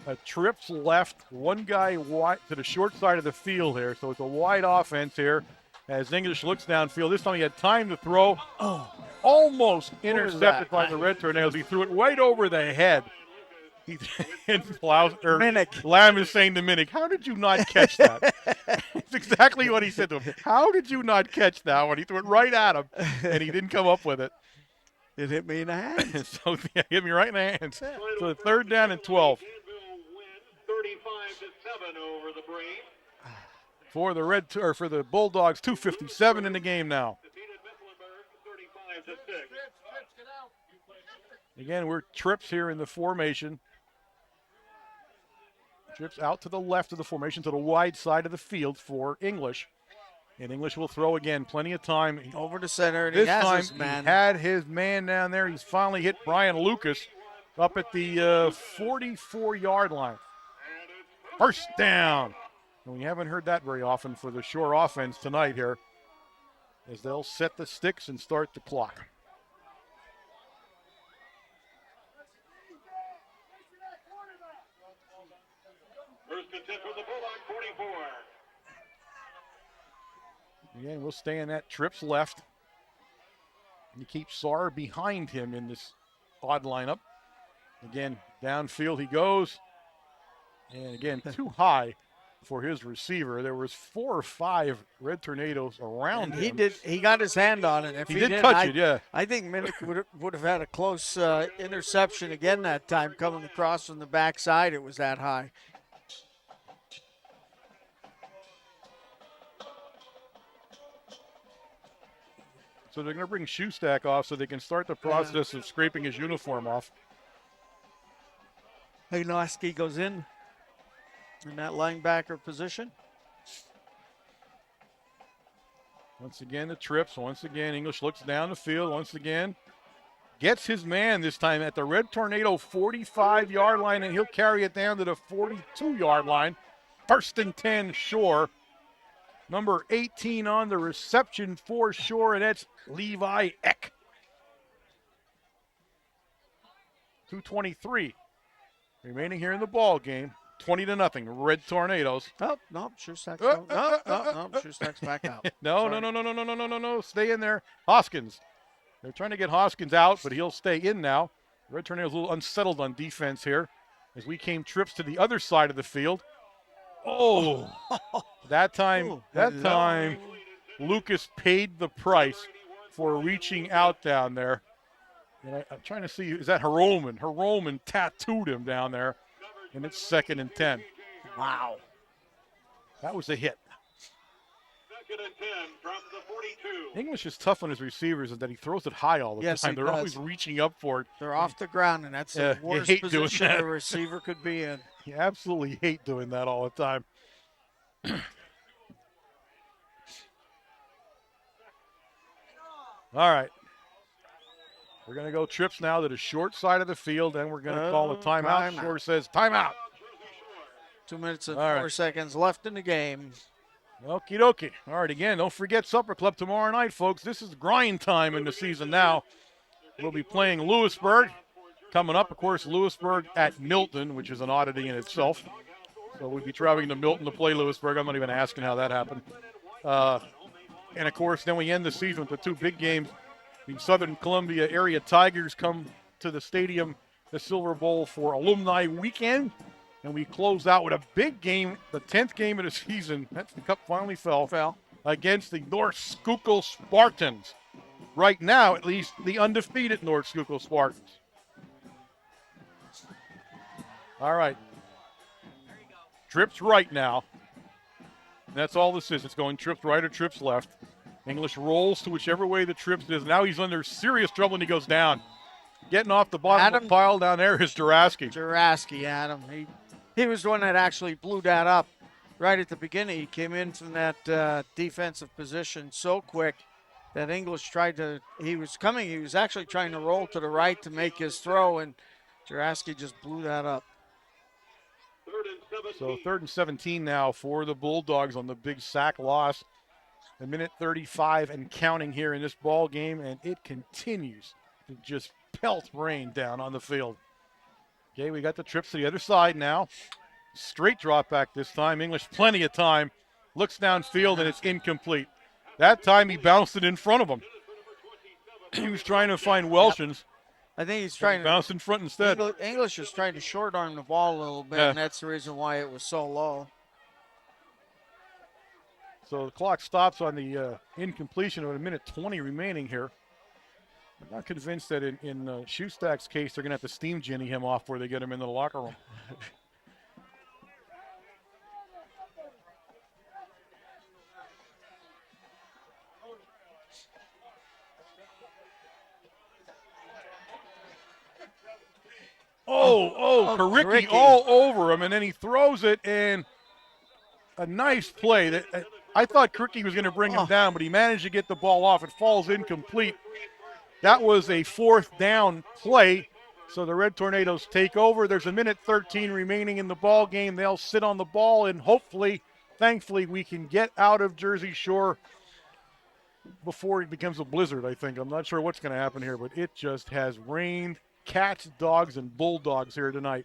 a trips left, one guy wide to the short side of the field here. So it's a wide offense here as English looks downfield. This time he had time to throw. Oh, almost intercepted by the Red Tornadoes. He threw it right over the head. Lamb is saying to Minnick, how did you not catch that? It's exactly what he said to him. How did you not catch that one? He threw it right at him, and he didn't come up with it. It hit me in the hands. So yeah, hit me right in the hands. So the 3rd down and 12. 35-7 over the Braves. For the Bulldogs, 2:57 in the game now. Defeated Mecklenburg 35-6. Again, we're trips here in the formation. Trips out to the left of the formation, to the wide side of the field for English. And English will throw again. Plenty of time. Over the center. And This he has time his man. he had his man down there. He's finally hit Brian Lucas up at the 44-yard line. 1st down. And we haven't heard that very often for the Shore offense tonight here, as they'll set the sticks and start the clock. First and 10 for the Bulldog, 44. Again, we'll stay in that trips left. And you keep Saar behind him in this odd lineup. Again, downfield he goes. And again, too high for his receiver. There was 4 or 5 Red Tornadoes around him. He got his hand on it. If he did touch it, yeah. I think Minnick would have had a close interception again that time coming across from the backside. It was that high. So they're going to bring Shoestack off so they can start the process of scraping his uniform off. Hagnoski goes in that linebacker position. Once again, the trips. Once again, English looks down the field. Once again, gets his man this time at the Red Tornado 45-yard line, and he'll carry it down to the 42-yard line. 1st and 10, Shore. Number 18 on the reception for Shore, and that's Levi Eck. 2:23 remaining here in the ball game. 20-0, Red Tornadoes. Oh, no, Shoestack's no, Shoestack's back out. No. Stay in there. Hoskins. They're trying to get Hoskins out, but he'll stay in now. Red Tornadoes a little unsettled on defense here as we came trips to the other side of the field. Oh, that time, Lucas paid the price for reaching out down there. And I'm trying to see, is that Heroman? Heroman tattooed him down there, and it's 2nd and 10. Wow. That was a hit. 2nd and 10 from the 42. English is tough on his receivers, is that he throws it high all the time. They're always reaching up for it. They're off the ground, and that's the worst position a receiver could be in. You absolutely hate doing that all the time. All right. We're going to go trips now to the short side of the field, and we're going to call a timeout. Shore says timeout. 2 minutes and 4 seconds left in the game. Okie dokie. All right, again, don't forget Supper Club tomorrow night, folks. This is grind time in the season now. We'll be playing Lewisburg. Coming up, of course, Lewisburg at Milton, which is an oddity in itself. So we'll be traveling to Milton to play Lewisburg. I'm not even asking how that happened. And, of course, then we end the season with the 2 big games. The Southern Columbia area Tigers come to the stadium, the Silver Bowl, for Alumni Weekend. And we close out with a big game, the 10th game of the season. That's the cup finally fell against the North Schuylkill Spartans. Right now, at least, the undefeated North Schuylkill Spartans. All right. Trips right now. That's all this is. It's going trips right or trips left. English rolls to whichever way the trips is. Now he's under serious trouble and he goes down. getting off the bottom of the pile down there is Juraski. Juraski, Adam. He was the one that actually blew that up right at the beginning. He came in from that defensive position so quick that English he was actually trying to roll to the right to make his throw, and Juraski just blew that up. So 3rd and 17 now for the Bulldogs on the big sack loss. A minute 35 and counting here in this ball game, and it continues to just pelt rain down on the field. Okay, we got the trips to the other side now. Straight drop back this time. English plenty of time. Looks downfield, and it's incomplete. That time he bounced it in front of him. He was trying to find Welshans. I think he's trying to bounce in front instead. English is trying to short arm the ball a little bit, and that's the reason why it was so low. So the clock stops on the incompletion with a minute 20 remaining here. I'm not convinced that in Shoestack's case they're going to have to steam Ginny him off before they get him into the locker room. Karicki all over him, and then he throws it, and a nice play. I thought Karicki was going to bring him down, but he managed to get the ball off. It falls incomplete. That was a 4th down play, so the Red Tornadoes take over. There's a minute 13 remaining in the ball game. They'll sit on the ball, and hopefully, thankfully, we can get out of Jersey Shore before it becomes a blizzard, I think. I'm not sure what's going to happen here, but it just has rained cats, dogs, and bulldogs here tonight.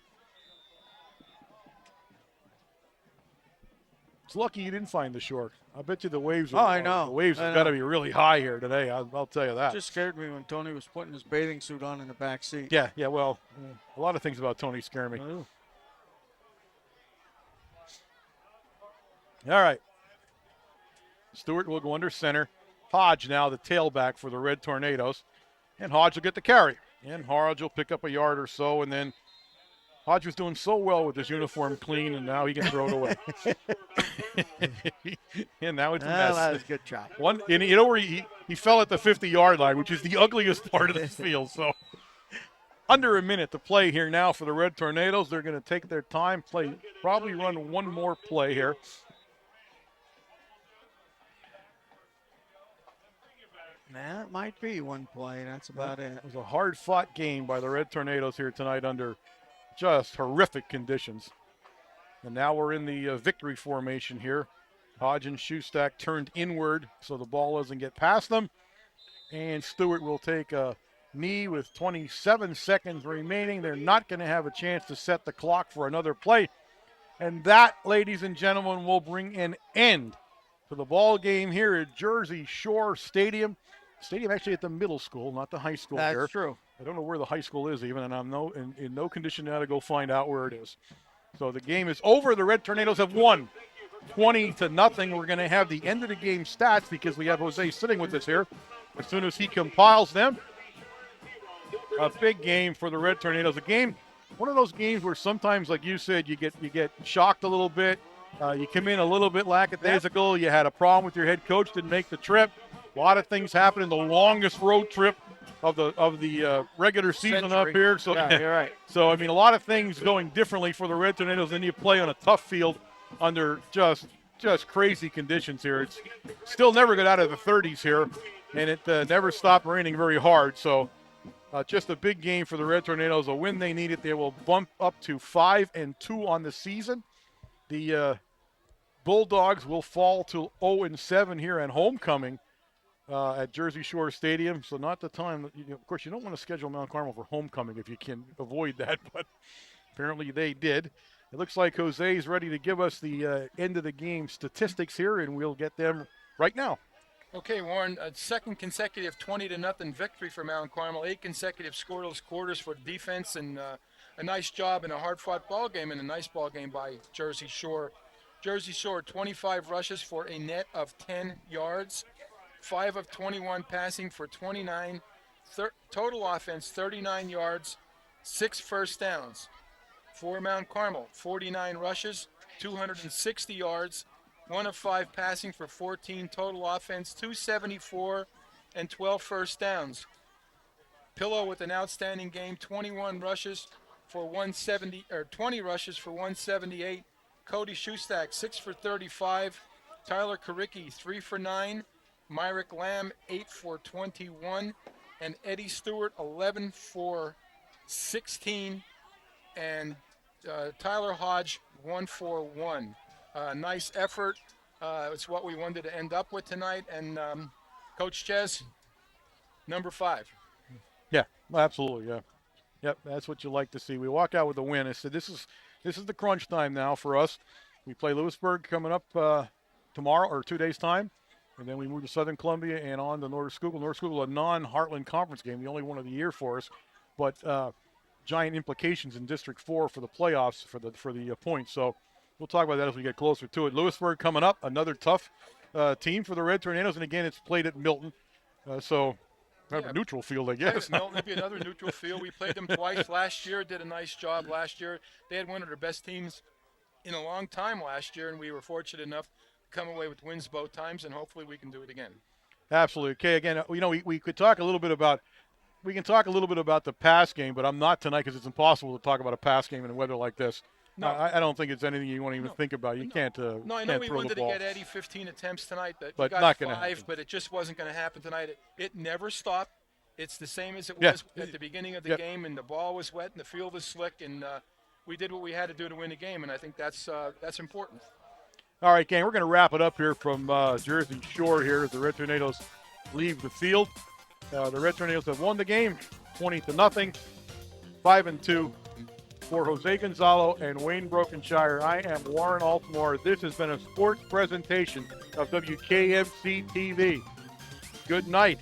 It's lucky you didn't find the shore. I bet you the waves I know. The waves have got to be really high here today. I'll tell you that. It just scared me when Tony was putting his bathing suit on in the back seat. Yeah, well, a lot of things about Tony scare me. Oh. All right. Stewart will go under center. Hodge now the tailback for the Red Tornadoes. And Hodge will get the carry. And Hodge will pick up a yard or so, and then Hodge was doing so well with his uniform clean, and now he can throw it away. And now it's a mess. That was a good try. And you know where he fell at the 50-yard line, which is the ugliest part of this field. So under a minute to play here now for the Red Tornadoes. They're going to take their time, probably run one more play here. That might be one play. That's about it. It was a hard-fought game by the Red Tornadoes here tonight under just horrific conditions. And now we're in the victory formation here. Hodge and Shoestack turned inward so the ball doesn't get past them. And Stewart will take a knee with 27 seconds remaining. They're not going to have a chance to set the clock for another play. And that, ladies and gentlemen, will bring an end to the ball game here at Jersey Shore Stadium. Stadium actually at the middle school, not the high school. That's true. I don't know where the high school is even, and I'm in no condition now to go find out where it is. So the game is over. The Red Tornadoes have won 20-0. We're going to have the end of the game stats because we have Jose sitting with us here. As soon as he compiles them, a big game for the Red Tornadoes. One of those games where sometimes, like you said, you get shocked a little bit. You come in a little bit lackadaisical. You had a problem with your head coach, didn't make the trip. A lot of things happened in the longest road trip of the regular season up here. So yeah, you're right. So a lot of things going differently for the Red Tornadoes. Then you play on a tough field under just crazy conditions here. It's still never got out of the 30s here, and it never stopped raining very hard. So just a big game for the Red Tornadoes. A win they needed. They will bump up to 5-2 on the season. The Bulldogs will fall to 0-7 here at homecoming at Jersey Shore Stadium. So not the time. Of course, you don't want to schedule Mount Carmel for homecoming if you can avoid that, but apparently they did. It looks like Jose is ready to give us the end of the game statistics here, and we'll get them right now. Okay, Warren, a second consecutive 20-0 victory for Mount Carmel, 8 consecutive scoreless quarters for defense, and a nice job in a hard-fought ball game, and a nice ball game by Jersey Shore. Jersey Shore, 25 rushes for a net of 10 yards, 5 of 21 passing for 29, total offense 39 yards, 6 first downs. For Mount Carmel, 49 rushes, 260 yards, 1 of 5 passing for 14, total offense 274, and 12 first downs. Pillow with an outstanding game, 21 rushes for 170, or 20 rushes for 178. Cody Shustak, 6 for 35. Tyler Karicki, 3 for 9. Myrick Lamb, 8 for 21. And Eddie Stewart, 11 for 16. And Tyler Hodge, 1 for 1. Nice effort. It's what we wanted to end up with tonight. And Coach Ches, number 5. Yeah, absolutely. Yeah. Yep, that's what you like to see. We walk out with a win. I said this is the crunch time now for us. We play Lewisburg coming up tomorrow or 2 days time, and then we move to Southern Columbia and on to North Schuylkill. North Schuylkill, a non-Heartland Conference game, the only one of the year for us, but giant implications in District 4 for the playoffs for the points. So we'll talk about that as we get closer to it. Lewisburg coming up, another tough team for the Red Tornadoes, and again, it's played at Milton, so. Kind of a neutral field, I guess. Milton would be another neutral field. We played them twice last year, did a nice job last year. They had one of their best teams in a long time last year, and we were fortunate enough to come away with wins both times, and hopefully we can do it again. Absolutely. Okay, again, we could talk a little bit about the pass game, but I'm not tonight because it's impossible to talk about a pass game in a weather like this. No. I don't think it's anything you want to even think about. You can't No, I know we wanted to get Eddie 15 attempts tonight, but we got not 5, but it just wasn't going to happen tonight. It never stopped. It's the same as it was at the beginning of the game, and the ball was wet and the field was slick, and we did what we had to do to win the game, and I think that's important. All right, gang, we're going to wrap it up here from Jersey Shore here as the Red Tornadoes leave the field. The Red Tornadoes have won the game 20-0, 5-2. For Jose Gonzalo and Wayne Brokenshire, I am Warren Altamore. This has been a sports presentation of WKMC TV. Good night.